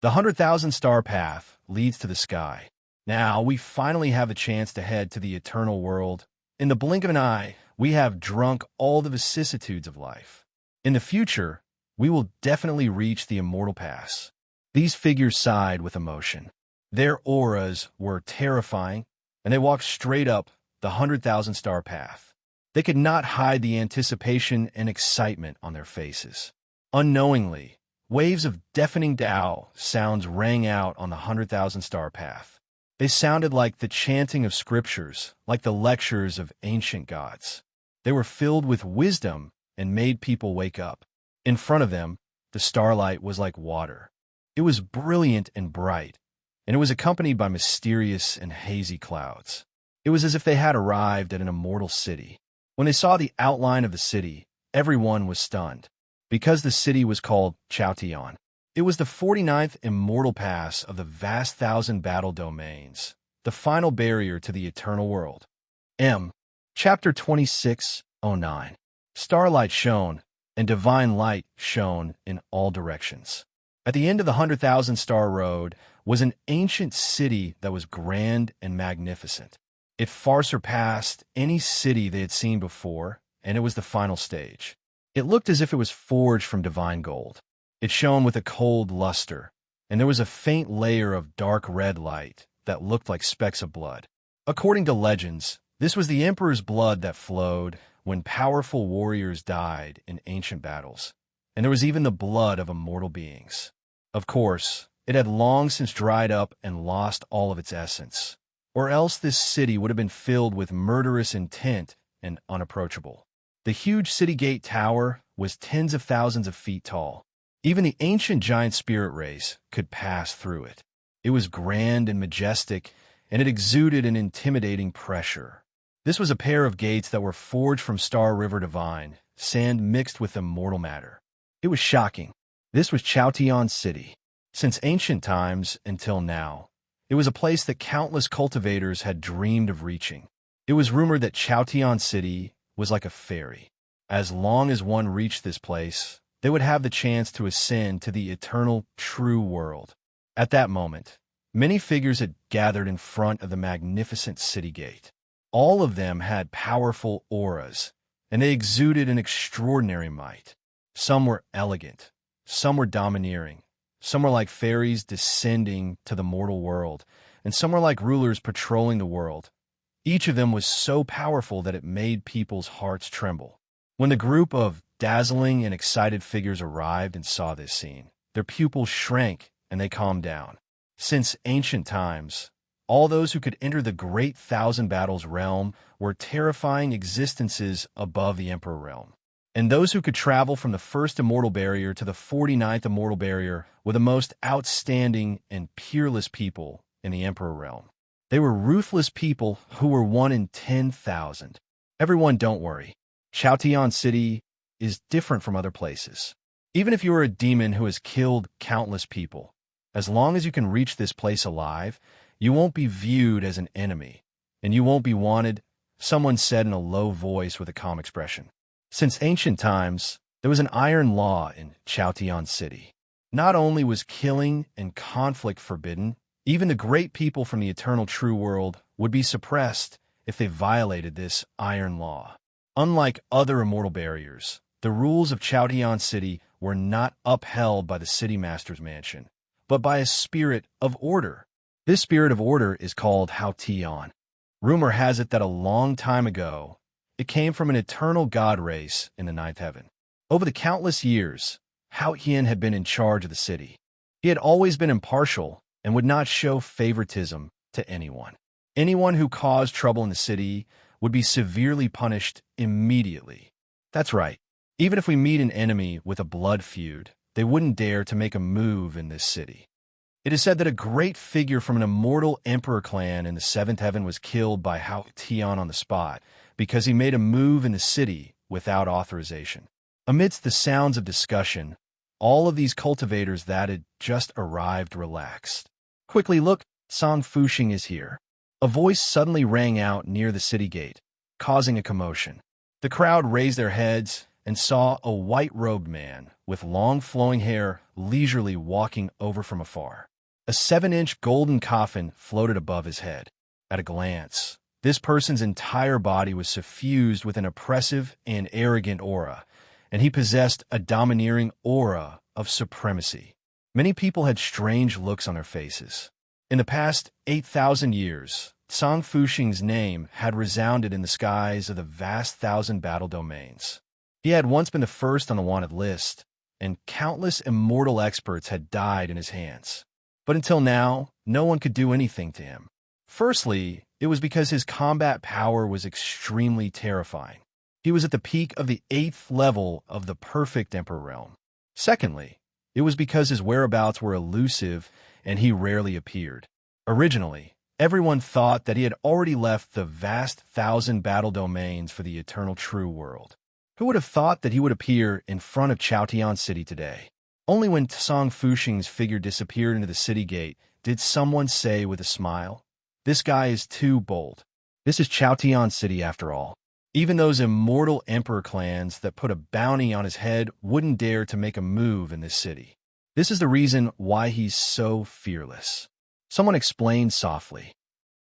The 100,000 Star Path leads to the sky. Now we finally have a chance to head to the eternal world. In the blink of an eye, we have drunk all the vicissitudes of life. In the future, we will definitely reach the Immortal Pass. These figures sighed with emotion. Their auras were terrifying, and they walked straight up the 100,000 Star Path. They could not hide the anticipation and excitement on their faces. Unknowingly, waves of deafening Tao sounds rang out on the 100,000 Star Path. They sounded like the chanting of scriptures, like the lectures of ancient gods. They were filled with wisdom and made people wake up. In front of them, the starlight was like water. It was brilliant and bright, and it was accompanied by mysterious and hazy clouds. It was as if they had arrived at an immortal city. When they saw the outline of the city, everyone was stunned, because the city was called Chaotian. It was the 49th Immortal Pass of the vast thousand battle domains, the final barrier to the eternal world. Chapter 26:09. Starlight shone, and divine light shone in all directions. At the end of the 100,000 Star Road was an ancient city that was grand and magnificent. It far surpassed any city they had seen before, and it was the final stage. It looked as if it was forged from divine gold. It shone with a cold luster, and there was a faint layer of dark red light that looked like specks of blood. According to legends, this was the Emperor's blood that flowed when powerful warriors died in ancient battles, and there was even the blood of immortal beings. Of course, it had long since dried up and lost all of its essence, or else this city would have been filled with murderous intent and unapproachable. The huge city gate tower was tens of thousands of feet tall. Even the ancient giant spirit race could pass through it. It was grand and majestic, and it exuded an intimidating pressure. This was a pair of gates that were forged from Star River Divine, sand mixed with immortal matter. It was shocking. This was Chaotian City. Since ancient times until now, it was a place that countless cultivators had dreamed of reaching. It was rumored that Chaotian City was like a fairy. As long as one reached this place, they would have the chance to ascend to the eternal, true world. At that moment, many figures had gathered in front of the magnificent city gate. All of them had powerful auras, and they exuded an extraordinary might. Some were elegant, some were domineering, some were like fairies descending to the mortal world, and some were like rulers patrolling the world. Each of them was so powerful that it made people's hearts tremble. When the group of dazzling and excited figures arrived and saw this scene, their pupils shrank and they calmed down. Since ancient times, all those who could enter the great thousand battles realm were terrifying existences above the Emperor realm. And those who could travel from the first immortal barrier to the 49th immortal barrier were the most outstanding and peerless people in the Emperor realm. They were ruthless people who were 1 in 10,000. Everyone, don't worry. Chaotian City is different from other places. Even if you are a demon who has killed countless people, as long as you can reach this place alive, you won't be viewed as an enemy, and you won't be wanted, someone said in a low voice with a calm expression. Since ancient times, there was an iron law in Chaotian City. Not only was killing and conflict forbidden, even the great people from the eternal true world would be suppressed if they violated this iron law. Unlike other immortal barriers, the rules of Chaotian City were not upheld by the city master's mansion, but by a spirit of order. This spirit of order is called Haotian. Rumor has it that a long time ago, it came from an eternal god race in the ninth heaven. Over the countless years, Haotian had been in charge of the city. He had always been impartial and would not show favoritism to anyone. Anyone who caused trouble in the city would be severely punished immediately. That's right. Even if we meet an enemy with a blood feud, they wouldn't dare to make a move in this city. It is said that a great figure from an immortal emperor clan in the seventh heaven was killed by Haotian on the spot because he made a move in the city without authorization. Amidst the sounds of discussion, all of these cultivators that had just arrived relaxed. Quickly look, Song Fuxing is here. A voice suddenly rang out near the city gate, causing a commotion. The crowd raised their heads and saw a white-robed man with long flowing hair leisurely walking over from afar. A 7-inch golden coffin floated above his head. At a glance, this person's entire body was suffused with an oppressive and arrogant aura, and he possessed a domineering aura of supremacy. Many people had strange looks on their faces. In the past 8,000 years, Song Fuxing's name had resounded in the skies of the vast thousand battle domains. He had once been the first on the wanted list, and countless immortal experts had died in his hands. But until now, no one could do anything to him. Firstly, it was because his combat power was extremely terrifying. He was at the peak of the 8th level of the perfect Emperor realm. Secondly, it was because his whereabouts were elusive and he rarely appeared. Originally, everyone thought that he had already left the vast thousand battle domains for the eternal true world. Who would have thought that he would appear in front of Chaotian City today? Only when Song Fuxing's figure disappeared into the city gate did someone say with a smile, "This guy is too bold. This is Chaotian City after all." Even those immortal emperor clans that put a bounty on his head wouldn't dare to make a move in this city. This is the reason why he's so fearless. Someone explained softly.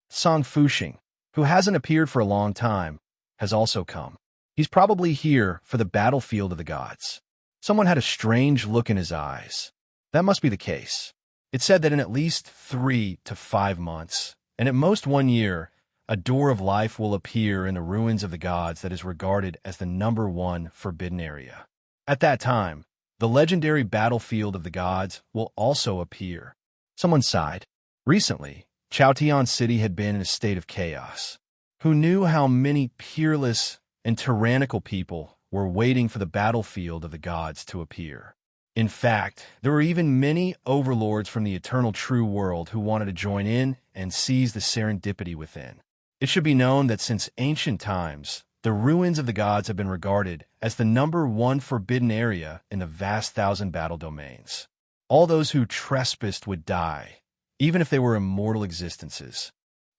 Song Fuxing, who hasn't appeared for a long time, has also come. He's probably here for the battlefield of the gods. Someone had a strange look in his eyes. That must be the case. It said that in at least 3 to 5 months, and at most 1 year, a door of life will appear in the ruins of the gods that is regarded as the #1 forbidden area. At that time, the legendary battlefield of the gods will also appear. Someone sighed. Recently, Chaotian City had been in a state of chaos. Who knew how many peerless and tyrannical people were waiting for the battlefield of the gods to appear? In fact, there were even many overlords from the eternal true world who wanted to join in and seize the serendipity within. It should be known that since ancient times, the ruins of the gods have been regarded as the #1 forbidden area in the vast thousand battle domains. All those who trespassed would die, even if they were immortal existences.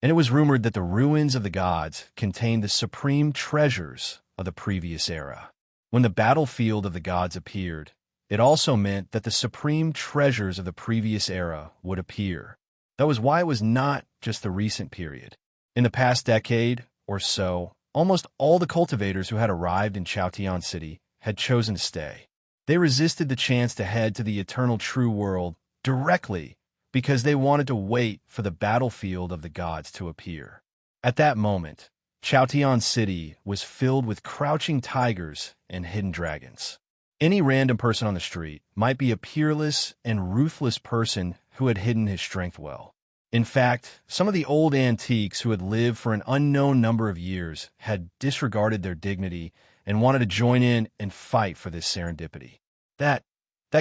And it was rumored that the ruins of the gods contained the supreme treasures of the previous era. When the battlefield of the gods appeared, it also meant that the supreme treasures of the previous era would appear. That was why it was not just the recent period. In the past decade or so, almost all the cultivators who had arrived in Chaotian City had chosen to stay. They resisted the chance to head to the eternal true world directly because they wanted to wait for the battlefield of the gods to appear. At that moment, Chaotian City was filled with crouching tigers and hidden dragons. Any random person on the street might be a peerless and ruthless person who had hidden his strength well. In fact, some of the old antiques who had lived for an unknown number of years had disregarded their dignity and wanted to join in and fight for this serendipity. That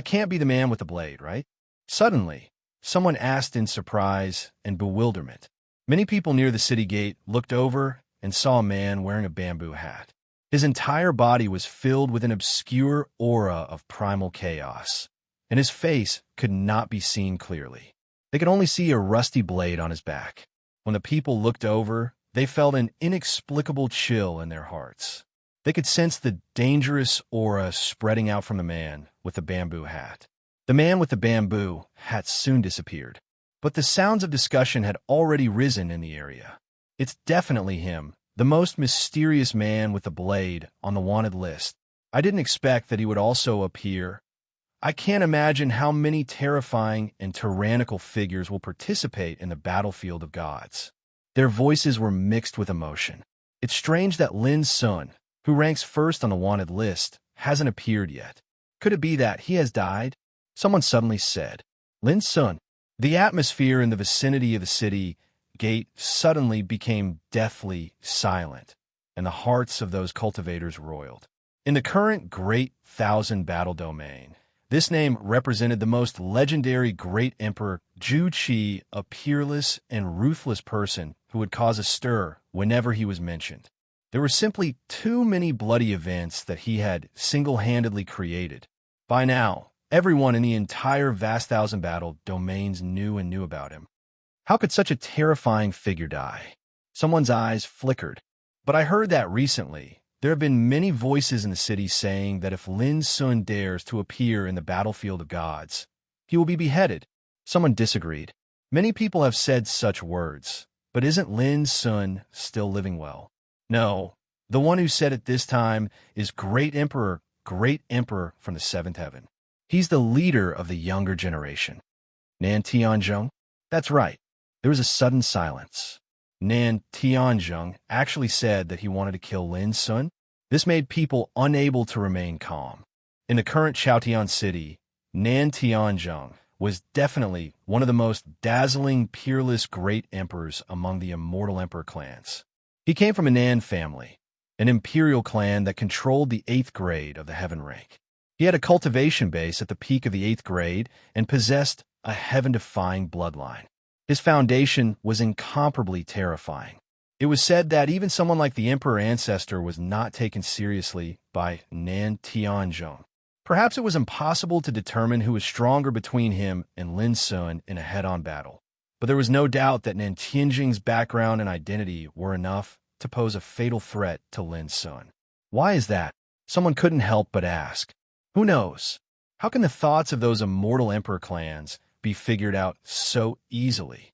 can't be the man with the blade, right? Suddenly, someone asked in surprise and bewilderment. Many people near the city gate looked over and saw a man wearing a bamboo hat. His entire body was filled with an obscure aura of primal chaos, and his face could not be seen clearly. They could only see a rusty blade on his back. When the people looked over, they felt an inexplicable chill in their hearts. They could sense the dangerous aura spreading out from the man with the bamboo hat. The man with the bamboo hat soon disappeared, but the sounds of discussion had already risen in the area. It's definitely him, the most mysterious man with the blade on the wanted list. I didn't expect that he would also appear. I can't imagine how many terrifying and tyrannical figures will participate in the battlefield of gods. Their voices were mixed with emotion. It's strange that Lin Sun, who ranks first on the wanted list, hasn't appeared yet. Could it be that he has died? Someone suddenly said. Lin Sun. The atmosphere in the vicinity of the city gate suddenly became deathly silent, and the hearts of those cultivators roiled. In the current Great Thousand Battle domain, this name represented the most legendary Great Emperor Zhu Qi, a peerless and ruthless person who would cause a stir whenever he was mentioned. There were simply too many bloody events that he had single-handedly created. By now, everyone in the entire vast Thousand Battle domains knew about him. How could such a terrifying figure die? Someone's eyes flickered. But I heard that recently, there have been many voices in the city saying that if Lin Sun dares to appear in the battlefield of gods, he will be beheaded. Someone disagreed. Many people have said such words, but isn't Lin Sun still living well? No, the one who said it this time is Great Emperor from the seventh heaven. He's the leader of the younger generation. Nan Tianzhong? That's right. There was a sudden silence. Nan Tianzhong actually said that he wanted to kill Lin Sun. This made people unable to remain calm. In the current Chaotian city, Nan Tianzhong was definitely one of the most dazzling, peerless great emperors among the immortal emperor clans. He came from a Nan family, an imperial clan that controlled the 8th grade of the heaven rank. He had a cultivation base at the peak of the 8th grade and possessed a heaven-defying bloodline. His foundation was incomparably terrifying. It was said that even someone like the Emperor Ancestor was not taken seriously by Nan Tianzhong. Perhaps it was impossible to determine who was stronger between him and Lin Sun in a head-on battle. But there was no doubt that Nan Tianzhong's background and identity were enough to pose a fatal threat to Lin Sun. Why is that? Someone couldn't help but ask. Who knows? How can the thoughts of those immortal emperor clans be figured out so easily?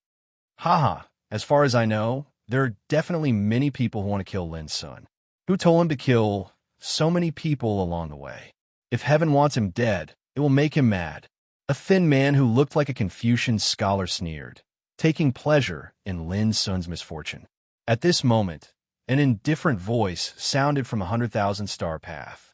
Haha, as far as I know, there are definitely many people who want to kill Lin Sun. Who told him to kill so many people along the way? If heaven wants him dead, it will make him mad. A thin man who looked like a Confucian scholar sneered, taking pleasure in Lin Sun's misfortune. At this moment, an indifferent voice sounded from 100,000 star path.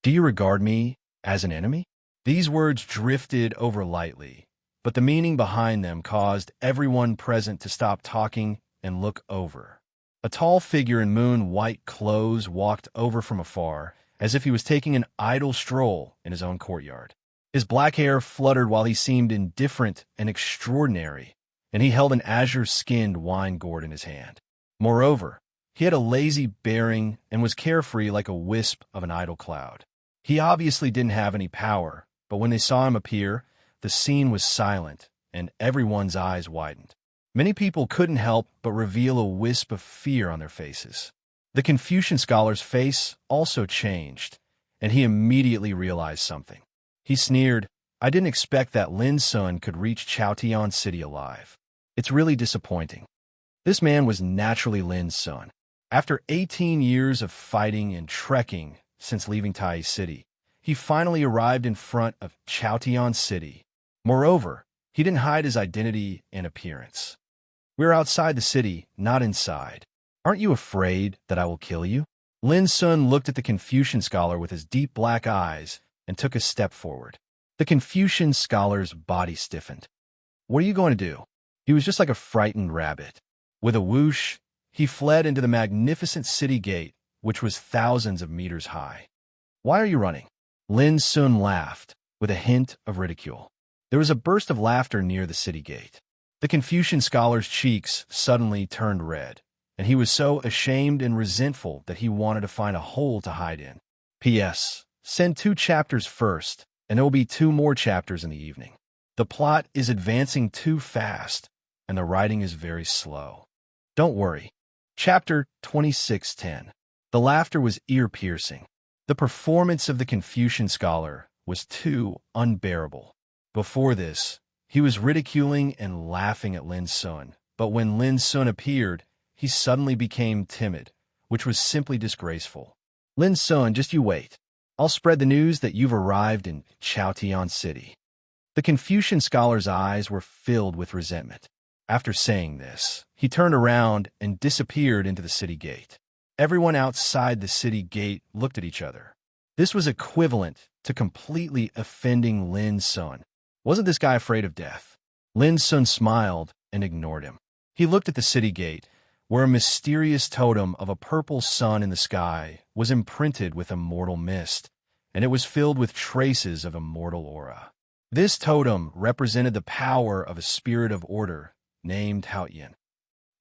Do you regard me as an enemy? These words drifted over lightly, but the meaning behind them caused everyone present to stop talking and look over. A tall figure in moon-white clothes walked over from afar, as if he was taking an idle stroll in his own courtyard. His black hair fluttered while he seemed indifferent and extraordinary, and he held an azure-skinned wine gourd in his hand. Moreover, he had a lazy bearing and was carefree like a wisp of an idle cloud. He obviously didn't have any power, but when they saw him appear, the scene was silent, and everyone's eyes widened. Many people couldn't help but reveal a wisp of fear on their faces. The Confucian scholar's face also changed, and he immediately realized something. He sneered, I didn't expect that Lin Sun could reach Chaotian City alive. It's really disappointing. This man was naturally Lin Sun. After 18 years of fighting and trekking since leaving Tai City, he finally arrived in front of Chaotian City. Moreover, he didn't hide his identity and appearance. We're outside the city, not inside. Aren't you afraid that I will kill you? Lin Sun looked at the Confucian scholar with his deep black eyes and took a step forward. The Confucian scholar's body stiffened. What are you going to do? He was just like a frightened rabbit. With a whoosh, he fled into the magnificent city gate, which was thousands of meters high. Why are you running? Lin Sun laughed, with a hint of ridicule. There was a burst of laughter near the city gate. The Confucian scholar's cheeks suddenly turned red, and he was so ashamed and resentful that he wanted to find a hole to hide in. P.S. Send 2 chapters first, and there will be 2 more chapters in the evening. The plot is advancing too fast, and the writing is very slow. Don't worry. Chapter 2610. The laughter was ear-piercing. The performance of the Confucian scholar was too unbearable. Before this, he was ridiculing and laughing at Lin Sun, but when Lin Sun appeared, he suddenly became timid, which was simply disgraceful. Lin Sun, just you wait. I'll spread the news that you've arrived in Chaotian City." The Confucian scholar's eyes were filled with resentment. After saying this, he turned around and disappeared into the city gate. Everyone outside the city gate looked at each other. This was equivalent to completely offending Lin Sun. Wasn't this guy afraid of death? Lin Sun smiled and ignored him. He looked at the city gate, where a mysterious totem of a purple sun in the sky was imprinted with immortal mist, and it was filled with traces of immortal aura. This totem represented the power of a spirit of order named Haotian.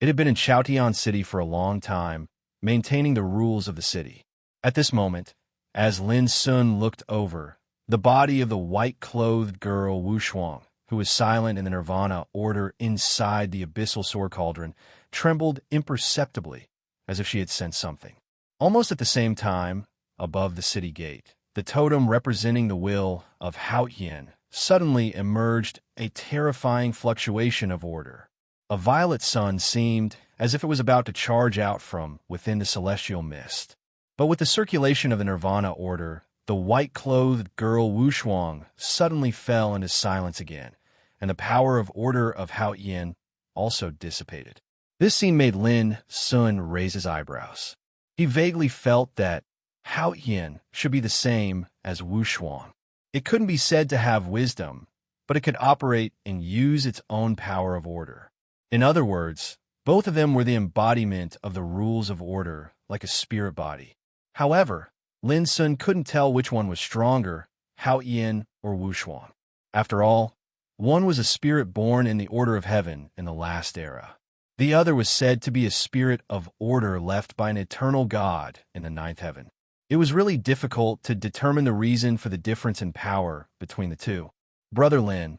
It had been in Chaotian City for a long time, maintaining the rules of the city. At this moment, as Lin Sun looked over, the body of the white-clothed girl Wu Shuang, who was silent in the Nirvana order inside the abyssal sword cauldron, trembled imperceptibly, as if she had sensed something. Almost at the same time, above the city gate, the totem representing the will of Haotian suddenly emerged, a terrifying fluctuation of order. A violet sun seemed as if it was about to charge out from within the celestial mist. But with the circulation of the Nirvana order, the white-clothed girl Wu Shuang suddenly fell into silence again, and the power of order of Haotian also dissipated. This scene made Lin Sun raise his eyebrows. He vaguely felt that Haotian should be the same as Wu Shuang. It couldn't be said to have wisdom, but it could operate and use its own power of order. In other words, both of them were the embodiment of the rules of order, like a spirit body. However, Lin Sun couldn't tell which one was stronger, Haotian or Wu Shuang. After all, one was a spirit born in the order of heaven in the last era. The other was said to be a spirit of order left by an eternal God in the ninth heaven. It was really difficult to determine the reason for the difference in power between the two. "Brother Lin,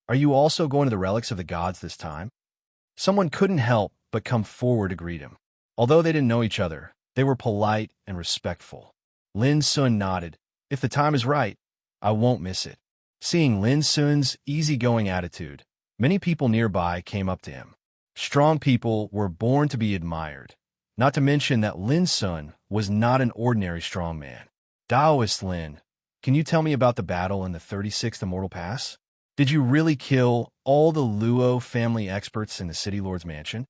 are you also going to the relics of the gods this time?" Someone couldn't help but come forward to greet him. Although they didn't know each other, they were polite and respectful. Lin Sun nodded. "If the time is right, I won't miss it." Seeing Lin Sun's easygoing attitude, many people nearby came up to him. Strong people were born to be admired, not to mention that Lin Sun was not an ordinary strong man. "Taoist Lin, can you tell me about the battle in the 36th Immortal Pass? Did you really kill all the Luo family experts in the City Lord's mansion?"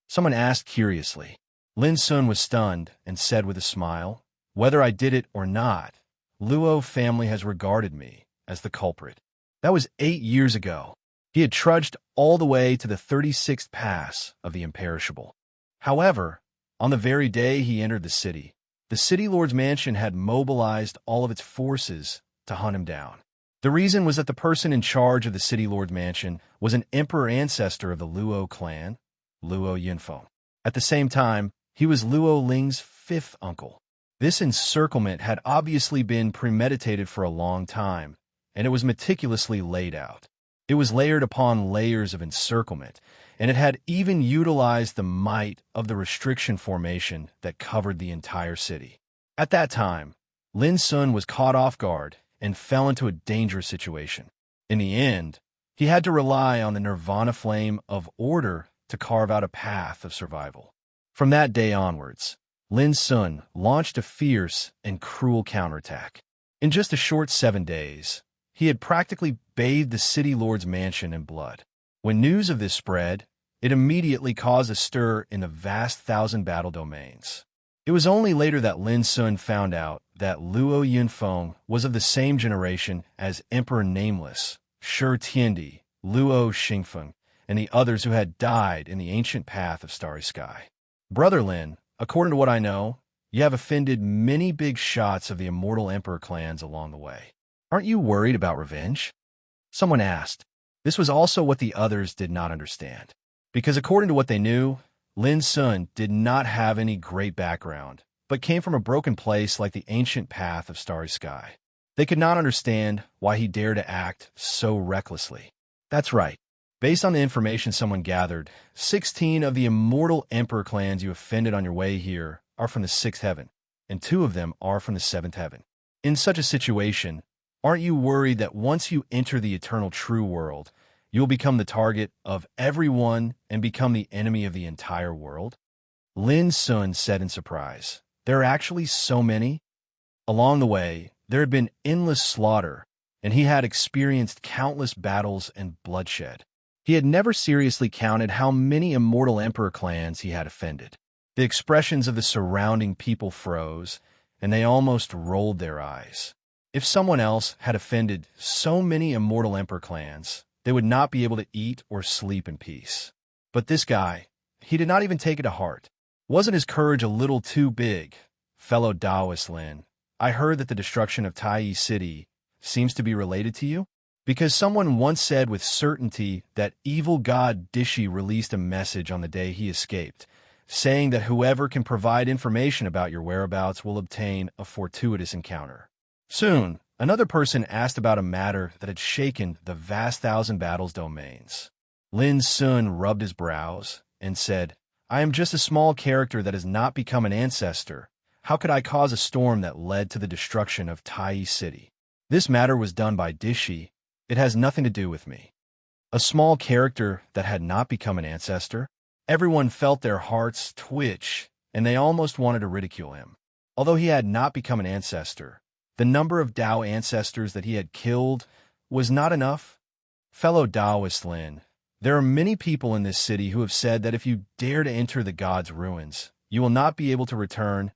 Someone asked curiously. Lin Sun was stunned and said with a smile, "Whether I did it or not, Luo family has regarded me as the culprit." That was 8 years ago. He had trudged all the way to the 36th pass of the imperishable. However, on the very day he entered the City Lord's mansion had mobilized all of its forces to hunt him down. The reason was that the person in charge of the City Lord's mansion was an emperor ancestor of the Luo clan, Luo Yunfeng. At the same time, he was Luo Ling's 5th uncle. This encirclement had obviously been premeditated for a long time, and it was meticulously laid out. It was layered upon layers of encirclement, and it had even utilized the might of the restriction formation that covered the entire city. At that time, Lin Sun was caught off guard and fell into a dangerous situation. In the end, he had to rely on the nirvana flame of order to carve out a path of survival. From that day onwards, Lin Sun launched a fierce and cruel counterattack. In just a short 7 days, he had practically bathed the City Lord's mansion in blood. When news of this spread, it immediately caused a stir in the vast 1,000 battle domains. It was only later that Lin Sun found out that Luo Yunfeng was of the same generation as Emperor Nameless, Shi Tiandi, Luo Xingfeng, and the others who had died in the ancient path of Starry Sky. "Brother Lin, according to what I know, you have offended many big shots of the immortal emperor clans along the way. Aren't you worried about revenge?" Someone asked. This was also what the others did not understand. Because according to what they knew, Lin Sun did not have any great background, but came from a broken place like the ancient path of Starry Sky. They could not understand why he dared to act so recklessly. That's right. Based on the information someone gathered, 16 of the immortal emperor clans you offended on your way here are from the 6th heaven, and 2 of them are from the 7th heaven. In such a situation, aren't you worried that once you enter the eternal true world, you will become the target of everyone and become the enemy of the entire world? Lin Sun said in surprise, "There are actually so many?" Along the way, There had been endless slaughter, and he had experienced countless battles and bloodshed. He had never seriously counted how many immortal emperor clans he had offended. The expressions of the surrounding people froze, and they almost rolled their eyes. If someone else had offended so many immortal emperor clans, they would not be able to eat or sleep in peace. But this guy, he did not even take it to heart. Wasn't his courage a little too big? Fellow Taoist Lin, I heard that the destruction of Tai City seems to be related to you? Because someone once said with certainty that evil god Dishi released a message on the day he escaped, saying that whoever can provide information about your whereabouts will obtain a fortuitous encounter. Soon, another person asked about a matter that had shaken the vast Thousand Battles domains. Lin Sun rubbed his brows and said, I am just a small character that has not become an ancestor. How could I cause a storm that led to the destruction of Tai City? This matter was done by Dishi. It has nothing to do with me. A small character that had not become an ancestor? Everyone felt their hearts twitch, and they almost wanted to ridicule him. Although he had not become an ancestor, the number of Tao ancestors that he had killed was not enough. Fellow Taoist Lin, there are many people in this city who have said that if you dare to enter the god's ruins, you will not be able to return.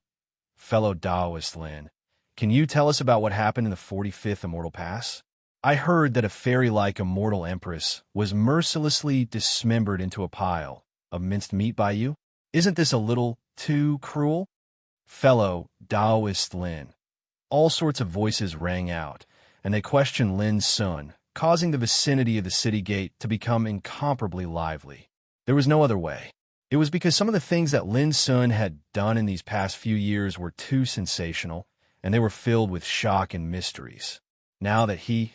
Fellow Taoist Lin, can you tell us about what happened in the 45th Immortal Pass? I heard that a fairy-like immortal empress was mercilessly dismembered into a pile of minced meat by you. Isn't this a little too cruel? Fellow Taoist Lin. All sorts of voices rang out, and they questioned Lin Sun, causing the vicinity of the city gate to become incomparably lively. There was no other way. It was because some of the things that Lin Sun had done in these past few years were too sensational, and they were filled with shock and mysteries. Now that he,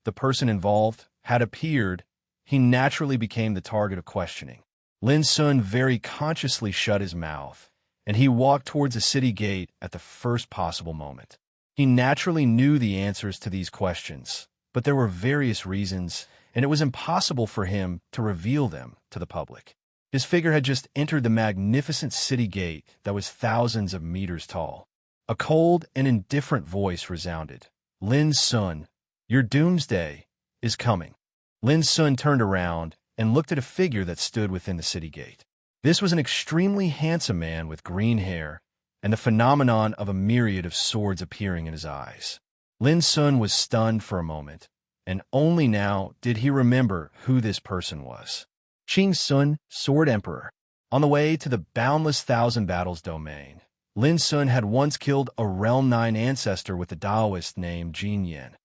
the person involved, had appeared, he naturally became the target of questioning. Lin Sun very consciously shut his mouth, and he walked towards the city gate at the first possible moment. He naturally knew the answers to these questions, but there were various reasons, and it was impossible for him to reveal them to the public. His figure had just entered the magnificent city gate that was thousands of meters tall. A cold and indifferent voice resounded. Lin Sun, your doomsday is coming. Lin Sun turned around and looked at a figure that stood within the city gate. This was an extremely handsome man with green hair and the phenomenon of a myriad of swords appearing in his eyes. Lin Sun was stunned for a moment, and only now did he remember who this person was. Qing Sun, Sword Emperor. On the way to the boundless Thousand Battles domain, Lin Sun had once killed a Realm 9 ancestor with a Taoist named Jin Yin.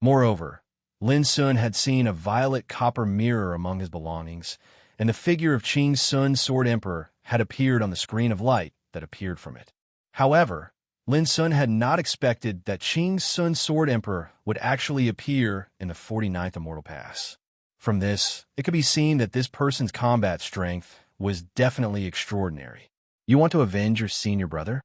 Moreover, Lin Sun had seen a violet copper mirror among his belongings, and the figure of Qing Sun, Sword Emperor, had appeared on the screen of light that appeared from it. However, Lin Sun had not expected that Qing Sun, Sword Emperor, would actually appear in the 49th Immortal Pass. From this, it could be seen that this person's combat strength was definitely extraordinary. You want to avenge your senior brother?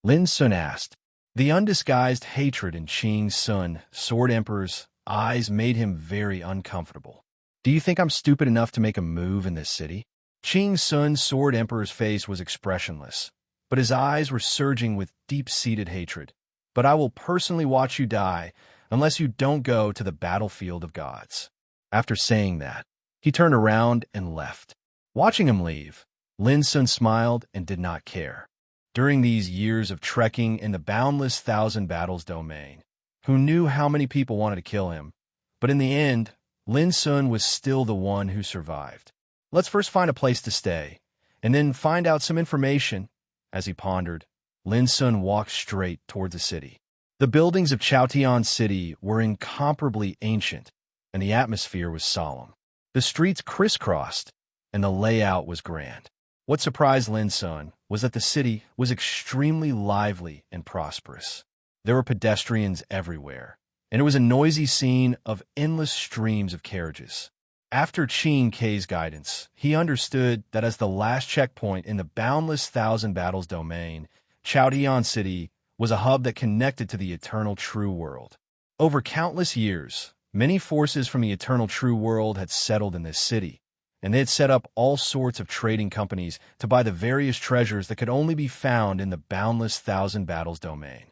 Lin Sun asked. The undisguised hatred in Qing Sun, Sword Emperor's eyes made him very uncomfortable. Do you think I'm stupid enough to make a move in this city? Qing Sun, Sword Emperor's face was expressionless, but his eyes were surging with deep-seated hatred. But I will personally watch you die unless you don't go to the battlefield of gods. After saying that, he turned around and left. Watching him leave, Lin Sun smiled and did not care. During these years of trekking in the boundless Thousand Battles domain, who knew how many people wanted to kill him? But in the end, Lin Sun was still the one who survived. Let's first find a place to stay, and then find out some information. As he pondered, Lin Sun walked straight toward the city. The buildings of Chaotian City were incomparably ancient, and the atmosphere was solemn. The streets crisscrossed, and the layout was grand. What surprised Lin Sun was that the city was extremely lively and prosperous. There were pedestrians everywhere, and it was a noisy scene of endless streams of carriages. After Qin K's guidance, he understood that as the last checkpoint in the boundless Thousand Battles domain, Chaotian City was a hub that connected to the eternal true world. Over countless years, many forces from the eternal true world had settled in this city, and they had set up all sorts of trading companies to buy the various treasures that could only be found in the boundless Thousand Battles domain.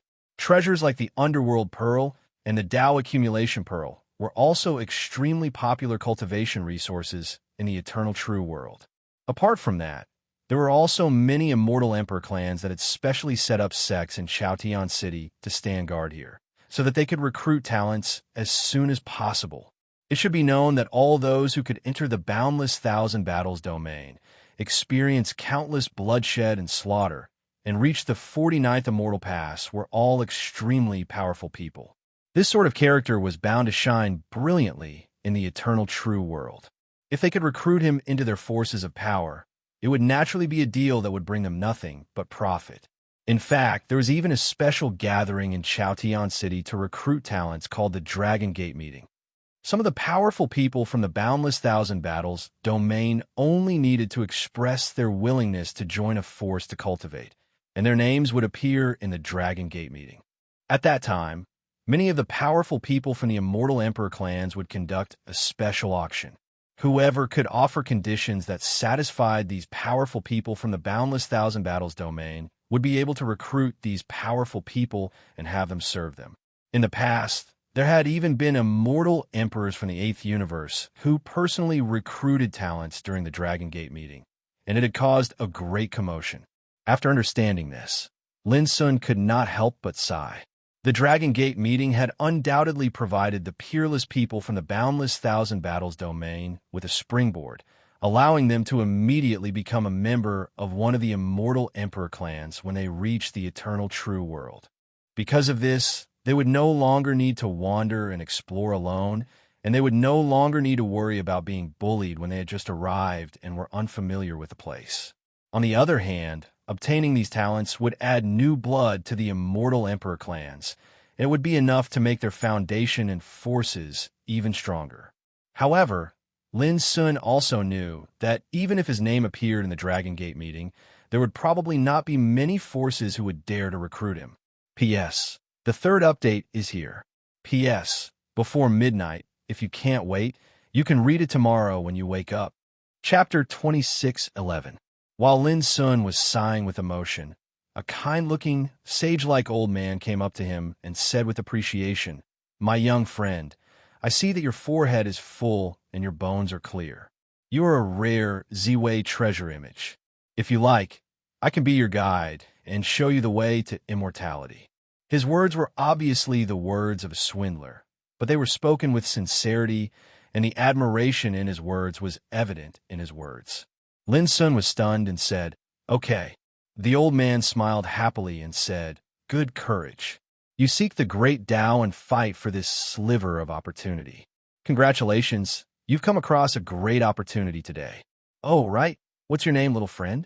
Treasures like the Underworld Pearl and the Tao Accumulation Pearl were also extremely popular cultivation resources in the Eternal True world. Apart from that, there were also many immortal emperor clans that had specially set up sects in Chaotian City to stand guard here, so that they could recruit talents as soon as possible. It should be known that all those who could enter the boundless thousand battles domain, experience countless bloodshed and slaughter, and reach the 49th Immortal Pass were all extremely powerful people. This sort of character was bound to shine brilliantly in the Eternal True world. If they could recruit him into their forces of power, it would naturally be a deal that would bring them nothing but profit. In fact, there was even a special gathering in Chaotian City to recruit talents called the Dragon Gate Meeting. Some of the powerful people from the Boundless Thousand Battles domain only needed to express their willingness to join a force to cultivate, and their names would appear in the Dragon Gate Meeting. At that time, many of the powerful people from the Immortal Emperor clans would conduct a special auction. Whoever could offer conditions that satisfied these powerful people from the Boundless Thousand Battles domain would be able to recruit these powerful people and have them serve them. In the past, there had even been immortal emperors from the 8th universe who personally recruited talents during the Dragon Gate meeting, and it had caused a great commotion. After understanding this, Lin Sun could not help but sigh. The Dragon Gate meeting had undoubtedly provided the peerless people from the Boundless Thousand Battles domain with a springboard, allowing them to immediately become a member of one of the immortal emperor clans when they reached the Eternal True world. Because of this, they would no longer need to wander and explore alone, and they would no longer need to worry about being bullied when they had just arrived and were unfamiliar with the place. On the other hand, obtaining these talents would add new blood to the immortal emperor clans, and it would be enough to make their foundation and forces even stronger. However, Lin Sun also knew that even if his name appeared in the Dragon Gate meeting, there would probably not be many forces who would dare to recruit him. P.S. The third update is here. P.S. Before midnight, if you can't wait, you can read it tomorrow when you wake up. Chapter 26:11. While Lin Sun was sighing with emotion, a kind-looking, sage-like old man came up to him and said with appreciation, "My young friend, I see that your forehead is full and your bones are clear. You are a rare Z-Way treasure image. If you like, I can be your guide and show you the way to immortality." His words were obviously the words of a swindler, but they were spoken with sincerity, and the admiration in his words was evident in his words. Lin Sun was stunned and said, "Okay." The old man smiled happily and said, "Good courage. You seek the great Tao and fight for this sliver of opportunity. Congratulations, you've come across a great opportunity today." "Oh, right. What's your name, little friend?"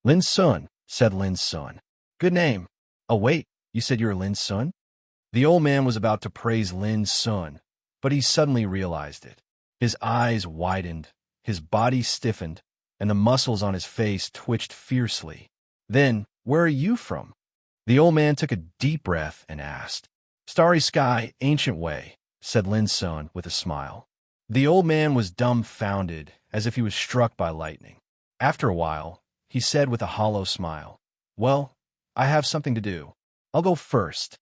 "Lin Sun," said Lin Sun. "Good name. Oh, wait. You said you were Lin Sun?" The old man was about to praise Lin Sun, but he suddenly realized it. His eyes widened, his body stiffened, and the muscles on his face twitched fiercely. "Then, where are you from?" The old man took a deep breath and asked. "Starry Sky, Ancient Way," said Lin Sun with a smile. The old man was dumbfounded, as if he was struck by lightning. After a while, he said with a hollow smile, "Well, I have something to do. I'll go first."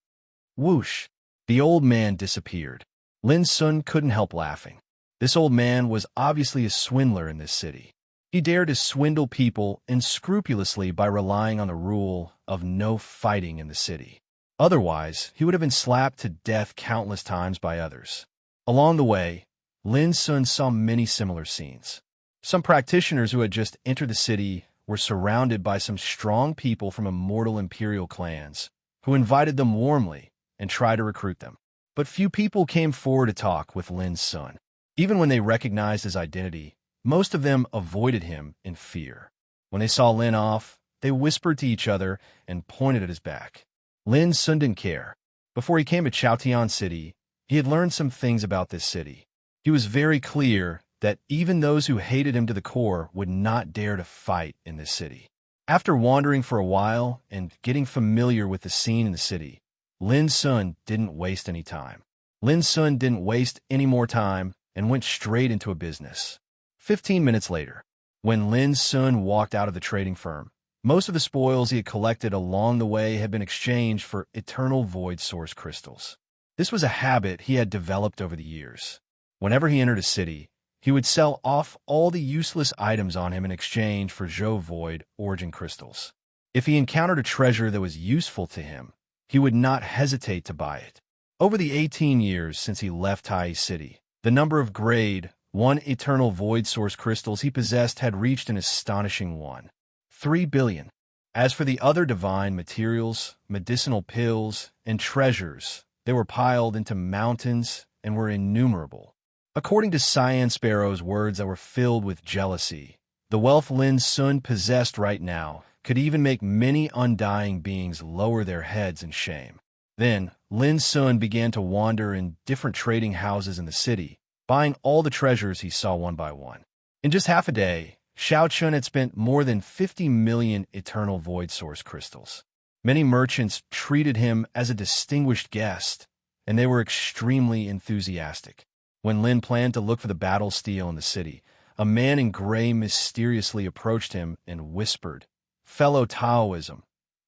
Whoosh! The old man disappeared. Lin Sun couldn't help laughing. This old man was obviously a swindler in this city. He dared to swindle people unscrupulously by relying on the rule of no fighting in the city. Otherwise, he would have been slapped to death countless times by others. Along the way, Lin Sun saw many similar scenes. Some practitioners who had just entered the city were surrounded by some strong people from immortal imperial clans, who invited them warmly and tried to recruit them. But few people came forward to talk with Lin Sun. Even when they recognized his identity, most of them avoided him in fear. When they saw Lin off, they whispered to each other and pointed at his back. Lin Sun didn't care. Before he came to Chaotian City, he had learned some things about this city. He was very clear that even those who hated him to the core would not dare to fight in this city. After wandering for a while and getting familiar with the scene in the city, Lin Sun didn't waste any time. Lin Sun didn't waste any more time and went straight into a business. 15 minutes later, when Lin Sun walked out of the trading firm, Most of the spoils he had collected along the way had been exchanged for eternal void source crystals. This was a habit he had developed over the years. Whenever he entered a city, he would sell off all the useless items on him in exchange for Jo Void origin crystals. If he encountered a treasure that was useful to him, he would not hesitate to buy it. Over the 18 years since he left Tai City, the number of Grade 1 Eternal Void Source crystals he possessed had reached an astonishing 1.3 billion. As for the other divine materials, medicinal pills, and treasures, they were piled into mountains and were innumerable. According to Cyan Sparrow's words that were filled with jealousy, the wealth Lin Sun possessed right now could even make many undying beings lower their heads in shame. Then, Lin Sun began to wander in different trading houses in the city, buying all the treasures he saw one by one. In just half a day, Xiao Chun had spent more than 50 million Eternal Void Source crystals. Many merchants treated him as a distinguished guest, and they were extremely enthusiastic. When Lin planned to look for the battle steel in the city, a man in gray mysteriously approached him and whispered, "Fellow Taoism,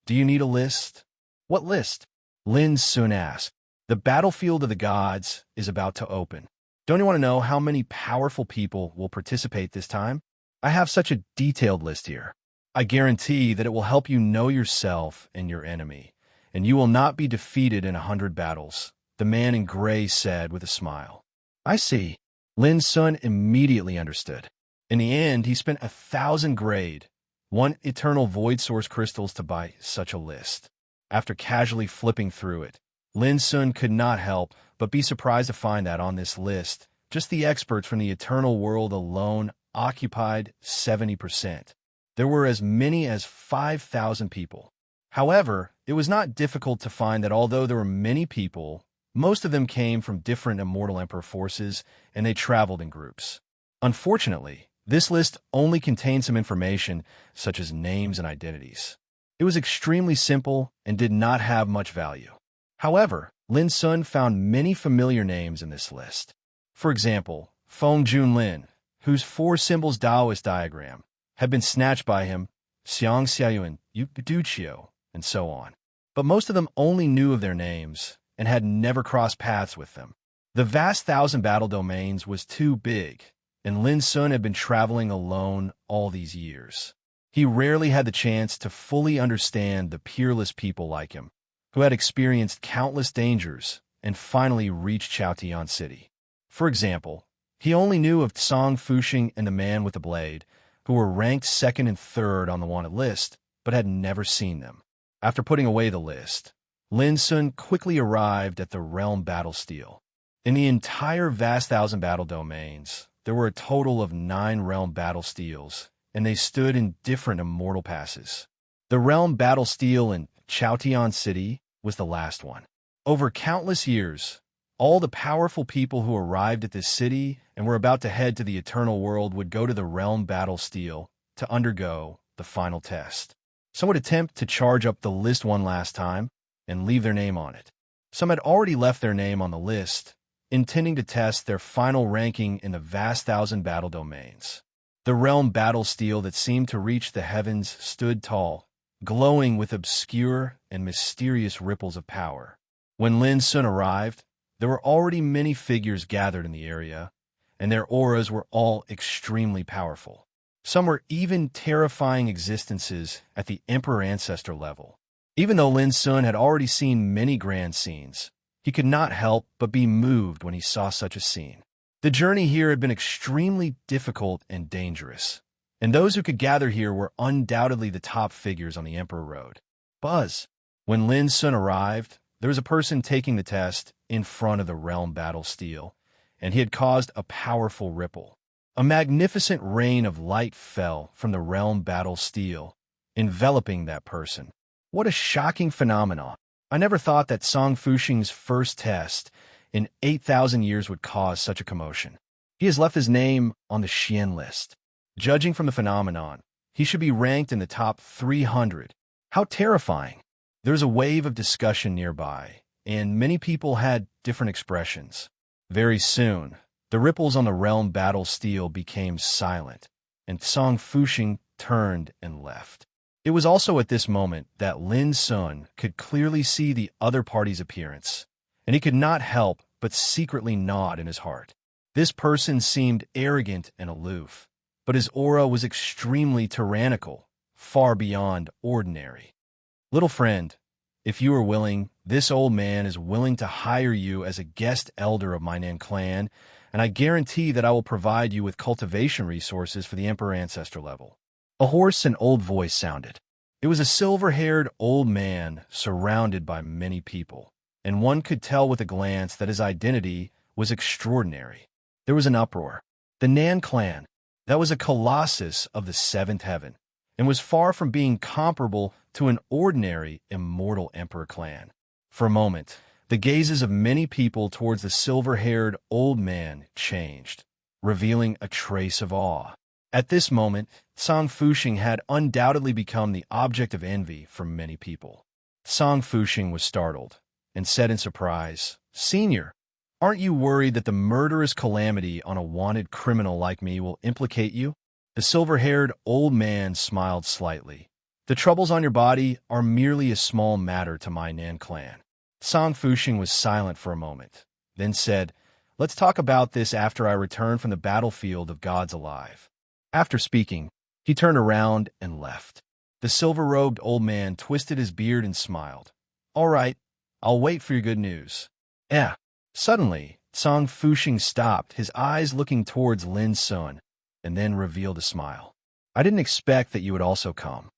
do you need a list?" "What list?" Lin Sun asked. "The battlefield of the gods is about to open. Don't you want to know how many powerful people will participate this time? I have such a detailed list here. I guarantee that it will help you know yourself and your enemy, and you will not be defeated in 100 battles," the man in gray said with a smile. "I see." Lin Sun immediately understood. In the end, he spent 1,000 Grade 1 Eternal Void Source crystals to buy such a list. After casually flipping through it, Lin Sun could not help but be surprised to find that on this list, just the experts from the Eternal World alone occupied 70%. There were as many as 5,000 people. However, it was not difficult to find that although there were many people, most of them came from different Immortal Emperor forces, and they traveled in groups. Unfortunately, this list only contained some information, such as names and identities. It was extremely simple and did not have much value. However, Lin Sun found many familiar names in this list. For example, Feng Junlin, whose 4 symbols Taoist diagram had been snatched by him, Xiang Xiaoyuan, Yu Duqiu, and so on. But most of them only knew of their names and had never crossed paths with them. The vast 1,000 battle domains was too big, and Lin Sun had been traveling alone all these years. He rarely had the chance to fully understand the peerless people like him, who had experienced countless dangers and finally reached Chaotian City. For example, he only knew of Song Fuxing and the man with the blade, who were ranked 2nd and 3rd on the wanted list, but had never seen them. After putting away the list, Lin Sun quickly arrived at the Realm Battle Steel. In the entire vast 1,000 battle domains, there were a total of 9 Realm Battle Steels, and they stood in different immortal passes. The Realm Battle Steel in Chaotian City was the last one. Over countless years, all the powerful people who arrived at this city and were about to head to the Eternal World would go to the Realm Battle Steel to undergo the final test. Some would attempt to charge up the list one last time and leave their name on it. Some had already left their name on the list, intending to test their final ranking in the vast 1,000 battle domains. The Realm Battle Steel that seemed to reach the heavens stood tall, glowing with obscure and mysterious ripples of power. When Lin Sun arrived, there were already many figures gathered in the area, and their auras were all extremely powerful. Some were even terrifying existences at the Emperor Ancestor level. Even though Lin Sun had already seen many grand scenes, he could not help but be moved when he saw such a scene. The journey here had been extremely difficult and dangerous, and those who could gather here were undoubtedly the top figures on the Emperor Road. Buzz! When Lin Sun arrived, there was a person taking the test in front of the Realm Battle Steel, and he had caused a powerful ripple. A magnificent rain of light fell from the Realm Battle Steel, enveloping that person. What a shocking phenomenon! I never thought that Song Fuxing's first test in 8,000 years would cause such a commotion. He has left his name on the Xian list. Judging from the phenomenon, he should be ranked in the top 300. How terrifying! There's a wave of discussion nearby, and many people had different expressions. Very soon, the ripples on the Realm Battle Steel became silent, and Song Fuxing turned and left. It was also at this moment that Lin Sun could clearly see the other party's appearance, and he could not help but secretly nod in his heart. This person seemed arrogant and aloof, but his aura was extremely tyrannical, far beyond ordinary. Little friend, if you are willing, this old man is willing to hire you as a guest elder of my Nan clan, and I guarantee that I will provide you with cultivation resources for the Emperor Ancestor level. A hoarse and old voice sounded. It was a silver-haired old man surrounded by many people, and one could tell with a glance that his identity was extraordinary. There was an uproar. The Nan clan, that was a colossus of the seventh heaven, and was far from being comparable to an ordinary immortal emperor clan. For a moment, the gazes of many people towards the silver-haired old man changed, revealing a trace of awe. At this moment, Song Fuxing had undoubtedly become the object of envy for many people. Song Fuxing was startled and said in surprise, "Senior, aren't you worried that the murderous calamity on a wanted criminal like me will implicate you?" The silver-haired old man smiled slightly. "The troubles on your body are merely a small matter to my Nan clan." Song Fuxing was silent for a moment, then said, "Let's talk about this after I return from the battlefield of gods alive." After speaking, he turned around and left. The silver-robed old man twisted his beard and smiled. "All right, I'll wait for your good news." Suddenly, Song Fuxing stopped, his eyes looking towards Lin Sun, and then revealed a smile. "I didn't expect that you would also come.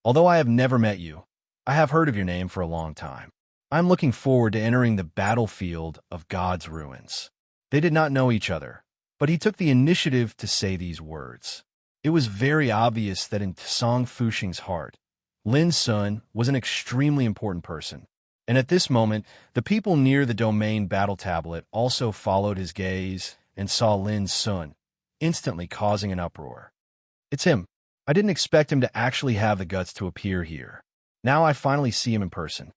Although I have never met you, I have heard of your name for a long time. I'm looking forward to entering the battlefield of God's ruins." They did not know each other, but he took the initiative to say these words. It was very obvious that in Song Fuxing's heart, Lin Sun was an extremely important person. And at this moment, the people near the domain battle tablet also followed his gaze and saw Lin Sun, instantly causing an uproar. "It's him. I didn't expect him to actually have the guts to appear here. Now I finally see him in person."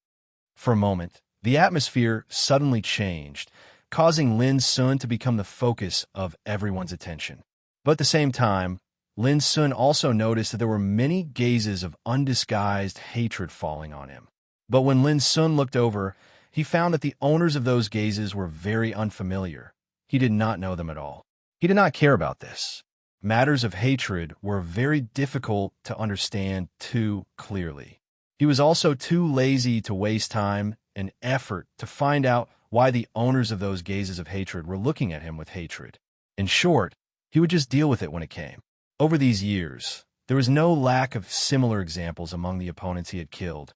For a moment, the atmosphere suddenly changed, causing Lin Sun to become the focus of everyone's attention. But at the same time, Lin Sun also noticed that there were many gazes of undisguised hatred falling on him. But when Lin Sun looked over, he found that the owners of those gazes were very unfamiliar. He did not know them at all. He did not care about this. Matters of hatred were very difficult to understand too clearly. He was also too lazy to waste time and effort to find out why the owners of those gazes of hatred were looking at him with hatred. In short, he would just deal with it when it came. Over these years, there was no lack of similar examples among the opponents he had killed.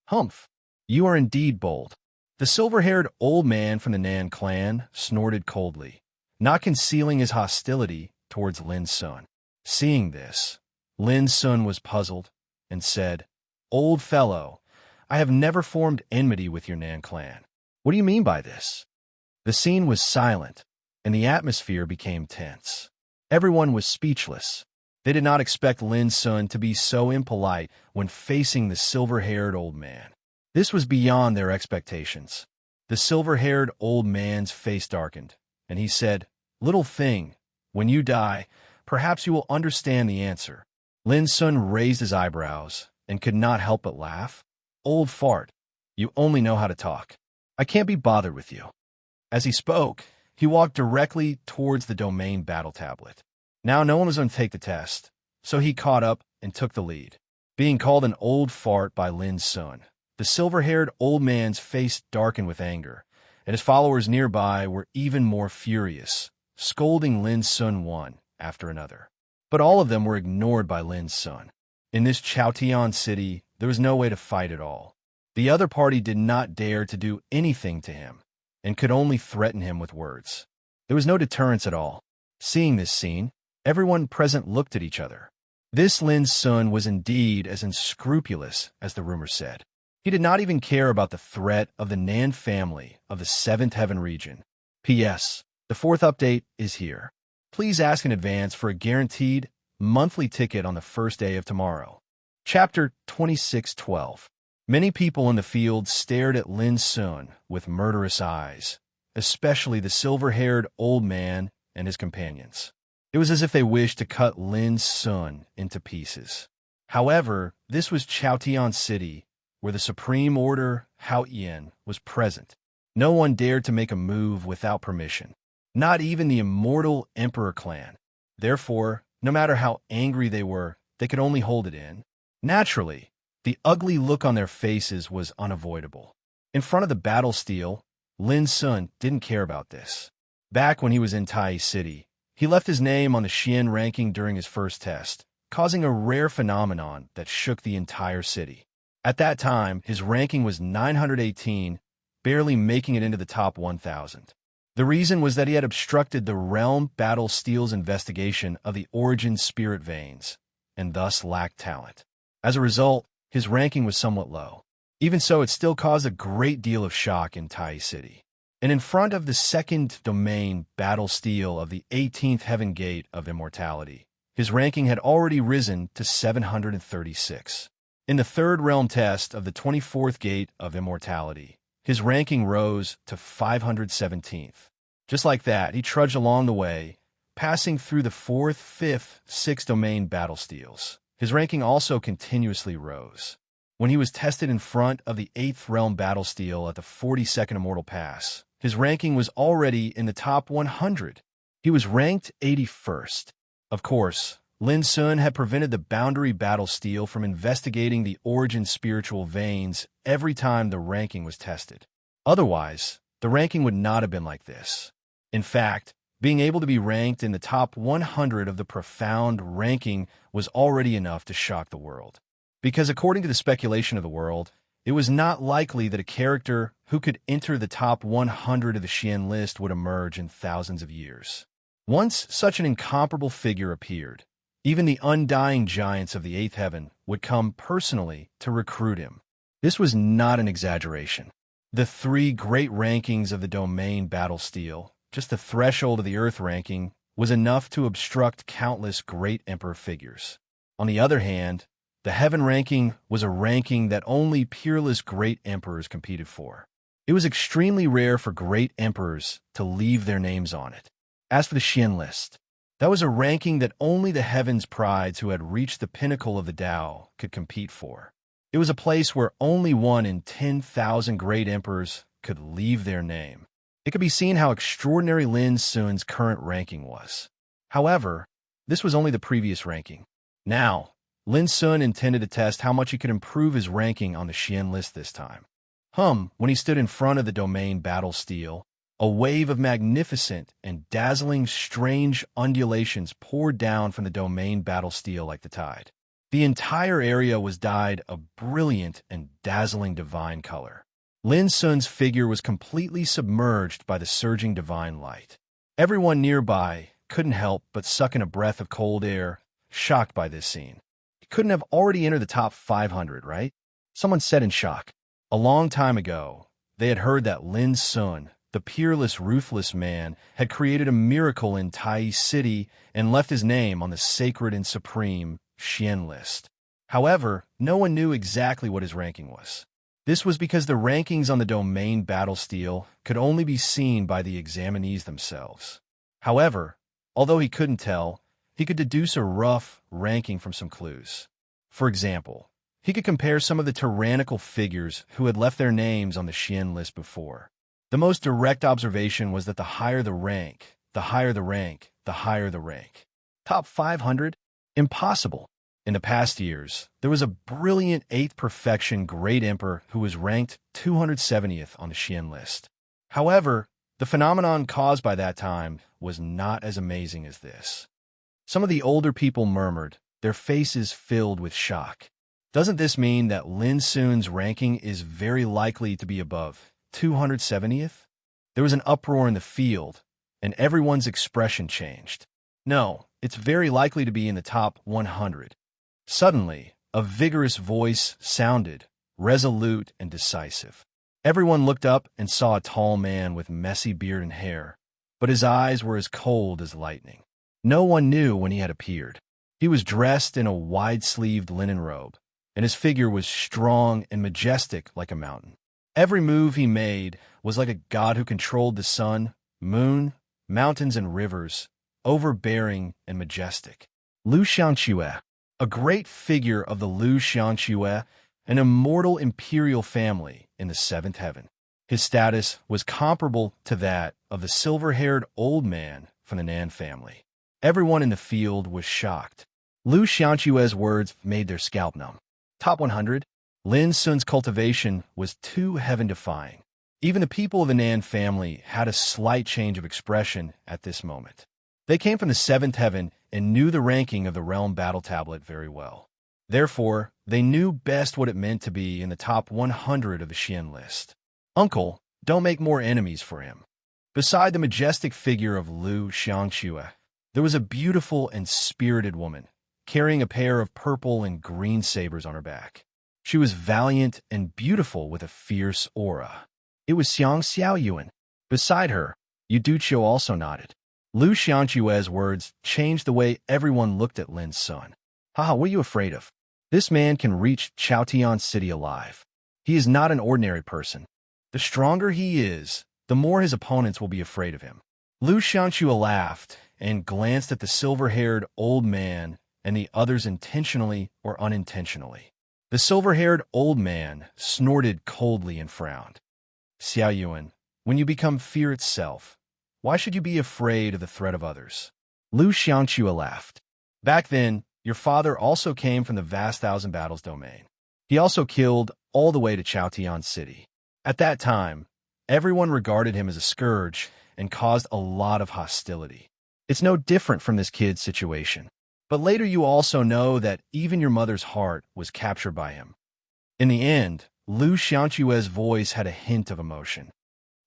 "Humph, you are indeed bold." The silver-haired old man from the Nan clan snorted coldly, not concealing his hostility towards Lin Sun. Seeing this, Lin Sun was puzzled and said, "Old fellow, I have never formed enmity with your Nan clan. What do you mean by this?" The scene was silent, and the atmosphere became tense. Everyone was speechless. They did not expect Lin Sun to be so impolite when facing the silver-haired old man. This was beyond their expectations. The silver-haired old man's face darkened, and he said, "Little thing, when you die, perhaps you will understand the answer." Lin Sun raised his eyebrows and could not help but laugh. "Old fart, you only know how to talk. I can't be bothered with you." As he spoke, he walked directly towards the domain battle tablet. Now no one was going to take the test, so he caught up and took the lead. Being called an old fart by Lin Sun, the silver-haired old man's face darkened with anger, and his followers nearby were even more furious, scolding Lin Sun one after another. But all of them were ignored by Lin Sun. In this Chaotian city, there was no way to fight at all. The other party did not dare to do anything to him, and could only threaten him with words. There was no deterrence at all. Seeing this scene, everyone present looked at each other. This Lin Sun was indeed as unscrupulous as the rumor said. He did not even care about the threat of the Nan family of the Seventh Heaven region. P.S. The fourth update is here. Please ask in advance for a guaranteed monthly ticket on the first day of tomorrow. Chapter 2612. Many people in the field stared at Lin Sun with murderous eyes, especially the silver-haired old man and his companions. It was as if they wished to cut Lin Sun into pieces. However, this was Chaotian City, where the supreme order, Hao Yin, was present. No one dared to make a move without permission, not even the immortal Emperor clan. Therefore, no matter how angry they were, they could only hold it in. Naturally, the ugly look on their faces was unavoidable. In front of the battle steel, Lin Sun didn't care about this. Back when he was in Tai City, he left his name on the Xian ranking during his first test, causing a rare phenomenon that shook the entire city. At that time, his ranking was 918, barely making it into the top 1,000. The reason was that he had obstructed the realm battle steel's investigation of the origin spirit veins, and thus lacked talent. As a result, his ranking was somewhat low. Even so, it still caused a great deal of shock in Tai City. And in front of the second domain battle steel of the 18th heaven gate of immortality, his ranking had already risen to 736. In the third realm test of the 24th gate of immortality, his ranking rose to 517th. Just like that, he trudged along the way, passing through the 4th, 5th, 6th domain battle steels. His ranking also continuously rose. When he was tested in front of the 8th realm battle steel at the 42nd Immortal Pass, his ranking was already in the top 100. He was ranked 81st. Of course, Lin Sun had prevented the boundary battle steel from investigating the origin spiritual veins every time the ranking was tested. Otherwise, the ranking would not have been like this. In fact, being able to be ranked in the top 100 of the profound ranking was already enough to shock the world. Because according to the speculation of the world, it was not likely that a character who could enter the top 100 of the Xian list would emerge in thousands of years. Once such an incomparable figure appeared, even the undying giants of the 8th heaven would come personally to recruit him. This was not an exaggeration. The 3 great rankings of the domain battle steel, just the threshold of the Earth ranking, was enough to obstruct countless great emperor figures. On the other hand, the heaven ranking was a ranking that only peerless great emperors competed for. It was extremely rare for great emperors to leave their names on it. As for the Xian list, that was a ranking that only the heaven's prides who had reached the pinnacle of the Tao could compete for. It was a place where only 1 in 10,000 great emperors could leave their name. It could be seen how extraordinary Lin Sun's current ranking was. However, this was only the previous ranking. Now, Lin Sun intended to test how much he could improve his ranking on the Xian list this time. When he stood in front of the domain battle steel, a wave of magnificent and dazzling strange undulations poured down from the domain battle steel like the tide. The entire area was dyed a brilliant and dazzling divine color. Lin Sun's figure was completely submerged by the surging divine light. Everyone nearby couldn't help but suck in a breath of cold air, shocked by this scene. He couldn't have already entered the top 500, right? Someone said in shock. A long time ago, they had heard that Lin Sun, the peerless, ruthless man, had created a miracle in Tai City and left his name on the sacred and supreme Xian list. However, no one knew exactly what his ranking was. This was because the rankings on the domain battle steel could only be seen by the examinees themselves. However, although he couldn't tell, he could deduce a rough ranking from some clues. For example, he could compare some of the tyrannical figures who had left their names on the Xian list before. The most direct observation was that the higher the rank, the higher the rank, the higher the rank. Top 500? Impossible. In the past years, there was a brilliant 8th perfection great emperor who was ranked 270th on the Xian list. However, the phenomenon caused by that time was not as amazing as this. Some of the older people murmured, their faces filled with shock. Doesn't this mean that Lin Sun's ranking is very likely to be above 270th? There was an uproar in the field, and everyone's expression changed. No, it's very likely to be in the top 100. Suddenly, a vigorous voice sounded, resolute and decisive. Everyone looked up and saw a tall man with messy beard and hair, but his eyes were as cold as lightning. No one knew when he had appeared. He was dressed in a wide-sleeved linen robe, and his figure was strong and majestic like a mountain. Every move he made was like a god who controlled the sun, moon, mountains, and rivers, overbearing and majestic. Lu Xiangque. a great figure of the Lu Xiangxue, an immortal imperial family in the seventh heaven. His status was comparable to that of the silver-haired old man from the Nan family. Everyone in the field was shocked. Lu Xiangxue's words made their scalp numb. Top 100. Lin Sun's cultivation was too heaven-defying. Even the people of the Nan family had a slight change of expression at this moment. They came from the seventh heaven and knew the ranking of the realm battle tablet very well. Therefore, they knew best what it meant to be in the top 100 of the Xian list. Uncle, don't make more enemies for him. Beside the majestic figure of Lu Xiangxue, there was a beautiful and spirited woman, carrying a pair of purple and green sabers on her back. She was valiant and beautiful with a fierce aura. It was Xiang Xiaoyuan. Beside her, Yuduqiu also nodded. Lu Xiangxue's words changed the way everyone looked at Lin's son. Haha, what are you afraid of? This man can reach Chaotian City alive. He is not an ordinary person. The stronger he is, the more his opponents will be afraid of him. Lu Xiangxue laughed and glanced at the silver-haired old man and the others intentionally or unintentionally. The silver-haired old man snorted coldly and frowned. Xiaoyuan, when you become fear itself, why should you be afraid of the threat of others? Lu Xiangxue laughed. Back then, your father also came from the vast Thousand Battles domain. He also killed all the way to Chaotian City. At that time, everyone regarded him as a scourge and caused a lot of hostility. It's no different from this kid's situation. But later you also know that even your mother's heart was captured by him. In the end, Lu Xiangxue's voice had a hint of emotion.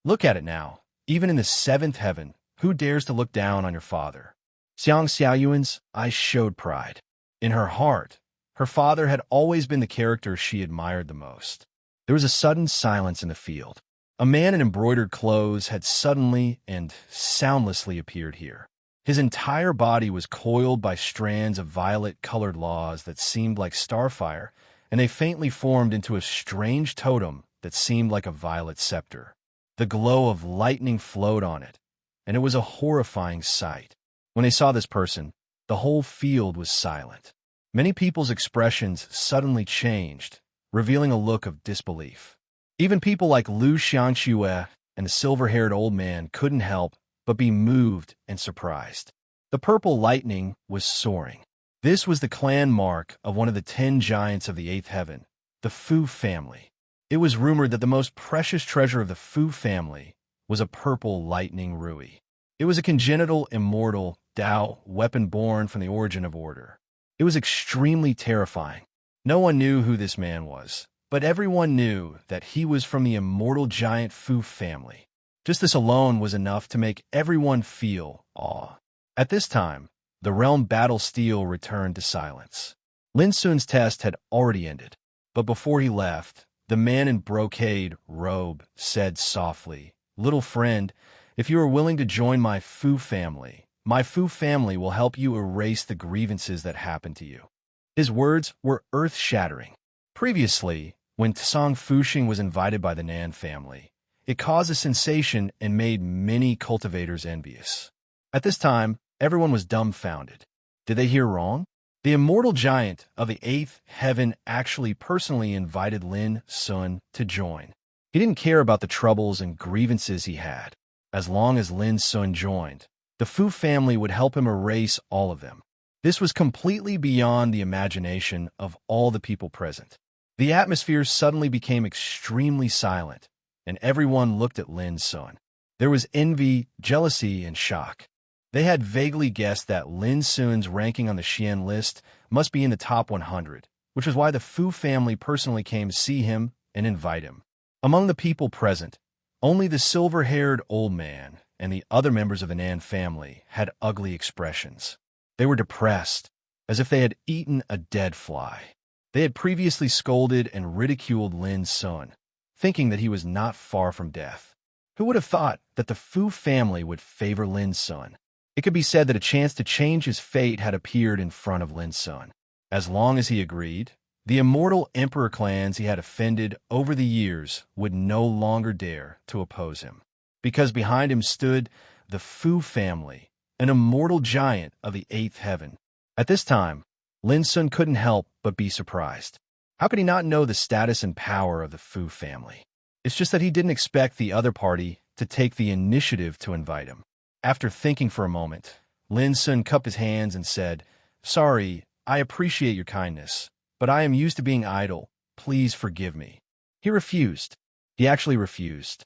Look at it now. Even in the seventh heaven, who dares to look down on your father? Xiang Xiaoyuan's eyes showed pride. In her heart, her father had always been the character she admired the most. There was a sudden silence in the field. A man in embroidered clothes had suddenly and soundlessly appeared here. His entire body was coiled by strands of violet-colored laws that seemed like starfire, and they faintly formed into a strange totem that seemed like a violet scepter. The glow of lightning flowed on it, and it was a horrifying sight. When they saw this person, the whole field was silent. Many people's expressions suddenly changed, revealing a look of disbelief. Even people like Lu Xiangxue and the silver-haired old man couldn't help but be moved and surprised. The purple lightning was soaring. This was the clan mark of one of the 10 giants of the 8th heaven, the Fu family. It was rumored that the most precious treasure of the Fu family was a purple lightning rui. It was a congenital, immortal, Dao weapon born from the origin of order. It was extremely terrifying. No one knew who this man was, but everyone knew that he was from the immortal giant Fu family. Just this alone was enough to make everyone feel awe. At this time, the realm battle steel returned to silence. Lin Sun's test had already ended, but before he left, the man in brocade robe said softly, "Little friend, if you are willing to join my Fu family will help you erase the grievances that happened to you." His words were earth-shattering. Previously, when Tsang Fuxing was invited by the Nan family, it caused a sensation and made many cultivators envious. At this time, everyone was dumbfounded. Did they hear wrong? The immortal giant of the 8th heaven actually personally invited Lin Sun to join. He didn't care about the troubles and grievances he had. As long as Lin Sun joined, the Fu family would help him erase all of them. This was completely beyond the imagination of all the people present. The atmosphere suddenly became extremely silent, and everyone looked at Lin Sun. There was envy, jealousy, and shock. They had vaguely guessed that Lin Sun's ranking on the Xian list must be in the top 100, which was why the Fu family personally came to see him and invite him. Among the people present, only the silver-haired old man and the other members of the Nan family had ugly expressions. They were depressed, as if they had eaten a dead fly. They had previously scolded and ridiculed Lin Sun, thinking that he was not far from death. Who would have thought that the Fu family would favor Lin Sun? It could be said that a chance to change his fate had appeared in front of Lin Sun. As long as he agreed, the immortal emperor clans he had offended over the years would no longer dare to oppose him. Because behind him stood the Fu family, an immortal giant of the 8th heaven. At this time, Lin Sun couldn't help but be surprised. How could he not know the status and power of the Fu family? It's just that he didn't expect the other party to take the initiative to invite him. After thinking for a moment, Lin Sun cupped his hands and said, "Sorry, I appreciate your kindness, but I am used to being idle. Please forgive me." He refused. He actually refused.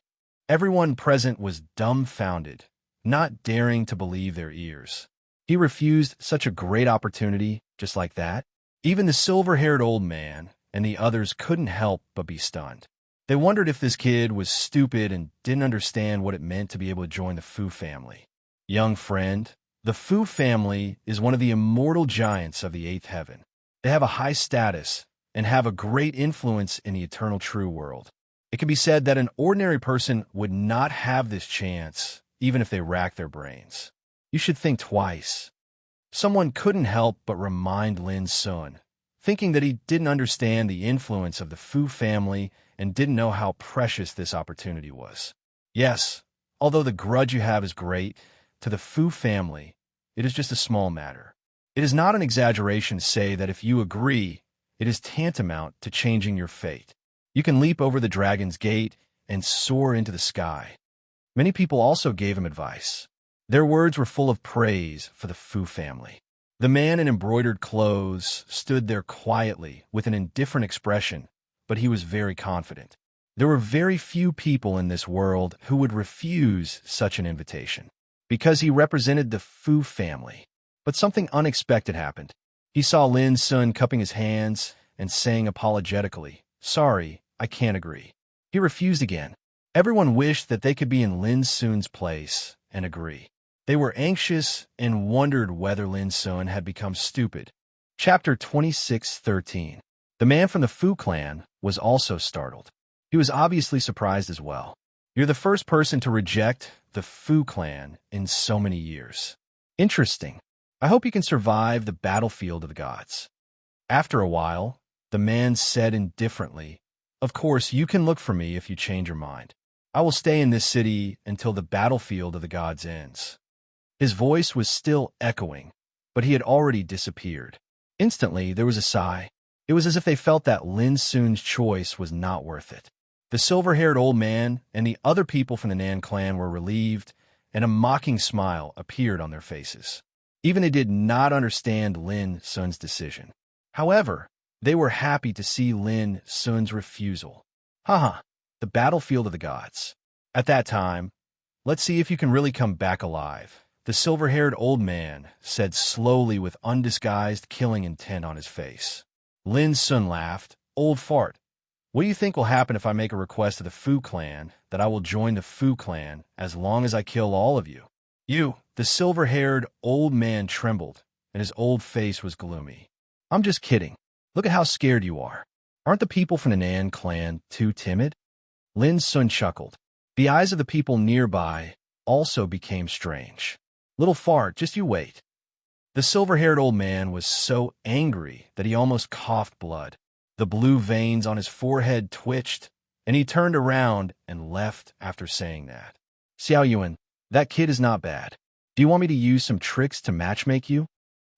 Everyone present was dumbfounded, not daring to believe their ears. He refused such a great opportunity just like that. Even the silver-haired old man and the others couldn't help but be stunned. They wondered if this kid was stupid and didn't understand what it meant to be able to join the Fu family. Young friend, the Fu family is one of the immortal giants of the eighth heaven. They have a high status and have a great influence in the eternal true world. It can be said that an ordinary person would not have this chance, even if they racked their brains. You should think twice. Someone couldn't help but remind Lin Sun, thinking that he didn't understand the influence of the Fu family and didn't know how precious this opportunity was. Yes, although the grudge you have is great, to the Fu family, it is just a small matter. It is not an exaggeration to say that if you agree, it is tantamount to changing your fate. You can leap over the dragon's gate and soar into the sky. Many people also gave him advice. Their words were full of praise for the Fu family. The man in embroidered clothes stood there quietly with an indifferent expression, but he was very confident. There were very few people in this world who would refuse such an invitation, because he represented the Fu family. But something unexpected happened. He saw Lin Sun cupping his hands and saying apologetically, "Sorry, I can't agree." He refused again. Everyone wished that they could be in Lin Sun's place and agree. They were anxious and wondered whether Lin Sun had become stupid. Chapter 26:13. The man from the Fu clan was also startled. He was obviously surprised as well. "You're the first person to reject the Fu clan in so many years. Interesting. I hope you can survive the battlefield of the gods." After a while, the man said indifferently, "Of course, you can look for me if you change your mind. I will stay in this city until the battlefield of the gods ends." His voice was still echoing, but he had already disappeared. Instantly, there was a sigh. It was as if they felt that Lin Sun's choice was not worth it. The silver-haired old man and the other people from the Nan clan were relieved, and a mocking smile appeared on their faces. Even they did not understand Lin Sun's decision. However, they were happy to see Lin Sun's refusal. Haha, the battlefield of the gods. At that time, "Let's see if you can really come back alive," the silver-haired old man said slowly with undisguised killing intent on his face. Lin Sun laughed. "Old fart. What do you think will happen if I make a request to the Fu clan that I will join the Fu clan as long as I kill all of you?" The silver-haired old man trembled, and his old face was gloomy. "I'm just kidding. Look at how scared you are. Aren't the people from the Nan clan too timid?" Lin Sun chuckled. The eyes of the people nearby also became strange. "Little fart, just you wait." The silver-haired old man was so angry that he almost coughed blood. The blue veins on his forehead twitched, and he turned around and left after saying that. "Xiao Yuan, that kid is not bad. Do you want me to use some tricks to matchmake you?"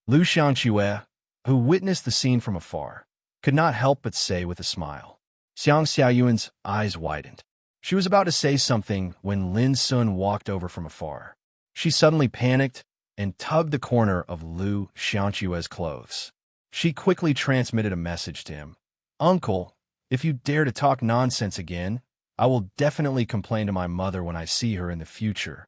Lu Xiangque, who witnessed the scene from afar, could not help but say with a smile. Xiao Yuan's eyes widened. She was about to say something when Lin Sun walked over from afar. She suddenly panicked and tugged the corner of Lu Xiangque's clothes. She quickly transmitted a message to him. "Uncle, if you dare to talk nonsense again, I will definitely complain to my mother when I see her in the future."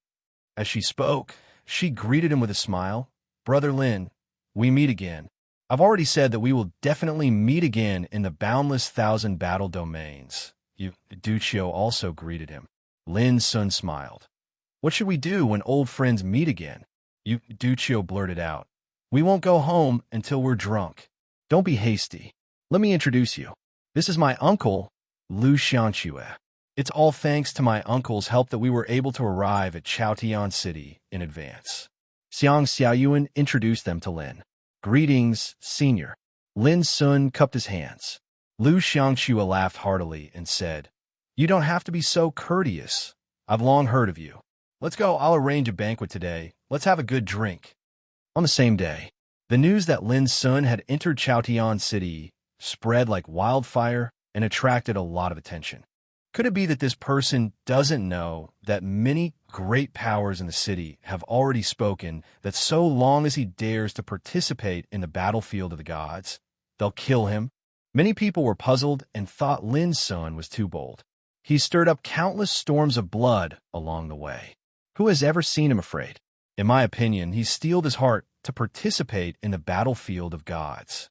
As she spoke, she greeted him with a smile. "Brother Lin, we meet again. I've already said that we will definitely meet again in the boundless thousand battle domains." Duccio also greeted him. Lin Sun smiled. "What should we do when old friends meet again?" Duccio blurted out. "We won't go home until we're drunk. Don't be hasty. Let me introduce you. This is my uncle, Lu Xiangque. It's all thanks to my uncle's help that we were able to arrive at Chaotian City in advance." Xiaoyuan introduced them to Lin. "Greetings, senior." Lin Sun cupped his hands. Lu Xiangque laughed heartily and said, "You don't have to be so courteous. I've long heard of you. Let's go. I'll arrange a banquet today. Let's have a good drink." On the same day, The news that Lin Sun had entered Chaotian City spread like wildfire and attracted a lot of attention. Could it be that this person doesn't know that many great powers in the city have already spoken that so long as he dares to participate in the battlefield of the gods, they'll kill him? Many people were puzzled and thought Lin Sun was too bold. He stirred up countless storms of blood along the way. Who has ever seen him afraid? In my opinion, he steeled his heart to participate in the battlefield of gods.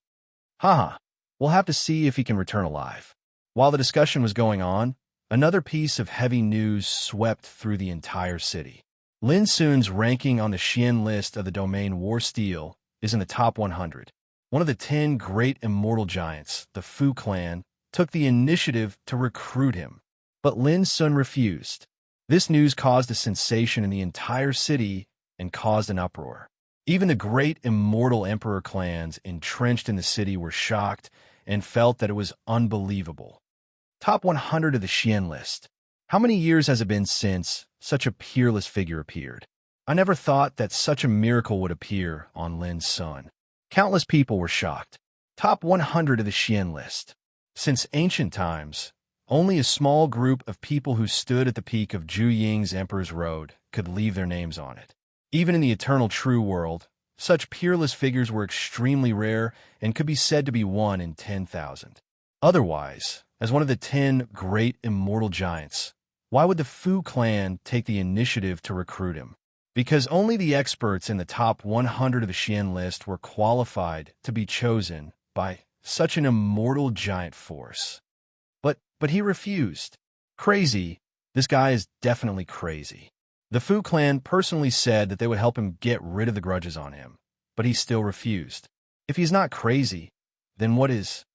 Haha, we'll have to see if he can return alive. While the discussion was going on, another piece of heavy news swept through the entire city. Lin Sun's ranking on the Xian list of the domain War Steel is in the top 100. One of the 10 great immortal giants, the Fu clan, took the initiative to recruit him. But Lin Sun refused. This news caused a sensation in the entire city and caused an uproar. Even the great immortal emperor clans entrenched in the city were shocked and felt that it was unbelievable. Top 100 of the Xian list. How many years has it been since such a peerless figure appeared? I never thought that such a miracle would appear on Lin Sun. Countless people were shocked. Top 100 of the Xian list. Since ancient times, only a small group of people who stood at the peak of Zhu Ying's Emperor's Road could leave their names on it. Even in the eternal true world, such peerless figures were extremely rare and could be said to be 1 in 10,000. Otherwise, as one of the 10 great immortal giants, why would the Fu clan take the initiative to recruit him? Because only the experts in the top 100 of the Xian list were qualified to be chosen by such an immortal giant force. But he refused. Crazy. This guy is definitely crazy. The Fu clan personally said that they would help him get rid of the grudges on him, but he still refused. If he's not crazy, then what is?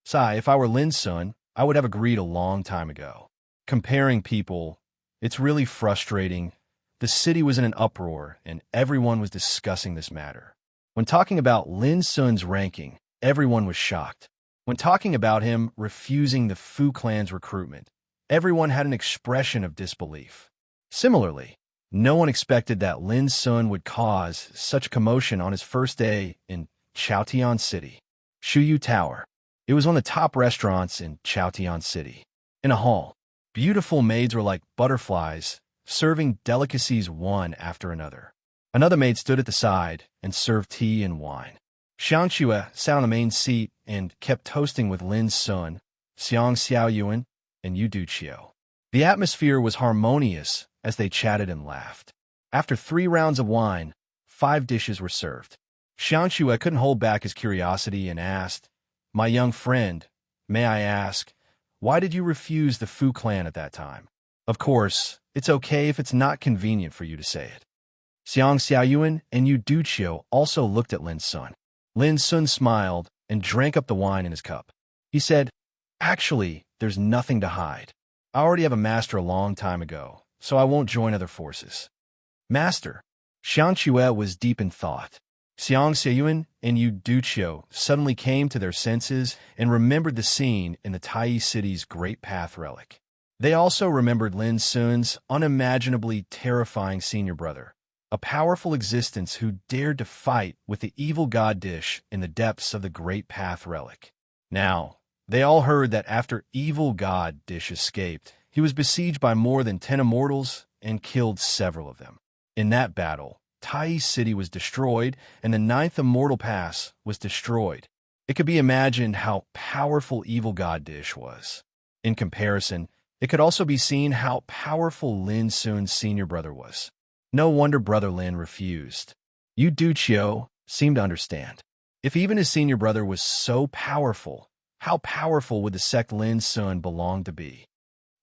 Sai, if I were Lin Sun, I would have agreed a long time ago. Comparing people, it's really frustrating. The city was in an uproar, and everyone was discussing this matter. When talking about Lin Sun's ranking, everyone was shocked. When talking about him refusing the Fu clan's recruitment, everyone had an expression of disbelief. Similarly, no one expected that Lin Sun would cause such commotion on his first day in Chaotian City. Shuyu Tower. It was one of the top restaurants in Chaotian City. In a hall, beautiful maids were like butterflies, serving delicacies one after another. Another maid stood at the side and served tea and wine. Xiang Xue sat on the main seat and kept toasting with Lin Sun, Xiang Xiaoyuan, and Yu Duqiu. The atmosphere was harmonious as they chatted and laughed. After 3 rounds of wine, 5 dishes were served. Xiang Xue couldn't hold back his curiosity and asked, "My young friend, may I ask, why did you refuse the Fu clan at that time? Of course, it's okay if it's not convenient for you to say it." Xiang Xiaoyuan and Yu Duqiu also looked at Lin Sun. Lin Sun smiled and drank up the wine in his cup. He said, "Actually, there's nothing to hide. I already have a master a long time ago, so I won't join other forces." Master? Xiang Xue was deep in thought. Xiang Xiaoyuan and Yu Duqiu suddenly came to their senses and remembered the scene in the Tai City's Great Path relic. They also remembered Lin Sun's unimaginably terrifying senior brother, a powerful existence who dared to fight with the evil god Dish in the depths of the Great Path relic. Now, they all heard that after evil god Dish escaped, he was besieged by more than 10 immortals and killed several of them. In that battle, Tai City was destroyed and the 9th immortal pass was destroyed. It could be imagined how powerful evil god Dish was. In comparison, it could also be seen how powerful Lin Sun's senior brother was. No wonder Brother Lin refused. Yu Duqiu seemed to understand. If even his senior brother was so powerful, how powerful would the sect Lin Sun belong to be?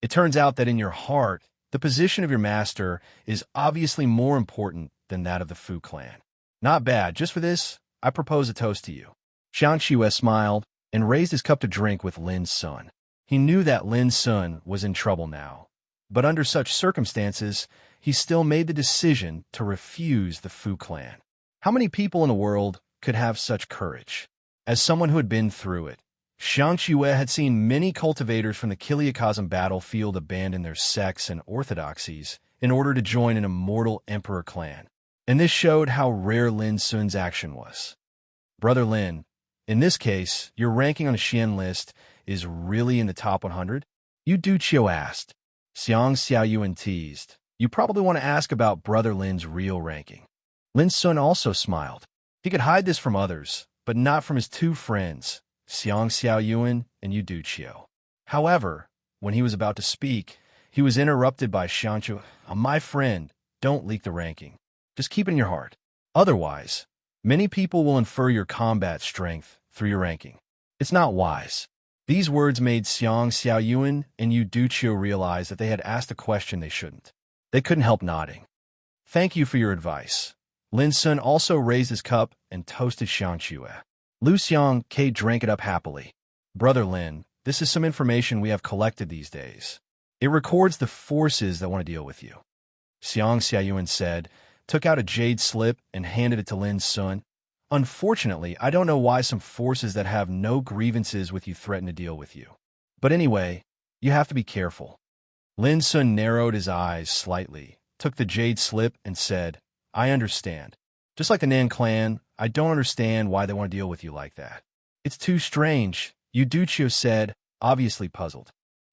It turns out that in your heart, the position of your master is obviously more important than that of the Fu clan. Not bad. Just for this, I propose a toast to you. Xiang Xue smiled and raised his cup to drink with Lin Sun. He knew that Lin Sun was in trouble now, but under such circumstances, he still made the decision to refuse the Fu clan. How many people in the world could have such courage? As someone who had been through it, Xiang Xue had seen many cultivators from the Kiliakazam battlefield abandon their sects and orthodoxies in order to join an immortal emperor clan. And this showed how rare Lin Sun's action was. Brother Lin, in this case, your ranking on the Xian list is really in the top 100? Yu Duqiu asked. Xiang Xiaoyuan teased. You probably want to ask about Brother Lin's real ranking. Lin Sun also smiled. He could hide this from others, but not from his two friends, Xiang Xiaoyuan and Yu Duqiu. However, when he was about to speak, he was interrupted by Xiangqiu. My friend, don't leak the ranking. Just keep it in your heart. Otherwise, many people will infer your combat strength through your ranking. It's not wise. These words made Xiang Xiaoyuan and Yu Duqiu realize that they had asked a question they shouldn't. They couldn't help nodding. Thank you for your advice. Lin Sun also raised his cup and toasted Xiangqiu. Lu Xiang Ke drank it up happily. Brother Lin, this is some information we have collected these days. It records the forces that want to deal with you. Xiang Xiaoyuan said, took out a jade slip and handed it to Lin Sun. Unfortunately, I don't know why some forces that have no grievances with you threaten to deal with you. But anyway, you have to be careful. Lin Sun narrowed his eyes slightly, took the jade slip, and said, I understand. Just like the Nan clan, I don't understand why they want to deal with you like that. It's too strange, Yu Duqiu said, obviously puzzled.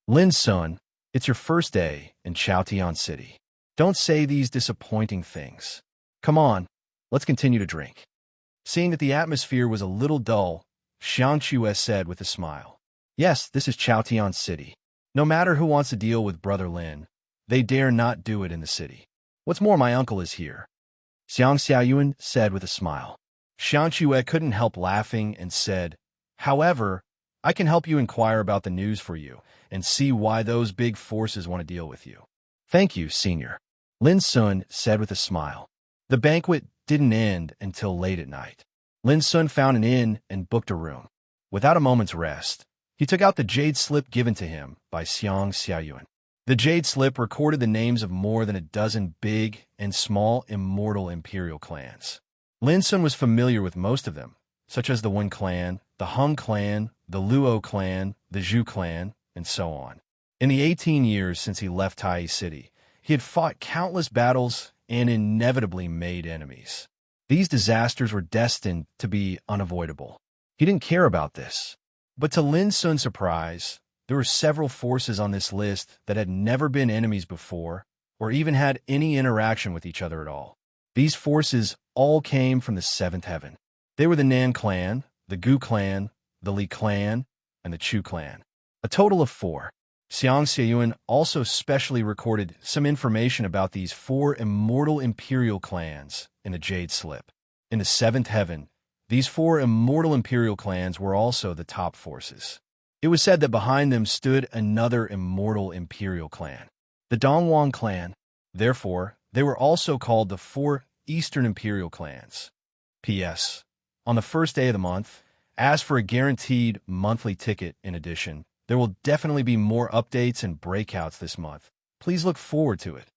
Lin Sun, it's your first day in Chaotian City. Don't say these disappointing things. Come on, let's continue to drink. Seeing that the atmosphere was a little dull, Xiangqiu said with a smile. Yes, this is Chaotian City. No matter who wants to deal with Brother Lin, they dare not do it in the city. What's more, my uncle is here. Xiang Xiaoyuan said with a smile. Xiangqiu couldn't help laughing and said, however, I can help you inquire about the news for you and see why those big forces want to deal with you. Thank you, senior. Lin Sun said with a smile. The banquet didn't end until late at night. Lin Sun found an inn and booked a room. Without a moment's rest, he took out the jade slip given to him by Xiang Xiaoyuan. The jade slip recorded the names of more than a dozen big and small immortal imperial clans. Lin Sun was familiar with most of them, such as the Wen clan, the Hung clan, the Luo clan, the Zhu clan, and so on. In the 18 years since he left Tai City, he had fought countless battles and inevitably made enemies. These disasters were destined to be unavoidable. He didn't care about this. But to Lin Sun's surprise, there were several forces on this list that had never been enemies before or even had any interaction with each other at all. These forces all came from the seventh heaven. They were the Nan clan, the Gu clan, the Li clan, and the Chu clan. A total of 4. Xiang Xiaoyuan also specially recorded some information about these 4 immortal imperial clans in the Jade Slip. In the seventh heaven, these 4 immortal imperial clans were also the top forces. It was said that behind them stood another immortal imperial clan, the Dongwang clan. Therefore, they were also called the 4 Eastern imperial clans. P.S. On the first day of the month, ask for a guaranteed monthly ticket in addition. There will definitely be more updates and breakouts this month. Please look forward to it.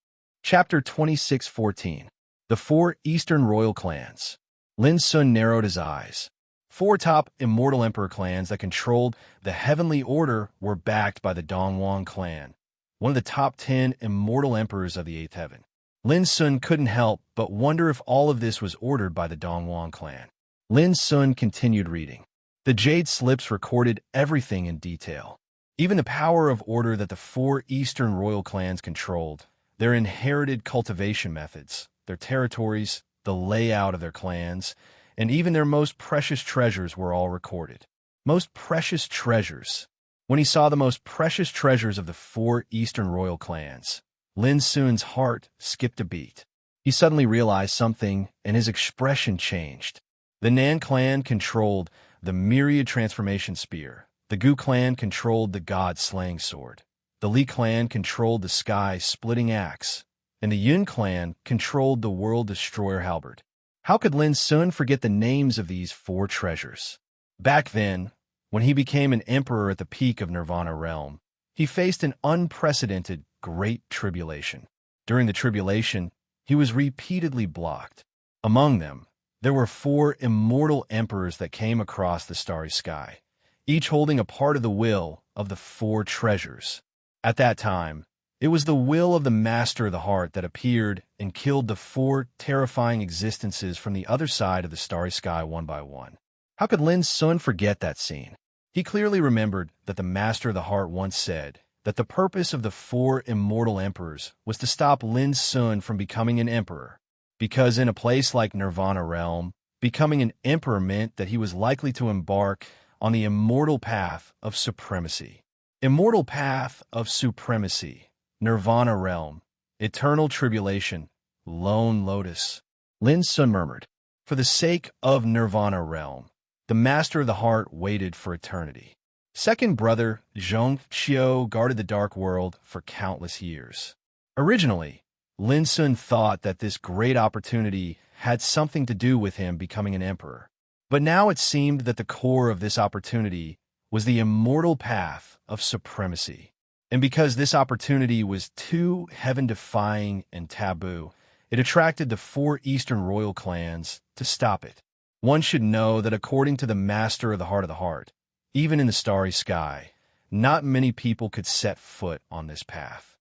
Chapter 2614. The 4 Eastern Royal Clans. Lin Sun narrowed his eyes. 4 top immortal emperor clans that controlled the heavenly order were backed by the Dongwang clan, one of the top 10 immortal emperors of the 8th heaven. Lin Sun couldn't help but wonder if all of this was ordered by the Dongwang clan. Lin Sun continued reading. The Jade Slips recorded everything in detail. Even the power of order that the 4 Eastern royal clans controlled, their inherited cultivation methods, their territories, the layout of their clans, and even their most precious treasures were all recorded. Most precious treasures. When he saw the most precious treasures of the 4 Eastern royal clans, Lin Sun's heart skipped a beat. He suddenly realized something, and his expression changed. The Nan clan controlled the Myriad Transformation Spear. The Gu clan controlled the God-slaying sword. The Li clan controlled the sky-splitting axe. And the Yun clan controlled the World Destroyer halberd. How could Lin Sun forget the names of these 4 treasures? Back then, when he became an emperor at the peak of Nirvana realm, he faced an unprecedented great tribulation. During the tribulation, he was repeatedly blocked. Among them, there were 4 immortal emperors that came across the starry sky, each holding a part of the will of the 4 treasures. At that time, it was the will of the Master of the Heart that appeared and killed the 4 terrifying existences from the other side of the starry sky one by one. How could Lin Sun forget that scene? He clearly remembered that the Master of the Heart once said that the purpose of the four immortal emperors was to stop Lin Sun from becoming an emperor, because in a place like Nirvana Realm, becoming an emperor meant that he was likely to embark on the immortal path of supremacy. Immortal path of supremacy, Nirvana Realm, eternal tribulation, lone lotus. Lin Sun murmured, "For the sake of Nirvana Realm, the Master of the Heart waited for eternity." Second brother Zhong Xiao guarded the Dark World for countless years. Originally, Lin Sun thought that this great opportunity had something to do with him becoming an emperor. But now it seemed that the core of this opportunity was the immortal path of supremacy. And because this opportunity was too heaven-defying and taboo, it attracted the four Eastern royal clans to stop it. One should know that according to the Master of the Heart, even in the starry sky, not many people could set foot on this path.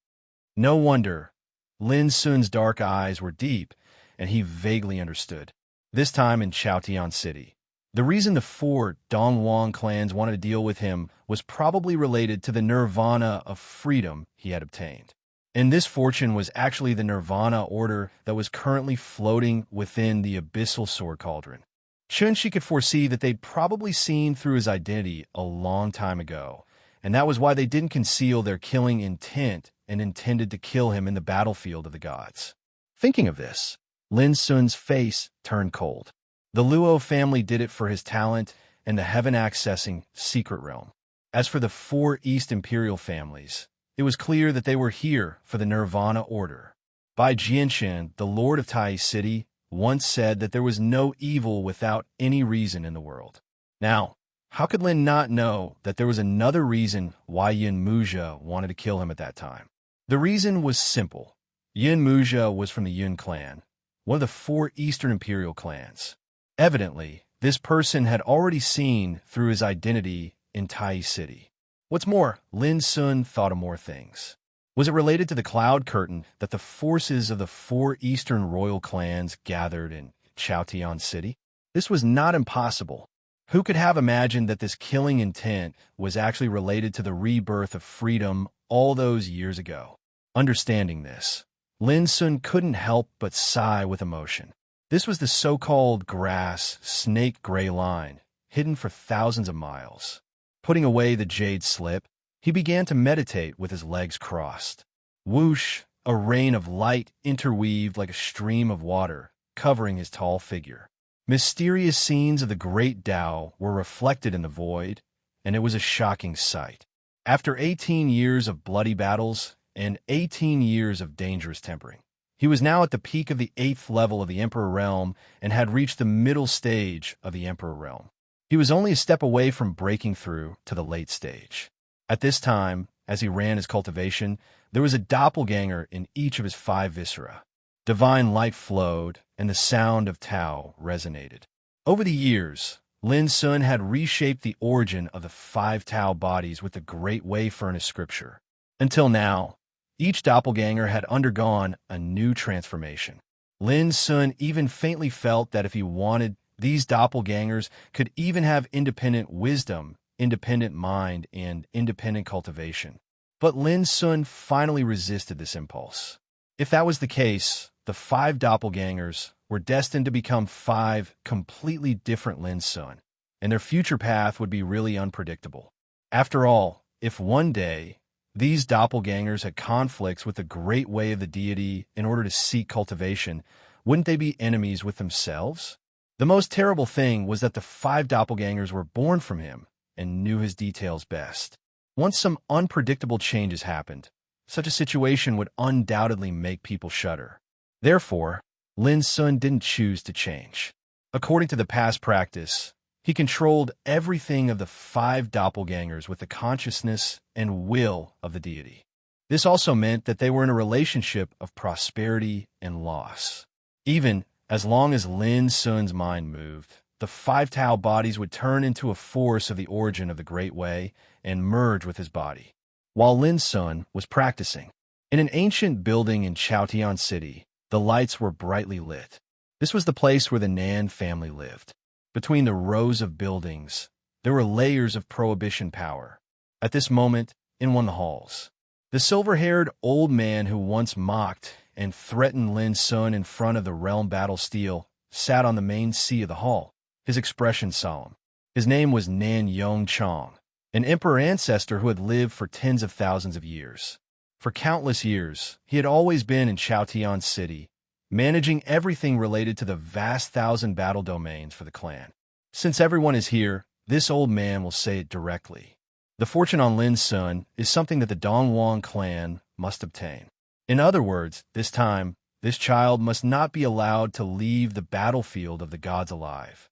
No wonder Lin Sun's dark eyes were deep, and he vaguely understood. This time in Chaotian City, the reason the four Dongwang clans wanted to deal with him was probably related to the nirvana of freedom he had obtained. And this fortune was actually the nirvana order that was currently floating within the abyssal sword cauldron. Chun-Shi could foresee that they'd probably seen through his identity a long time ago, and that was why they didn't conceal their killing intent and intended to kill him in the battlefield of the gods. Thinking of this, Lin Sun's face turned cold. The Luo family did it for his talent and the heaven-accessing secret realm. As for the four East Imperial families, it was clear that they were here for the Nirvana order. Bai Jianshan, the Lord of Tai City, once said that there was no evil without any reason in the world. Now, how could Lin not know that there was another reason why Yin Muzha wanted to kill him at that time? The reason was simple. Yin Muzha was from the Yun clan, one of the four Eastern Imperial clans. Evidently, this person had already seen through his identity in Tai City. What's more, Lin Sun thought of more things. Was it related to the cloud curtain that the forces of the four Eastern royal clans gathered in Chaotian City? This was not impossible. Who could have imagined that this killing intent was actually related to the rebirth of freedom all those years ago? Understanding this, Lin Sun couldn't help but sigh with emotion. This was the so-called grass, snake-gray line, hidden for thousands of miles. Putting away the jade slip, he began to meditate with his legs crossed. Whoosh, a rain of light interweaved like a stream of water, covering his tall figure. Mysterious scenes of the great Tao were reflected in the void, and it was a shocking sight. After 18 years of bloody battles and 18 years of dangerous tempering, he was now at the peak of the 8th level of the Emperor Realm and had reached the middle stage of the Emperor Realm. He was only a step away from breaking through to the late stage. At this time, as he ran his cultivation, there was a doppelganger in each of his 5 viscera. Divine light flowed, and the sound of Tao resonated. Over the years, Lin Sun had reshaped the origin of the 5 Tao bodies with the Great Way Furnace scripture. Until now, each doppelganger had undergone a new transformation. Lin Sun even faintly felt that if he wanted, these doppelgangers could even have independent wisdom, independent mind, and independent cultivation. But Lin Sun finally resisted this impulse. If that was the case, the 5 doppelgangers were destined to become 5 completely different Lin Sun, and their future path would be really unpredictable. After all, if one day these doppelgangers had conflicts with the great way of the deity in order to seek cultivation, wouldn't they be enemies with themselves? The most terrible thing was that the 5 doppelgangers were born from him and knew his details best. Once some unpredictable changes happened, such a situation would undoubtedly make people shudder. Therefore, Lin Sun didn't choose to change. According to the past practice, he controlled everything of the 5 doppelgangers with the consciousness and will of the deity. This also meant that they were in a relationship of prosperity and loss. Even as long as Lin Sun's mind moved, the 5 Tao bodies would turn into a force of the origin of the Great Way and merge with his body. While Lin Sun was practicing, in an ancient building in Chaotian City, the lights were brightly lit. This was the place where the Nan family lived. Between the rows of buildings, there were layers of prohibition power. At this moment, in one of the halls, the silver-haired old man who once mocked and threatened Lin Sun in front of the realm battle steel sat on the main seat of the hall, his expression solemn. His name was Nan Yong Chong, an emperor ancestor who had lived for tens of thousands of years. For countless years, he had always been in Chaotian City, managing everything related to the vast 1,000 battle domains for the clan. Since everyone is here, this old man will say it directly. The fortune on Lin Sun is something that the Dongwang clan must obtain. In other words, this time, this child must not be allowed to leave the battlefield of the gods alive.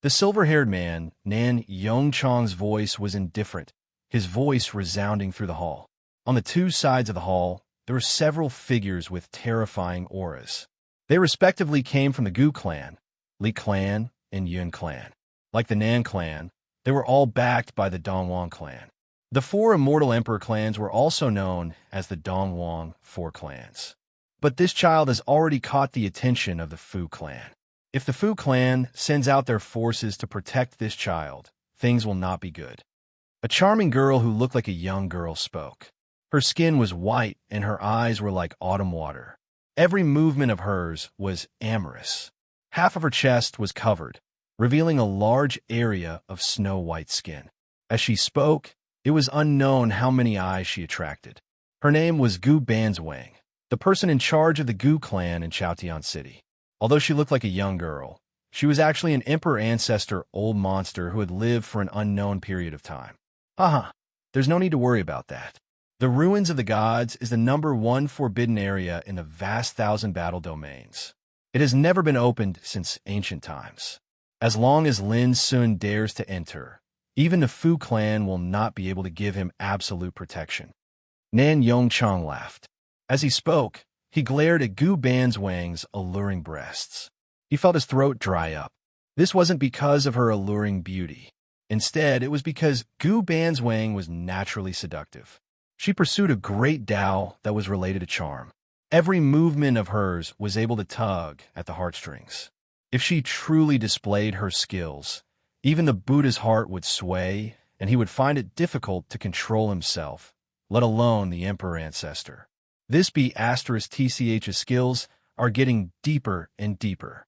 The silver-haired man, Nan Yongchong's voice was indifferent, his voice resounding through the hall. On the two sides of the hall, there were several figures with terrifying auras. They respectively came from the Gu clan, Li clan, and Yun clan. Like the Nan clan, they were all backed by the Dongwang clan. The four immortal emperor clans were also known as the Dongwang Four Clans. But this child has already caught the attention of the Fu clan. If the Fu clan sends out their forces to protect this child, things will not be good. A charming girl who looked like a young girl spoke. Her skin was white and her eyes were like autumn water. Every movement of hers was amorous. Half of her chest was covered, revealing a large area of snow-white skin. As she spoke, it was unknown how many eyes she attracted. Her name was Gu Banzwang, the person in charge of the Gu clan in Chaotian City. Although she looked like a young girl, she was actually an emperor ancestor old monster who had lived for an unknown period of time. Haha, there's no need to worry about that. The Ruins of the Gods is the #1 forbidden area in the vast 1,000 battle domains. It has never been opened since ancient times. As long as Lin Sun dares to enter, even the Fu clan will not be able to give him absolute protection. Nan Yongchong laughed. As he spoke, he glared at Gu Banzwang's alluring breasts. He felt his throat dry up. This wasn't because of her alluring beauty. Instead, it was because Gu Banzwang was naturally seductive. She pursued a great Tao that was related to charm. Every movement of hers was able to tug at the heartstrings. If she truly displayed her skills, even the Buddha's heart would sway, and he would find it difficult to control himself, let alone the emperor ancestor. This B***TCH's skills are getting deeper and deeper.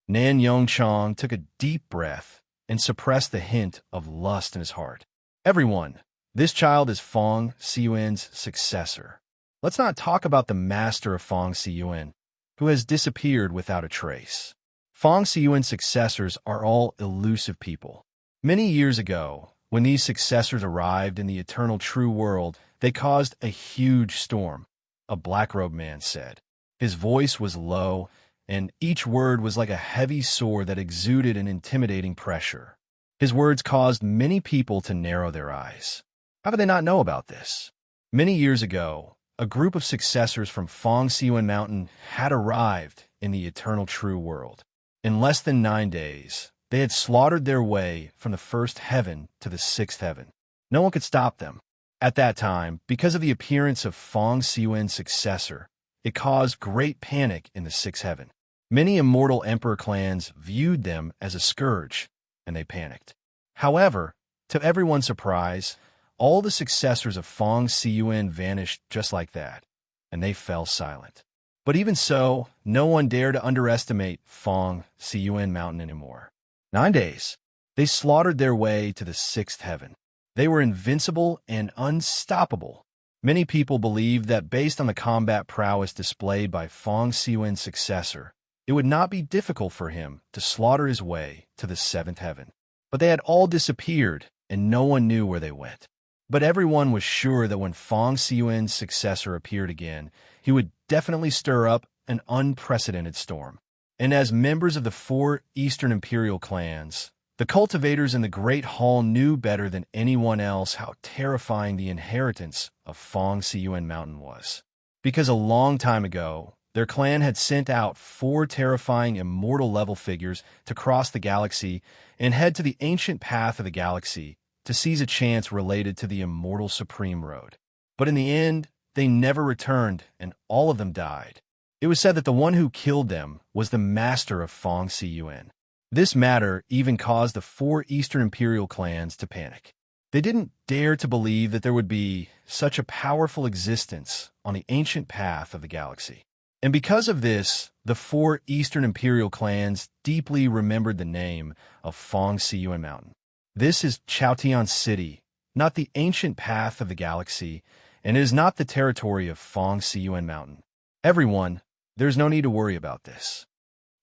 Nan Yongchong took a deep breath and suppressed the hint of lust in his heart. Everyone, this child is Fong Siyuan's successor. Let's not talk about the master of Fong Siyuan, who has disappeared without a trace. Fong Siyuan's successors are all elusive people. Many years ago, when these successors arrived in the eternal true world, they caused a huge storm, a black-robed man said. His voice was low, and each word was like a heavy sword that exuded an intimidating pressure. His words caused many people to narrow their eyes. How did they not know about this? Many years ago, a group of successors from Fong Siyuan Mountain had arrived in the eternal true world. In less than 9 days, they had slaughtered their way from the first heaven to the sixth heaven. No one could stop them. At that time, because of the appearance of Fong Siyuan's successor, it caused great panic in the sixth heaven. Many immortal emperor clans viewed them as a scourge, and they panicked. However, to everyone's surprise, all the successors of Fong Siyuan vanished just like that, and they fell silent. But even so, no one dared to underestimate Fong Siyuan Mountain anymore. 9 days, they slaughtered their way to the sixth heaven. They were invincible and unstoppable. Many people believed that based on the combat prowess displayed by Fong Siyuan's successor, it would not be difficult for him to slaughter his way to the seventh heaven. But they had all disappeared, and no one knew where they went. But everyone was sure that when Fong Siyuan's successor appeared again, he would definitely stir up an unprecedented storm. And as members of the 4 Eastern Imperial clans, the cultivators in the Great Hall knew better than anyone else how terrifying the inheritance of Fong Siyuan Mountain was. Because a long time ago, their clan had sent out 4 terrifying immortal-level figures to cross the galaxy and head to the ancient path of the galaxy to seize a chance related to the immortal Supreme Road. But in the end, they never returned, and all of them died. It was said that the one who killed them was the master of Fong Siyuan. This matter even caused the four Eastern Imperial clans to panic. They didn't dare to believe that there would be such a powerful existence on the ancient path of the galaxy. And because of this, the four Eastern Imperial clans deeply remembered the name of Fong Siyuan Mountain. This is Chaotian City, not the ancient path of the galaxy, and it is not the territory of Fong Siyuan Mountain. Everyone, there's no need to worry about this,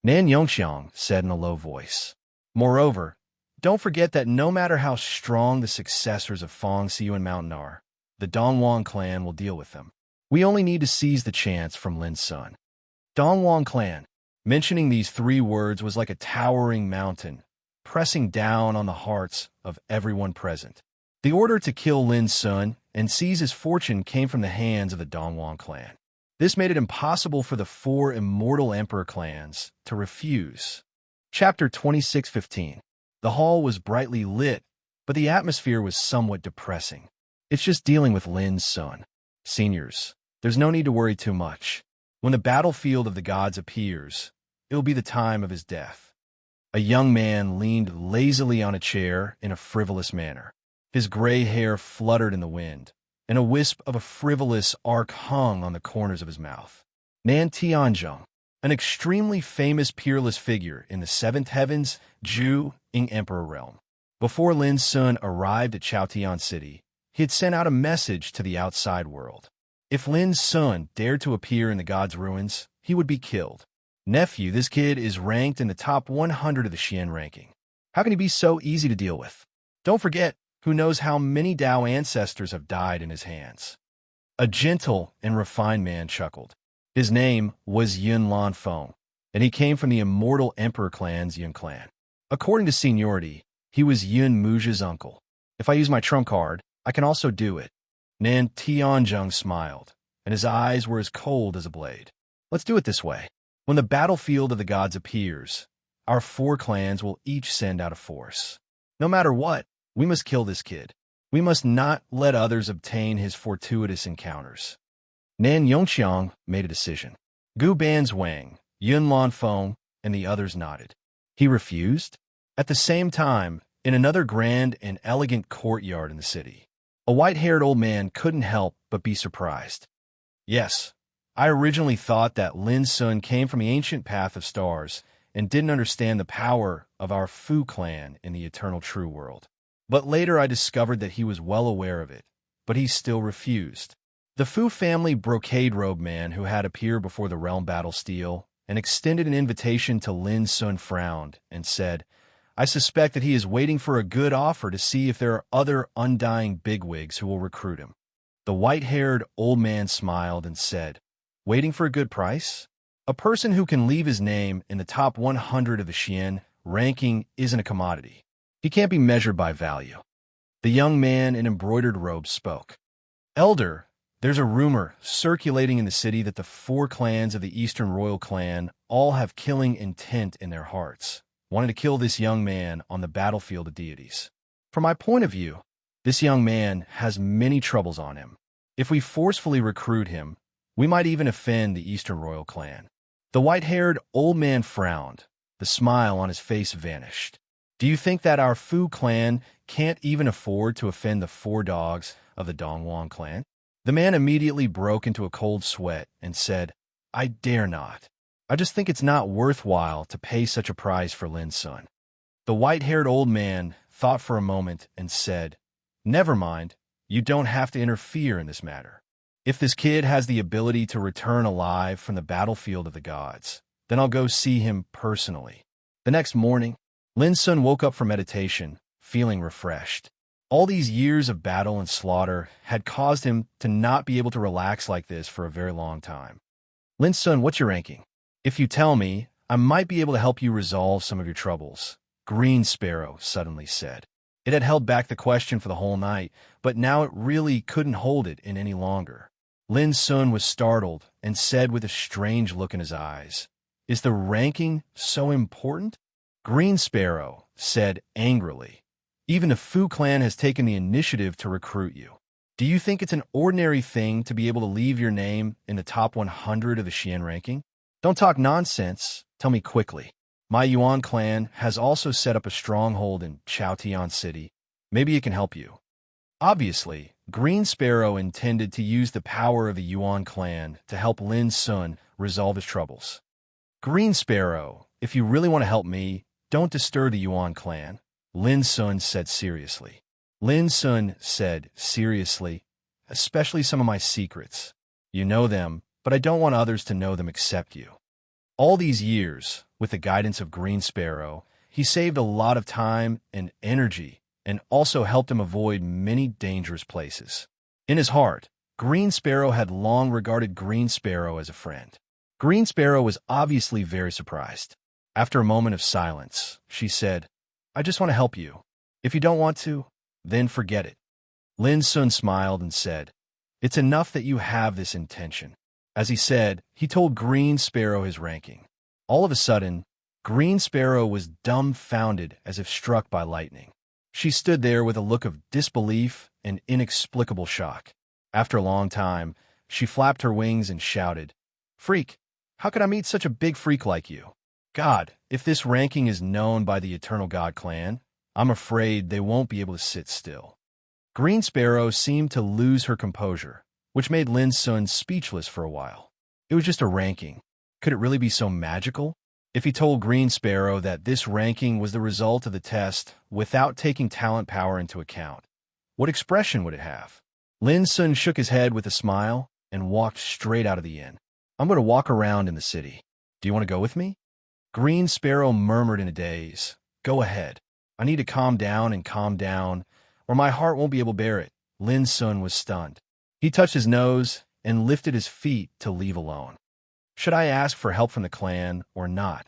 Nan Yongxiang said in a low voice. Moreover, don't forget that no matter how strong the successors of Fong Siyuan Mountain are, the Dongwang clan will deal with them. We only need to seize the chance from Lin's son. Dongwang clan. Mentioning these three words was like a towering mountain, pressing down on the hearts of everyone present. The order to kill Lin's son and seize his fortune came from the hands of the Dongwang clan. This made it impossible for the four immortal emperor clans to refuse. Chapter 26:15. The hall was brightly lit, but the atmosphere was somewhat depressing. It's just dealing with Lin's son. Seniors, there's no need to worry too much. When the battlefield of the gods appears, it'll be the time of his death. A young man leaned lazily on a chair in a frivolous manner. His gray hair fluttered in the wind, and a wisp of a frivolous arc hung on the corners of his mouth. Nan Tianzhong, an extremely famous peerless figure in the seventh heavens, Zhu Ying Emperor realm. Before Lin's son arrived at Chaotian City, he had sent out a message to the outside world. If Lin's son dared to appear in the gods' ruins, he would be killed. Nephew, this kid is ranked in the top 100 of the Xian ranking. How can he be so easy to deal with? Don't forget, who knows how many Dao ancestors have died in his hands. A gentle and refined man chuckled. His name was Yun Lan Feng, and he came from the immortal emperor clan's Yun clan. According to seniority, he was Yun Muzha's uncle. If I use my trump card, I can also do it. Nan Tianzhong smiled, and his eyes were as cold as a blade. Let's do it this way. When the battlefield of the gods appears, our four clans will each send out a force. No matter what, we must kill this kid. We must not let others obtain his fortuitous encounters. Nan Yongxiang made a decision. Gu Banzwang, Yun Lan Feng, and the others nodded. He refused? At the same time, in another grand and elegant courtyard in the city, a white-haired old man couldn't help but be surprised. Yes, I originally thought that Lin's son came from the ancient path of stars and didn't understand the power of our Fu clan in the eternal true world. But later I discovered that he was well aware of it, but he still refused. The Fu family brocade-robed man who had appeared before the realm battle steel and extended an invitation to Lin's son frowned and said, I suspect that he is waiting for a good offer to see if there are other undying bigwigs who will recruit him. The white-haired old man smiled and said, waiting for a good price? A person who can leave his name in the top 100 of the Xian ranking isn't a commodity. He can't be measured by value. The young man in embroidered robes spoke. Elder, there's a rumor circulating in the city that the four clans of the Eastern Royal Clan all have killing intent in their hearts, wanting to kill this young man on the battlefield of deities. From my point of view, this young man has many troubles on him. If we forcefully recruit him, we might even offend the Eastern Royal Clan. The white-haired old man frowned. The smile on his face vanished. Do you think that our Fu clan can't even afford to offend the four dogs of the Dongwang clan? The man immediately broke into a cold sweat and said, I dare not. I just think it's not worthwhile to pay such a price for Lin's son. The white-haired old man thought for a moment and said, Never mind, you don't have to interfere in this matter. If this kid has the ability to return alive from the battlefield of the gods, then I'll go see him personally. The next morning, Lin's son woke up from meditation, feeling refreshed. All these years of battle and slaughter had caused him to not be able to relax like this for a very long time. Lin's son, what's your ranking? If you tell me, I might be able to help you resolve some of your troubles, Green Sparrow suddenly said. It had held back the question for the whole night, but now it really couldn't hold it in any longer. Lin's son was startled and said with a strange look in his eyes, Is the ranking so important? Green Sparrow said angrily, Even the Fu clan has taken the initiative to recruit you. Do you think it's an ordinary thing to be able to leave your name in the top 100 of the Xian ranking? Don't talk nonsense. Tell me quickly. My Yuan clan has also set up a stronghold in Chaotian City. Maybe it can help you. Obviously, Green Sparrow intended to use the power of the Yuan clan to help Lin Sun resolve his troubles. Green Sparrow, if you really want to help me, don't disturb the Yuan clan, Lin Sun said seriously. Lin Sun said seriously, especially some of my secrets. You know them, but I don't want others to know them except you. All these years, with the guidance of Green Sparrow, he saved a lot of time and energy and also helped him avoid many dangerous places. In his heart, Green Sparrow had long regarded Green Sparrow as a friend. Green Sparrow was obviously very surprised. After a moment of silence, she said, I just want to help you. If you don't want to, then forget it. Lin Sun smiled and said, It's enough that you have this intention. As he said, he told Green Sparrow his ranking. All of a sudden, Green Sparrow was dumbfounded as if struck by lightning. She stood there with a look of disbelief and inexplicable shock. After a long time, she flapped her wings and shouted, Freak! How could I meet such a big freak like you? God, if this ranking is known by the Eternal God clan, I'm afraid they won't be able to sit still. Green Sparrow seemed to lose her composure, which made Lin Sun speechless for a while. It was just a ranking. Could it really be so magical? If he told Green Sparrow that this ranking was the result of the test without taking talent power into account, what expression would it have? Lin Sun shook his head with a smile and walked straight out of the inn. I'm going to walk around in the city. Do you want to go with me? Green Sparrow murmured in a daze. Go ahead. I need to calm down, or my heart won't be able to bear it. Lin Sun was stunned. He touched his nose and lifted his feet to leave alone. Should I ask for help from the clan or not?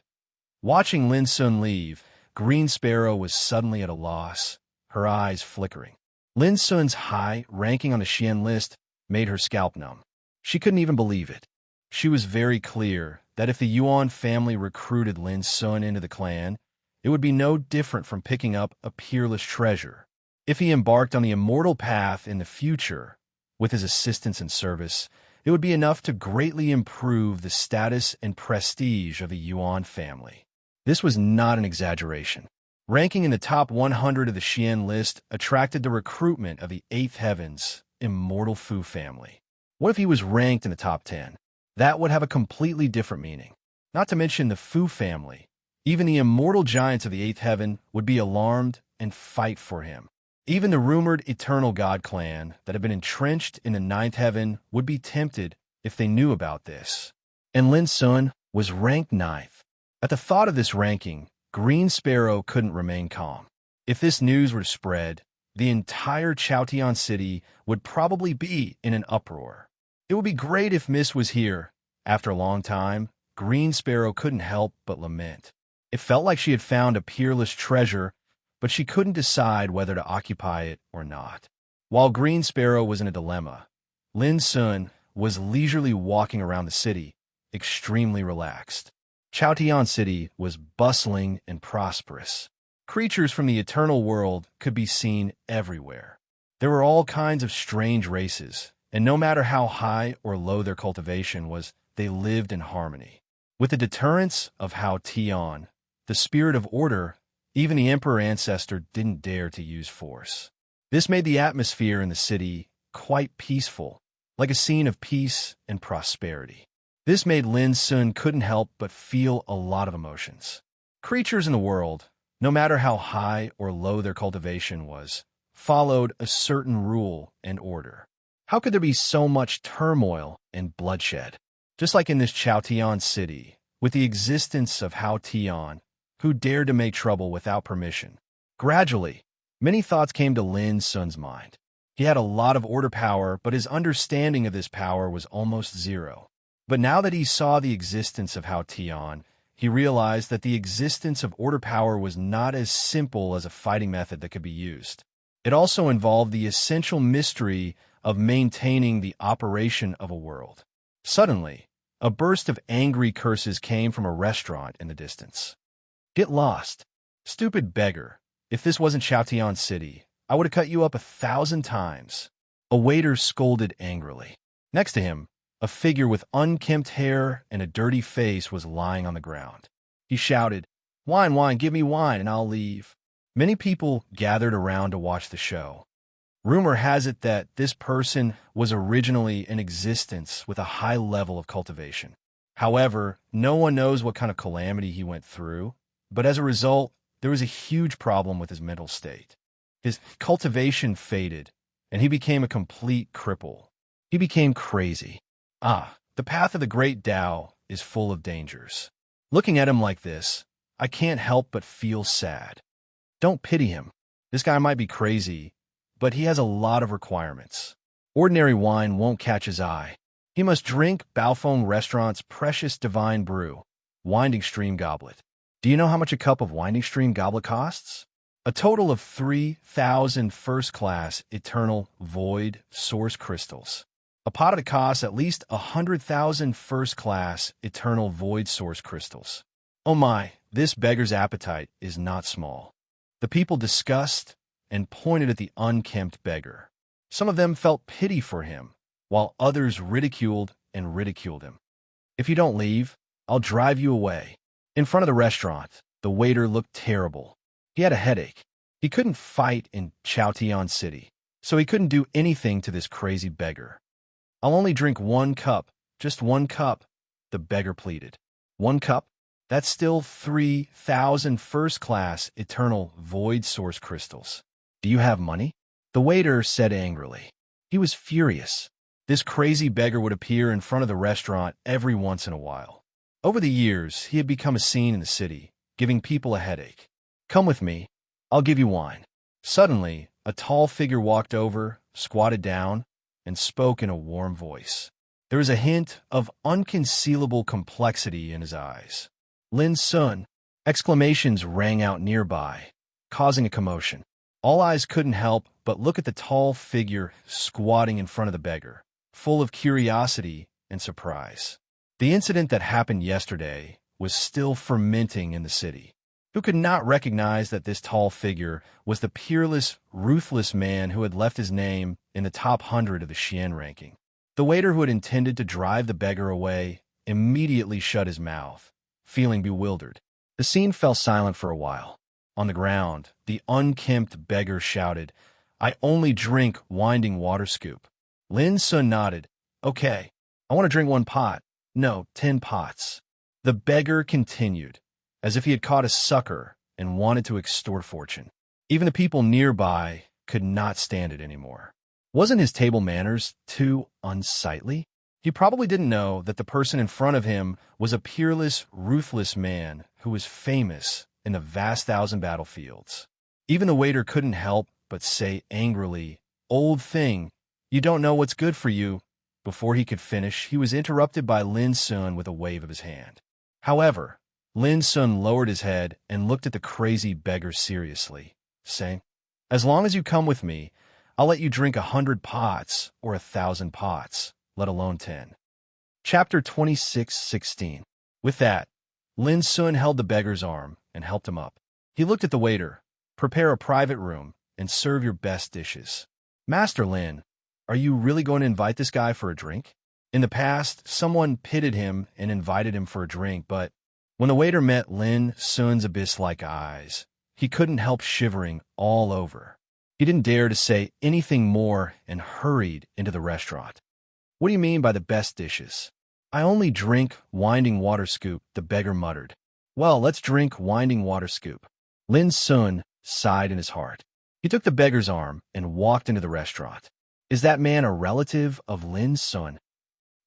Watching Lin Sun leave, Green Sparrow was suddenly at a loss, her eyes flickering. Lin Sun's high ranking on the Xian list made her scalp numb. She couldn't even believe it. She was very clear that if the Yuan family recruited Lin Sun into the clan, it would be no different from picking up a peerless treasure. If he embarked on the immortal path in the future, with his assistance and service, it would be enough to greatly improve the status and prestige of the Yuan family. This was not an exaggeration. Ranking in the top 100 of the Xian list attracted the recruitment of the Eighth Heaven's immortal Fu family. What if he was ranked in the top 10? That would have a completely different meaning. Not to mention the Fu family. Even the immortal giants of the Eighth Heaven would be alarmed and fight for him. Even the rumored Eternal God clan that had been entrenched in the Ninth Heaven would be tempted if they knew about this. And Lin Sun was ranked 9th. At the thought of this ranking, Green Sparrow couldn't remain calm. If this news were to spread, the entire Chaotian city would probably be in an uproar. It would be great if Miss was here. After a long time, Green Sparrow couldn't help but lament. It felt like she had found a peerless treasure, but she couldn't decide whether to occupy it or not. While Green Sparrow was in a dilemma, Lin Sun was leisurely walking around the city, extremely relaxed. Chaotian City was bustling and prosperous. Creatures from the eternal world could be seen everywhere. There were all kinds of strange races, and no matter how high or low their cultivation was, they lived in harmony. With the deterrence of Hao Tian, the spirit of order, even the Emperor Ancestor didn't dare to use force. This made the atmosphere in the city quite peaceful, like a scene of peace and prosperity. This made Lin Sun couldn't help but feel a lot of emotions. Creatures in the world, no matter how high or low their cultivation was, followed a certain rule and order. How could there be so much turmoil and bloodshed? Just like in this Chaotian city, with the existence of Hao Tian, who dared to make trouble without permission. Gradually, many thoughts came to Lin Sun's mind. He had a lot of order power, but his understanding of this power was almost zero. But now that he saw the existence of Hao Tian, he realized that the existence of order power was not as simple as a fighting method that could be used. It also involved the essential mystery of maintaining the operation of a world. Suddenly, a burst of angry curses came from a restaurant in the distance. Get lost. Stupid beggar. If this wasn't Chaotian City, I would have cut you up 1,000 times. A waiter scolded angrily. Next to him, a figure with unkempt hair and a dirty face was lying on the ground. He shouted, "Wine, wine, give me wine, and I'll leave." Many people gathered around to watch the show. Rumor has it that this person was originally in existence with a high level of cultivation. However, no one knows what kind of calamity he went through, but as a result, there was a huge problem with his mental state. His cultivation faded, and he became a complete cripple. He became crazy. The path of the great Tao is full of dangers. Looking at him like this, I can't help but feel sad. Don't pity him. This guy might be crazy, but he has a lot of requirements. Ordinary wine won't catch his eye. He must drink Baofeng Restaurant's precious divine brew, Winding Stream Goblet. Do you know how much a cup of Winding Stream Goblet costs? A total of 3,000 first-class eternal void source crystals. A pot that costs at least 100,000 first-class eternal void source crystals. Oh my, this beggar's appetite is not small. The people discussed and pointed at the unkempt beggar. Some of them felt pity for him, while others ridiculed and ridiculed him. "If you don't leave, I'll drive you away." In front of the restaurant, the waiter looked terrible. He had a headache. He couldn't fight in Chaotian City, so he couldn't do anything to this crazy beggar. "I'll only drink 1 cup, just 1 cup," the beggar pleaded. 1 cup? That's still 3,000 first-class eternal void source crystals. "Do you have money?" the waiter said angrily. He was furious. This crazy beggar would appear in front of the restaurant every once in a while. Over the years, he had become a scene in the city, giving people a headache. "Come with me. I'll give you wine." Suddenly, a tall figure walked over, squatted down, and spoke in a warm voice. There was a hint of unconcealable complexity in his eyes. "Lin Sun!" Exclamations rang out nearby, causing a commotion. All eyes couldn't help but look at the tall figure squatting in front of the beggar, full of curiosity and surprise. The incident that happened yesterday was still fermenting in the city. Who could not recognize that this tall figure was the peerless, ruthless man who had left his name in the top 100 of the Xian ranking? The waiter who had intended to drive the beggar away immediately shut his mouth, feeling bewildered. The scene fell silent for a while. On the ground, the unkempt beggar shouted, "I only drink Winding Water Scoop." Lin Sun nodded. "Okay, I want to drink 1 pot. No, 10 pots." The beggar continued, as if he had caught a sucker and wanted to extort fortune. Even the people nearby could not stand it anymore. Wasn't his table manners too unsightly? He probably didn't know that the person in front of him was a peerless, ruthless man who was famous in the vast 1,000 battlefields. Even the waiter couldn't help but say angrily, "Old thing, you don't know what's good for you." Before he could finish, he was interrupted by Lin Sun with a wave of his hand. However, Lin Sun lowered his head and looked at the crazy beggar seriously, saying, "As long as you come with me, I'll let you drink 100 pots or 1,000 pots, let alone 10. Chapter 26:16. With that, Lin Sun held the beggar's arm and helped him up. He looked at the waiter. "Prepare a private room and serve your best dishes." "Master Lin, are you really going to invite this guy for a drink?" In the past, someone pitied him and invited him for a drink, but when the waiter met Lin Sun's abyss-like eyes, he couldn't help shivering all over. He didn't dare to say anything more and hurried into the restaurant. "What do you mean by the best dishes?" "I only drink Winding Water Scoop," the beggar muttered. "Well, let's drink Winding Water Scoop." Lin Sun sighed in his heart. He took the beggar's arm and walked into the restaurant. Is that man a relative of Lin Sun?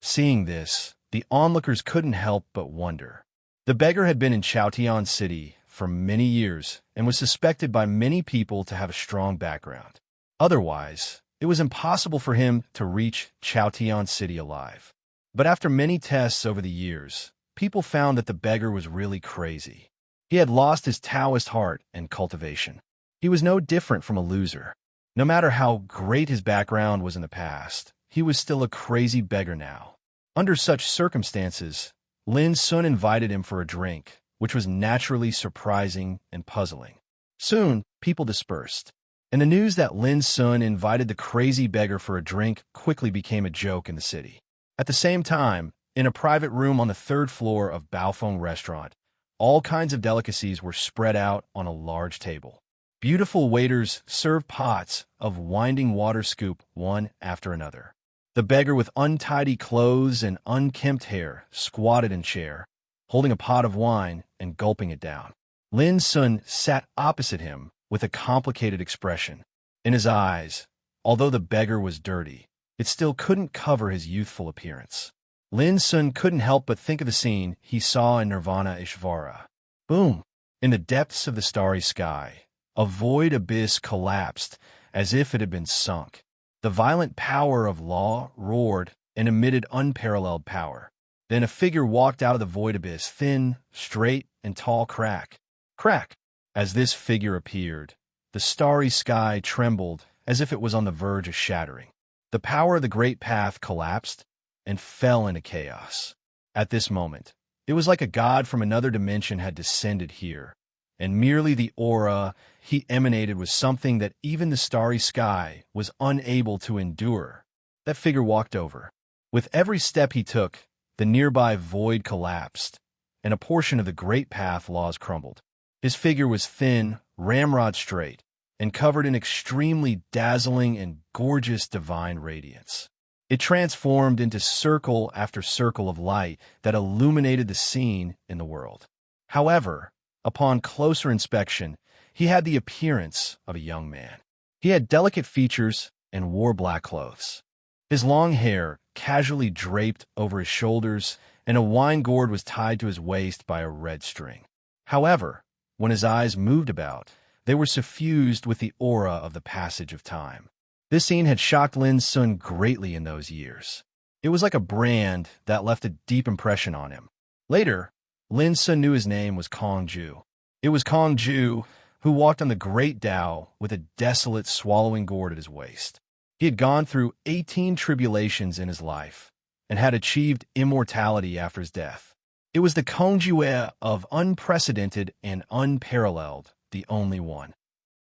Seeing this, the onlookers couldn't help but wonder. The beggar had been in Chaotian City for many years and was suspected by many people to have a strong background. Otherwise, it was impossible for him to reach Chaotian City alive. But after many tests over the years, people found that the beggar was really crazy. He had lost his Taoist heart and cultivation. He was no different from a loser. No matter how great his background was in the past, he was still a crazy beggar now. Under such circumstances, Lin Sun invited him for a drink, which was naturally surprising and puzzling. Soon, people dispersed, and the news that Lin Sun invited the crazy beggar for a drink quickly became a joke in the city. At the same time, in a private room on the 3rd floor of Baofeng Restaurant, All kinds of delicacies were spread out on a large table. Beautiful waiters served pots of winding water scoop one after another. The beggar with untidy clothes and unkempt hair squatted in chair, holding a pot of wine and gulping it down. Lin Sun sat opposite him with a complicated expression. In his eyes, although the beggar was dirty, it still couldn't cover his youthful appearance. Lin Sun couldn't help but think of the scene he saw in Nirvana Ishvara. Boom! In the depths of the starry sky, a void abyss collapsed as if it had been sunk. The violent power of law roared and emitted unparalleled power. Then a figure walked out of the void abyss, thin, straight, and tall. Crack, crack! As this figure appeared, the starry sky trembled as if it was on the verge of shattering. The power of the great path collapsed and fell into chaos. At this moment, it was like a god from another dimension had descended here, and merely the aura he emanated was something that even the starry sky was unable to endure. That figure walked over. With every step he took, the nearby void collapsed, and a portion of the great path laws crumbled. His figure was thin, ramrod straight, and covered in extremely dazzling and gorgeous divine radiance. It transformed into circle after circle of light that illuminated the scene in the world. However, upon closer inspection, he had the appearance of a young man. He had delicate features and wore black clothes. His long hair casually draped over his shoulders, and a wine gourd was tied to his waist by a red string. However, when his eyes moved about, they were suffused with the aura of the passage of time. This scene had shocked Lin Sun greatly in those years. It was like a brand that left a deep impression on him. Later, Lin Sun knew his name was Kong Ju. It was Kong Ju who walked on the great Tao with a desolate swallowing gourd at his waist. He had gone through 18 tribulations in his life and had achieved immortality after his death. It was the Kong Ju of unprecedented and unparalleled, the only one.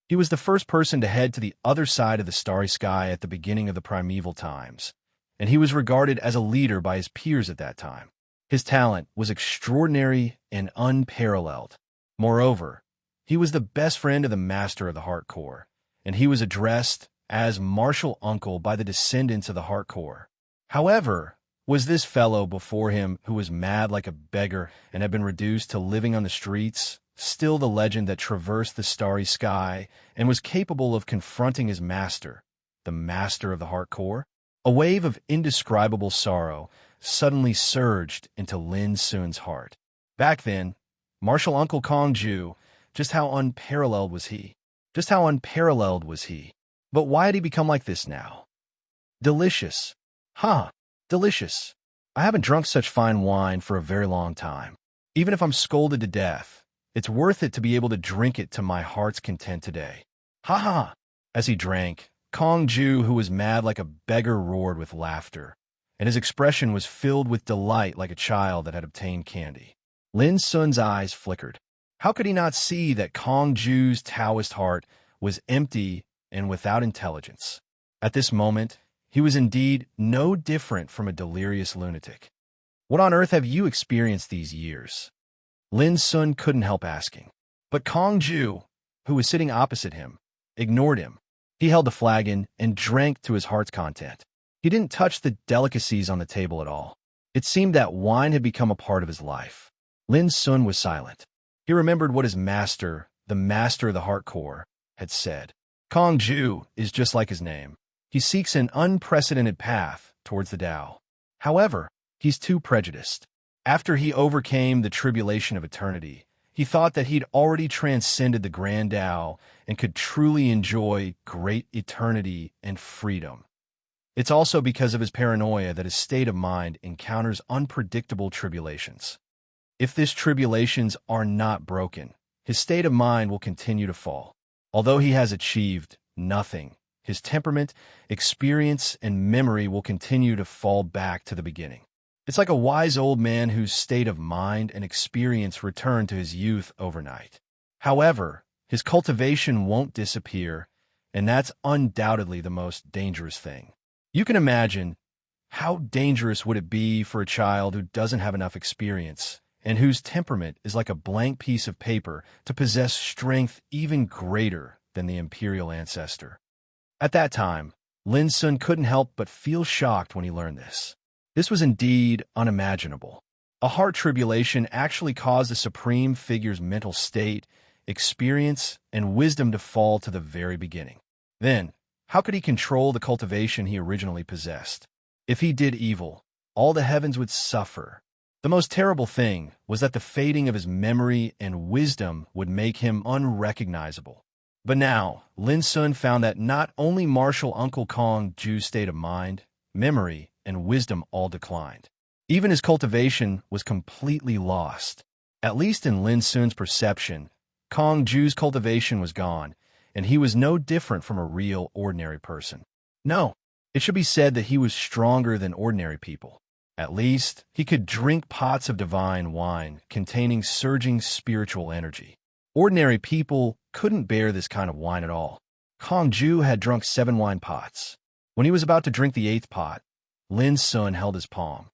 He was the first person to head to the other side of the starry sky at the beginning of the primeval times, and he was regarded as a leader by his peers at that time. His talent was extraordinary and unparalleled. Moreover, he was the best friend of the Master of the Heart Core, and he was addressed as Martial Uncle by the descendants of the Heart Core. However, was this fellow before him who was mad like a beggar and had been reduced to living on the streets still the legend that traversed the starry sky and was capable of confronting his master, the Master of the Heart Core? A wave of indescribable sorrow suddenly surged into Lin Sun's heart. Back then, Martial Uncle Kong Ju, just how unparalleled was he? Just how unparalleled was he? But why had he become like this now? Delicious. Delicious. I haven't drunk such fine wine for a very long time. Even if I'm scolded to death, it's worth it to be able to drink it to my heart's content today. As he drank, Kong Ju, who was mad like a beggar, roared with laughter, and his expression was filled with delight like a child that had obtained candy. Lin Sun's eyes flickered. How could he not see that Kong Ju's Taoist heart was empty and without intelligence? At this moment, he was indeed no different from a delirious lunatic. What on earth have you experienced these years? Lin Sun couldn't help asking. But Kong Ju, who was sitting opposite him, ignored him. He held the flagon and drank to his heart's content. He didn't touch the delicacies on the table at all. It seemed that wine had become a part of his life. Lin Sun was silent. He remembered what his master, the Master of the Heart Core, had said. Kong Ju is just like his name. He seeks an unprecedented path towards the Tao. However, he's too prejudiced. After he overcame the tribulation of eternity, he thought that he'd already transcended the grand Tao and could truly enjoy great eternity and freedom. It's also because of his paranoia that his state of mind encounters unpredictable tribulations. If these tribulations are not broken, his state of mind will continue to fall. Although he has achieved nothing, his temperament, experience, and memory will continue to fall back to the beginning. It's like a wise old man whose state of mind and experience return to his youth overnight. However, his cultivation won't disappear, and that's undoubtedly the most dangerous thing. You can imagine how dangerous would it be for a child who doesn't have enough experience and whose temperament is like a blank piece of paper, to possess strength even greater than the imperial ancestor. At that time, Lin Sun couldn't help but feel shocked when he learned this. This was indeed unimaginable. A heart tribulation actually caused the supreme figure's mental state, experience, and wisdom to fall to the very beginning. Then, how could he control the cultivation he originally possessed? If he did evil, all the heavens would suffer. The most terrible thing was that the fading of his memory and wisdom would make him unrecognizable. But now, Lin Sun found that not only martial Uncle Kong Ju's state of mind, memory, and wisdom all declined. Even his cultivation was completely lost. At least in Lin Sun's perception, Kong Ju's cultivation was gone, and he was no different from a real, ordinary person. No, it should be said that he was stronger than ordinary people. At least, he could drink pots of divine wine containing surging spiritual energy. Ordinary people couldn't bear this kind of wine at all. Kong Ju had drunk 7 wine pots. When he was about to drink the 8th pot, Lin Sun held his palm.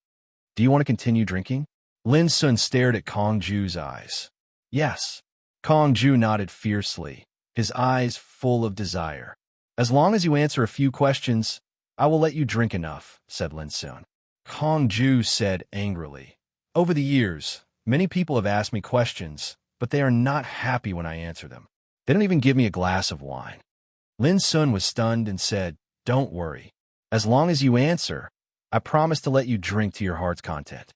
"Do you want to continue drinking?" Lin Sun stared at Kong Ju's eyes. "Yes." Kong Ju nodded fiercely, his eyes full of desire. "As long as you answer a few questions, I will let you drink enough," said Lin Sun. Kong Ju said angrily, "Over the years, many people have asked me questions, but they are not happy when I answer them. They don't even give me a glass of wine." Lin Sun was stunned and said, "Don't worry. As long as you answer, I promise to let you drink to your heart's content."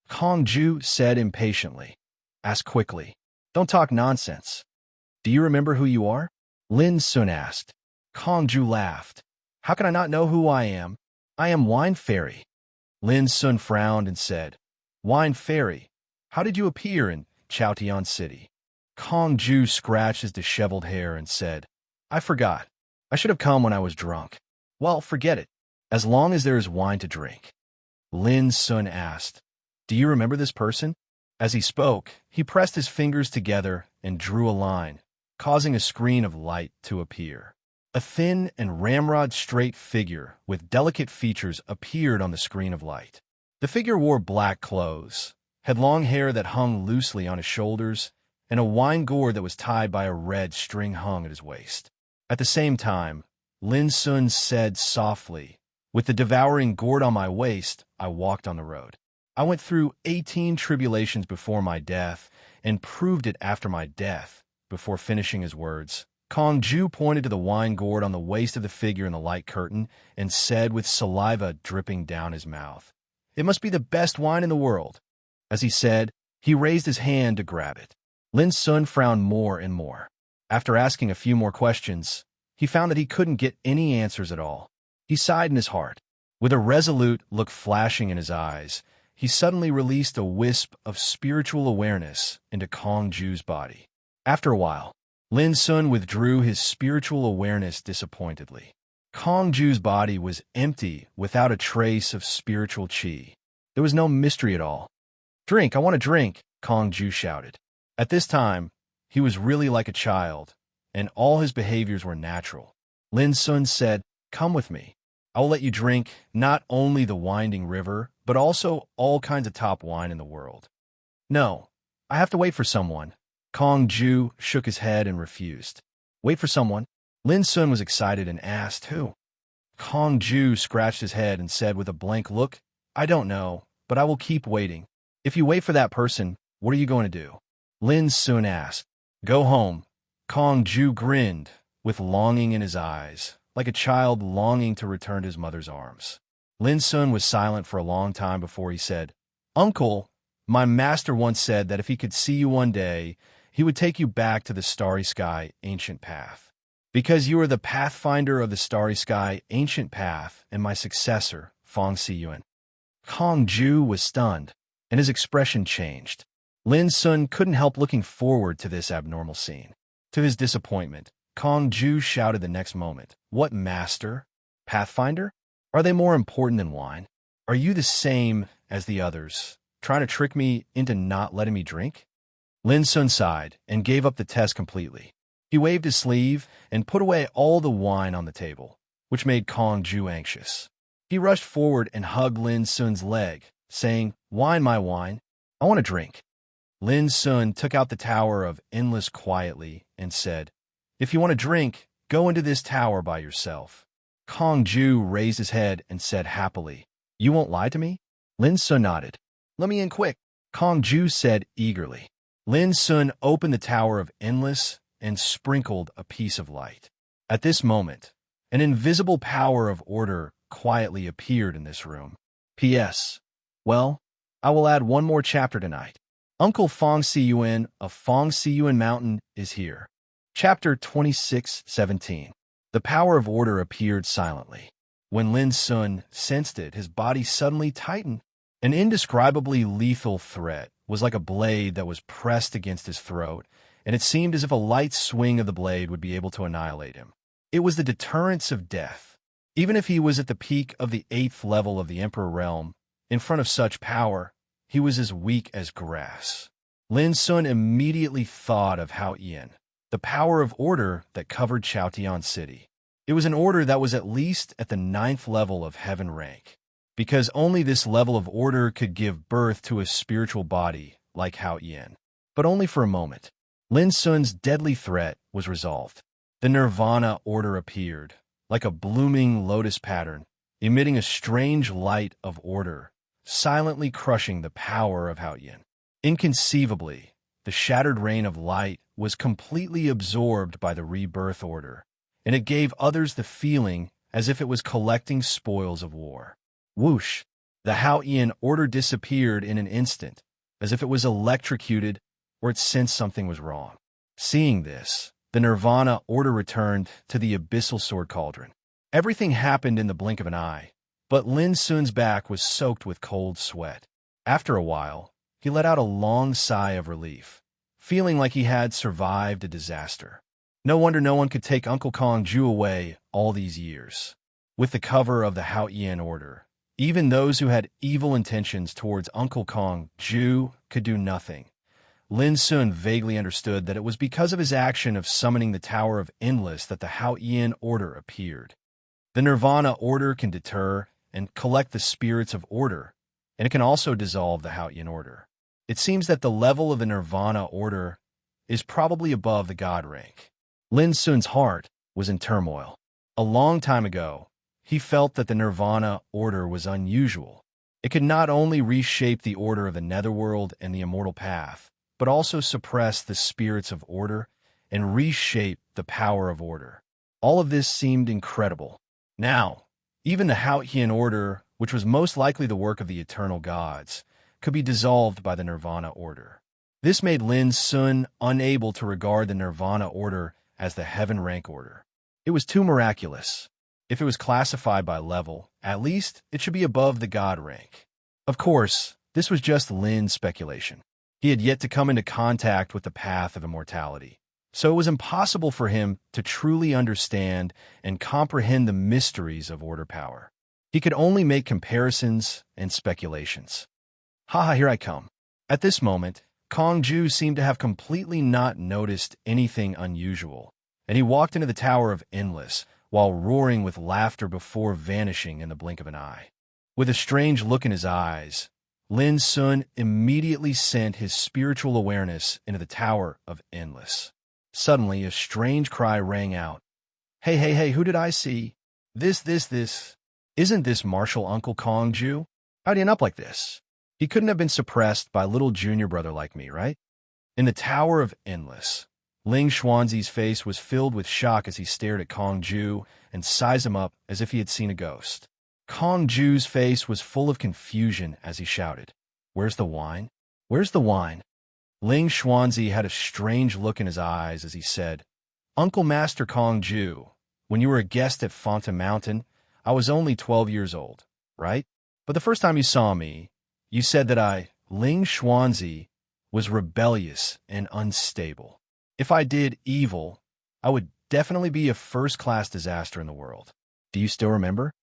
Kong Ju said impatiently, "Ask quickly. Don't talk nonsense. Do you remember who you are?" Lin Sun asked. Kong Ju laughed. "How can I not know who I am? I am Wine Fairy." Lin Sun frowned and said, "Wine Fairy, how did you appear in Chaotian City?" Kong Ju scratched his disheveled hair and said, "I forgot. I should have come when I was drunk." "Well, forget it, as long as there is wine to drink." Lin Sun asked, "Do you remember this person?" As he spoke, he pressed his fingers together and drew a line, causing a screen of light to appear. A thin and ramrod-straight figure with delicate features appeared on the screen of light. The figure wore black clothes, had long hair that hung loosely on his shoulders, and a wine gourd that was tied by a red string hung at his waist. At the same time, Lin Sun said softly, "With the devouring gourd on my waist, I walked on the road. I went through 18 tribulations before my death, and proved it after my death." Before finishing his words, Kong Ju pointed to the wine gourd on the waist of the figure in the light curtain and said with saliva dripping down his mouth, "It must be the best wine in the world." As he said, he raised his hand to grab it. Lin Sun frowned more and more. After asking a few more questions, he found that he couldn't get any answers at all. He sighed in his heart. With a resolute look flashing in his eyes, he suddenly released a wisp of spiritual awareness into Kong Ju's body. After a while, Lin Sun withdrew his spiritual awareness disappointedly. Kong Ju's body was empty without a trace of spiritual qi. There was no mystery at all. "Drink, I want to drink," Kong Ju shouted. At this time, he was really like a child, and all his behaviors were natural. Lin Sun said, "Come with me. I will let you drink not only the winding river, but also all kinds of top wine in the world." "No, I have to wait for someone." Kong Ju shook his head and refused. "Wait for someone?" Lin Sun was excited and asked, "Who?" Kong Ju scratched his head and said with a blank look, "I don't know, but I will keep waiting." "If you wait for that person, what are you going to do?" Lin Sun asked. "Go home." Kong Ju grinned, with longing in his eyes, like a child longing to return to his mother's arms. Lin Sun was silent for a long time before he said, "Uncle, my master once said that if he could see you one day, he would take you back to the starry sky ancient path. Because you are the pathfinder of the starry sky ancient path and my successor, Fong Siyuan." Kong Ju was stunned, and his expression changed. Lin Sun couldn't help looking forward to this abnormal scene. To his disappointment, Kong Ju shouted the next moment, "What master? Pathfinder? Are they more important than wine? Are you the same as the others, trying to trick me into not letting me drink?" Lin Sun sighed and gave up the test completely. He waved his sleeve and put away all the wine on the table, which made Kong Ju anxious. He rushed forward and hugged Lin Sun's leg, saying, "Wine, my wine. I want to drink." Lin Sun took out the Tower of Endless quietly and said, "If you want a drink, go into this tower by yourself." Kong Ju raised his head and said happily, "You won't lie to me?" Lin Sun nodded. "Let me in quick," Kong Ju said eagerly. Lin Sun opened the Tower of Endless and sprinkled a piece of light. At this moment, an invisible power of order quietly appeared in this room. P.S. Well, I will add one more chapter tonight. Uncle Fong Siyuan of Fong Siyuan Mountain is here. Chapter 26:17. The power of order appeared silently. When Lin Sun sensed it, his body suddenly tightened. An indescribably lethal threat was like a blade that was pressed against his throat, and it seemed as if a light swing of the blade would be able to annihilate him. It was the deterrence of death. Even if he was at the peak of the 8th level of the Emperor Realm, in front of such power, he was as weak as grass. Lin Sun immediately thought of Hao Yan, the power of order that covered Chaotian City. It was an order that was at least at the 9th level of heaven rank, because only this level of order could give birth to a spiritual body like Hao Yan. But only for a moment. Lin Sun's deadly threat was resolved. The Nirvana order appeared, like a blooming lotus pattern, emitting a strange light of order, silently crushing the power of Hao Yan. Inconceivably, the shattered rain of light was completely absorbed by the rebirth order, and it gave others the feeling as if it was collecting spoils of war. Whoosh! The Hao Yan order disappeared in an instant, as if it was electrocuted or it sensed something was wrong. Seeing this, the Nirvana order returned to the abyssal sword cauldron. Everything happened in the blink of an eye, but Lin Sun's back was soaked with cold sweat. After a while, he let out a long sigh of relief, feeling like he had survived a disaster. No wonder no one could take Uncle Kong Ju away all these years. With the cover of the Hao Yan order, even those who had evil intentions towards Uncle Kong Ju could do nothing. Lin Sun vaguely understood that it was because of his action of summoning the Tower of Endless that the Hao Yan order appeared. The Nirvana order can deter and collect the spirits of order, and it can also dissolve the Hao Yan order. It seems that the level of the Nirvana order is probably above the God rank. Lin Sun's heart was in turmoil. A long time ago, he felt that the Nirvana order was unusual. It could not only reshape the order of the Netherworld and the Immortal Path, but also suppress the spirits of order and reshape the power of order. All of this seemed incredible. Now, even the Hao Yan order, which was most likely the work of the eternal gods, could be dissolved by the Nirvana order. This made Lin Sun unable to regard the Nirvana order as the heaven rank order. It was too miraculous. If it was classified by level, at least it should be above the God rank. Of course, this was just Lin's speculation. He had yet to come into contact with the path of immortality, so it was impossible for him to truly understand and comprehend the mysteries of order power. He could only make comparisons and speculations. Haha, here I come. At this moment, Kong Ju seemed to have completely not noticed anything unusual, and he walked into the Tower of Endless while roaring with laughter before vanishing in the blink of an eye. With a strange look in his eyes, Lin Sun immediately sent his spiritual awareness into the Tower of Endless. Suddenly, a strange cry rang out. Hey, hey, hey, who did I see? This. Isn't this Martial Uncle Kong Ju? How'd he end up like this? He couldn't have been suppressed by a little junior brother like me, right? In the Tower of Endless, Ling Xuanzi's face was filled with shock as he stared at Kong Ju and sized him up as if he had seen a ghost. Kong Ju's face was full of confusion as he shouted, "Where's the wine? Where's the wine?" Ling Xuanzi had a strange look in his eyes as he said, "Uncle Master Kong Ju, when you were a guest at Fonta Mountain, I was only 12 years old, right? But the first time you saw me, you said that I, Ling Xuanzi, was rebellious and unstable. If I did evil, I would definitely be a first-class disaster in the world. Do you still remember?"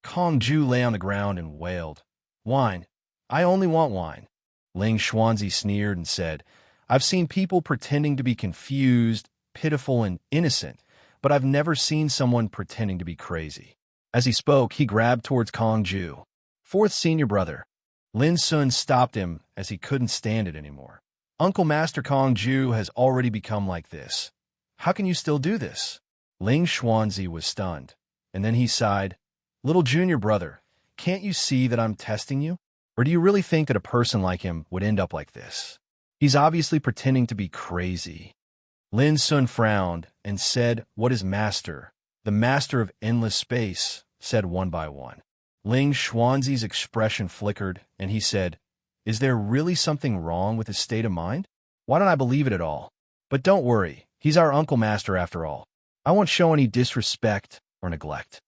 Kong Ju lay on the ground and wailed, "Wine. I only want wine." Ling Xuanzi sneered and said, "I've seen people pretending to be confused, pitiful, and innocent, but I've never seen someone pretending to be crazy." As he spoke, he grabbed towards Kong Ju. "Fourth senior brother." Lin Sun stopped him as he couldn't stand it anymore. Uncle Master Kong Ju has already become like this. How can you still do this? Ling Xuanzi was stunned, and then he sighed. Little junior brother, can't you see that I'm testing you? Or do you really think that a person like him would end up like this? He's obviously pretending to be crazy. Lin Sun frowned and said, What is master? The master of endless space, said one by one. Ling Xuanzi's expression flickered, and he said, Is there really something wrong with his state of mind? Why don't I believe it at all? But don't worry, he's our uncle master after all. I won't show any disrespect or neglect.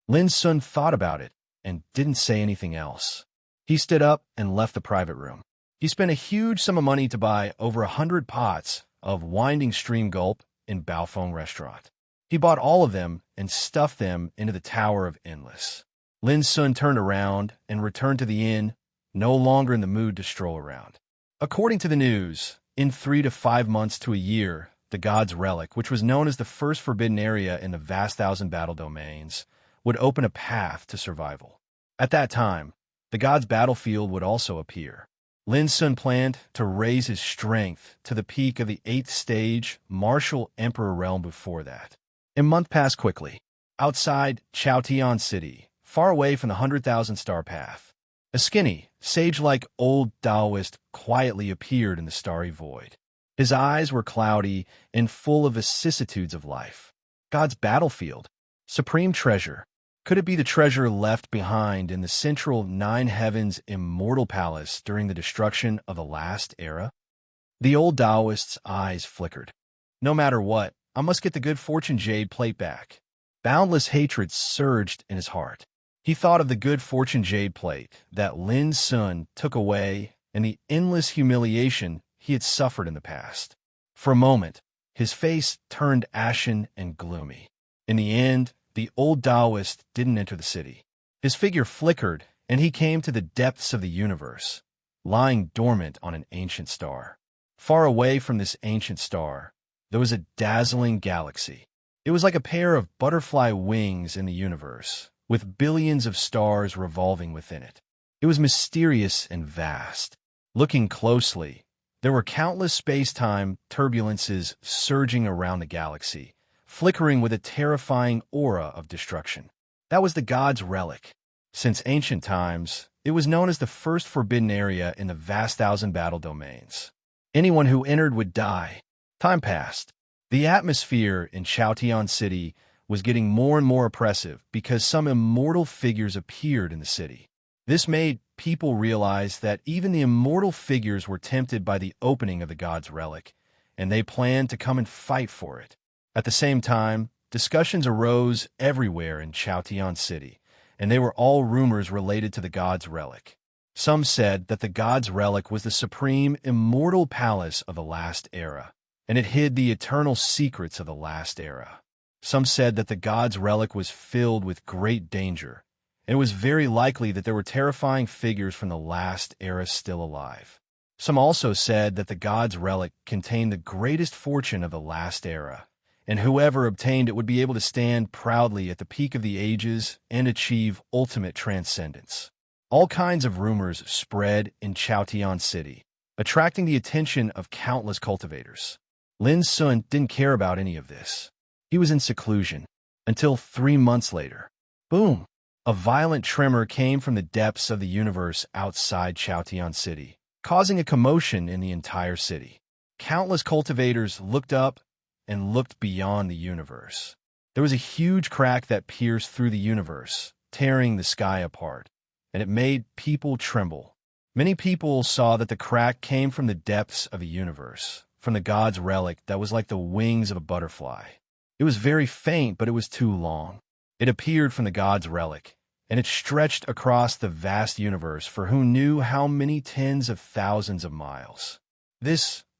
Lin Sun thought about it and didn't say anything else. He stood up and left the private room. He spent a huge sum of money to buy over 100 pots of Winding Stream Gulp in Baofeng Restaurant. He bought all of them and stuffed them into the Tower of Endless. Lin Sun turned around and returned to the inn, no longer in the mood to stroll around. According to the news, in 3 to 5 months to a year, the God's Relic, which was known as the first forbidden area in the vast thousand battle domains, would open a path to survival. At that time, the God's battlefield would also appear. Lin Sun planned to raise his strength to the peak of the 8th stage martial emperor realm before that. A month passed quickly. Outside Chaotian City, far away from the 100,000 star path, a skinny, sage-like old Taoist quietly appeared in the starry void. His eyes were cloudy and full of vicissitudes of life. God's battlefield, supreme treasure. Could it be the treasure left behind in the central Nine Heavens immortal palace during the destruction of the last era? The old Taoist's eyes flickered. No matter what, I must get the good fortune jade plate back. Boundless hatred surged in his heart. He thought of the good fortune jade plate that Lin Sun took away and the endless humiliation he had suffered in the past. For a moment, his face turned ashen and gloomy. In the end, the old Taoist didn't enter the city. His figure flickered, and he came to the depths of the universe, lying dormant on an ancient star. Far away from this ancient star, there was a dazzling galaxy. It was like a pair of butterfly wings in the universe, with billions of stars revolving within it. It was mysterious and vast. Looking closely, there were countless space-time turbulences surging around the galaxy, flickering with a terrifying aura of destruction. That was the God's Relic. Since ancient times, it was known as the first forbidden area in the vast thousand battle domains. Anyone who entered would die. Time passed. The atmosphere in Chaotian City was getting more and more oppressive because some immortal figures appeared in the city. This made people realize that even the immortal figures were tempted by the opening of the God's Relic, and they planned to come and fight for it. At the same time, discussions arose everywhere in Chaotian City, and they were all rumors related to the God's Relic. Some said that the God's Relic was the supreme immortal palace of the last era, and it hid the eternal secrets of the last era. Some said that the God's Relic was filled with great danger, and it was very likely that there were terrifying figures from the last era still alive. Some also said that the God's Relic contained the greatest fortune of the last era, and whoever obtained it would be able to stand proudly at the peak of the ages and achieve ultimate transcendence. All kinds of rumors spread in Chaotian City, attracting the attention of countless cultivators. Lin Sun didn't care about any of this. He was in seclusion, until 3 months later. Boom! A violent tremor came from the depths of the universe outside Chaotian City, causing a commotion in the entire city. Countless cultivators looked up and looked beyond the universe. There was a huge crack that pierced through the universe, tearing the sky apart, and it made people tremble. Many people saw that the crack came from the depths of the universe, from the God's Relic that was like the wings of a butterfly. It was very faint, but it was too long. It appeared from the God's Relic, and it stretched across the vast universe for who knew how many tens of thousands of miles.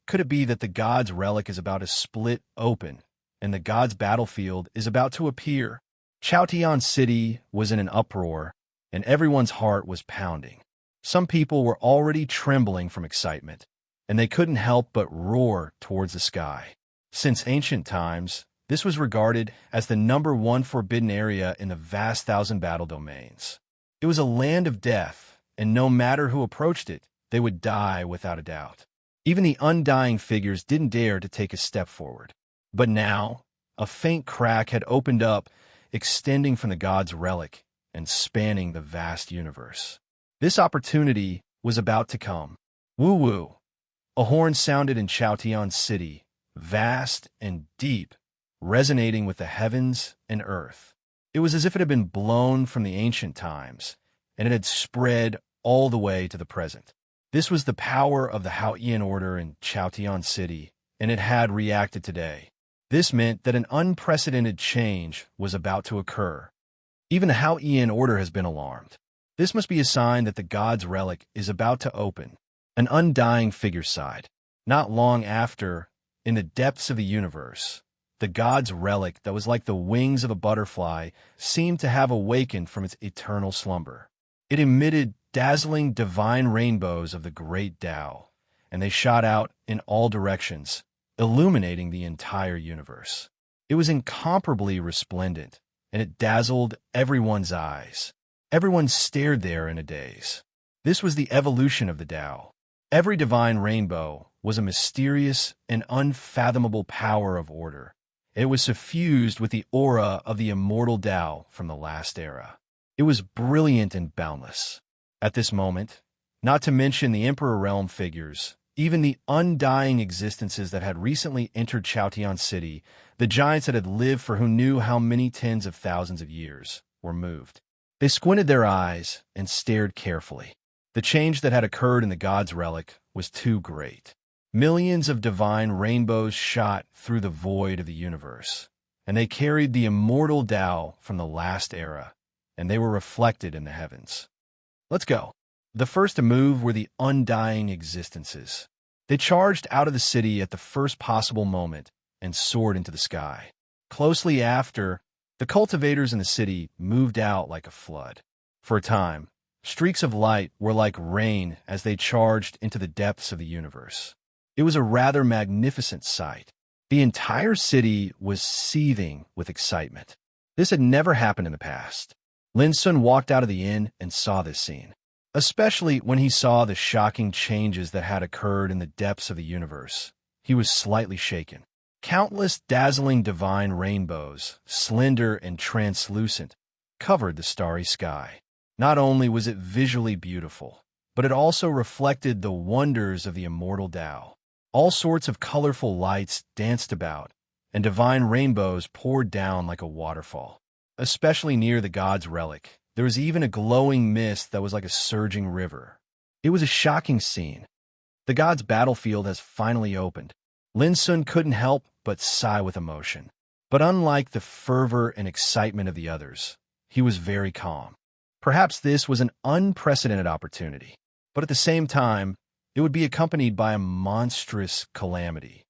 Could it be that the God's Relic is about to split open, and the God's battlefield is about to appear? Chaotian City was in an uproar, and everyone's heart was pounding. Some people were already trembling from excitement, and they couldn't help but roar towards the sky. Since ancient times, this was regarded as the #1 forbidden area in the vast thousand battle domains. It was a land of death, and no matter who approached it, they would die without a doubt. Even the undying figures didn't dare to take a step forward. But now, a faint crack had opened up, extending from the god's relic and spanning the vast universe. This opportunity was about to come. Woo-woo! A horn sounded in Chaotian City, vast and deep, resonating with the heavens and earth. It was as if it had been blown from the ancient times, and it had spread all the way to the present. This was the power of the Haotian order in Chaotian City, and it had reacted today. This meant that an unprecedented change was about to occur. Even the Haotian order has been alarmed. This must be a sign that the god's relic is about to open. An undying figure sighed. Not long after, in the depths of the universe, the god's relic that was like the wings of a butterfly seemed to have awakened from its eternal slumber. It emitted dazzling divine rainbows of the great Tao, and they shot out in all directions, illuminating the entire universe. It was incomparably resplendent, and it dazzled everyone's eyes. Everyone stared there in a daze. This was the evolution of the Tao. Every divine rainbow was a mysterious and unfathomable power of order. It was suffused with the aura of the immortal Tao from the last era. It was brilliant and boundless. At this moment, not to mention the Emperor Realm figures, even the undying existences that had recently entered Chaotian City, the giants that had lived for who knew how many tens of thousands of years, were moved. They squinted their eyes and stared carefully. The change that had occurred in the god's relic was too great. Millions of divine rainbows shot through the void of the universe, and they carried the immortal Tao from the last era, and they were reflected in the heavens. Let's go. The first to move were the undying existences. They charged out of the city at the first possible moment and soared into the sky. Closely after, the cultivators in the city moved out like a flood. For a time, streaks of light were like rain as they charged into the depths of the universe. It was a rather magnificent sight. The entire city was seething with excitement. This had never happened in the past. Lin Sun walked out of the inn and saw this scene, especially when he saw the shocking changes that had occurred in the depths of the universe. He was slightly shaken. Countless dazzling divine rainbows, slender and translucent, covered the starry sky. Not only was it visually beautiful, but it also reflected the wonders of the immortal Tao. All sorts of colorful lights danced about, and divine rainbows poured down like a waterfall. Especially near the god's relic, there was even a glowing mist that was like a surging river. It was a shocking scene. The god's battlefield has finally opened. Lin Sun couldn't help but sigh with emotion. But unlike the fervor and excitement of the others, he was very calm. Perhaps this was an unprecedented opportunity, but at the same time, it would be accompanied by a monstrous calamity.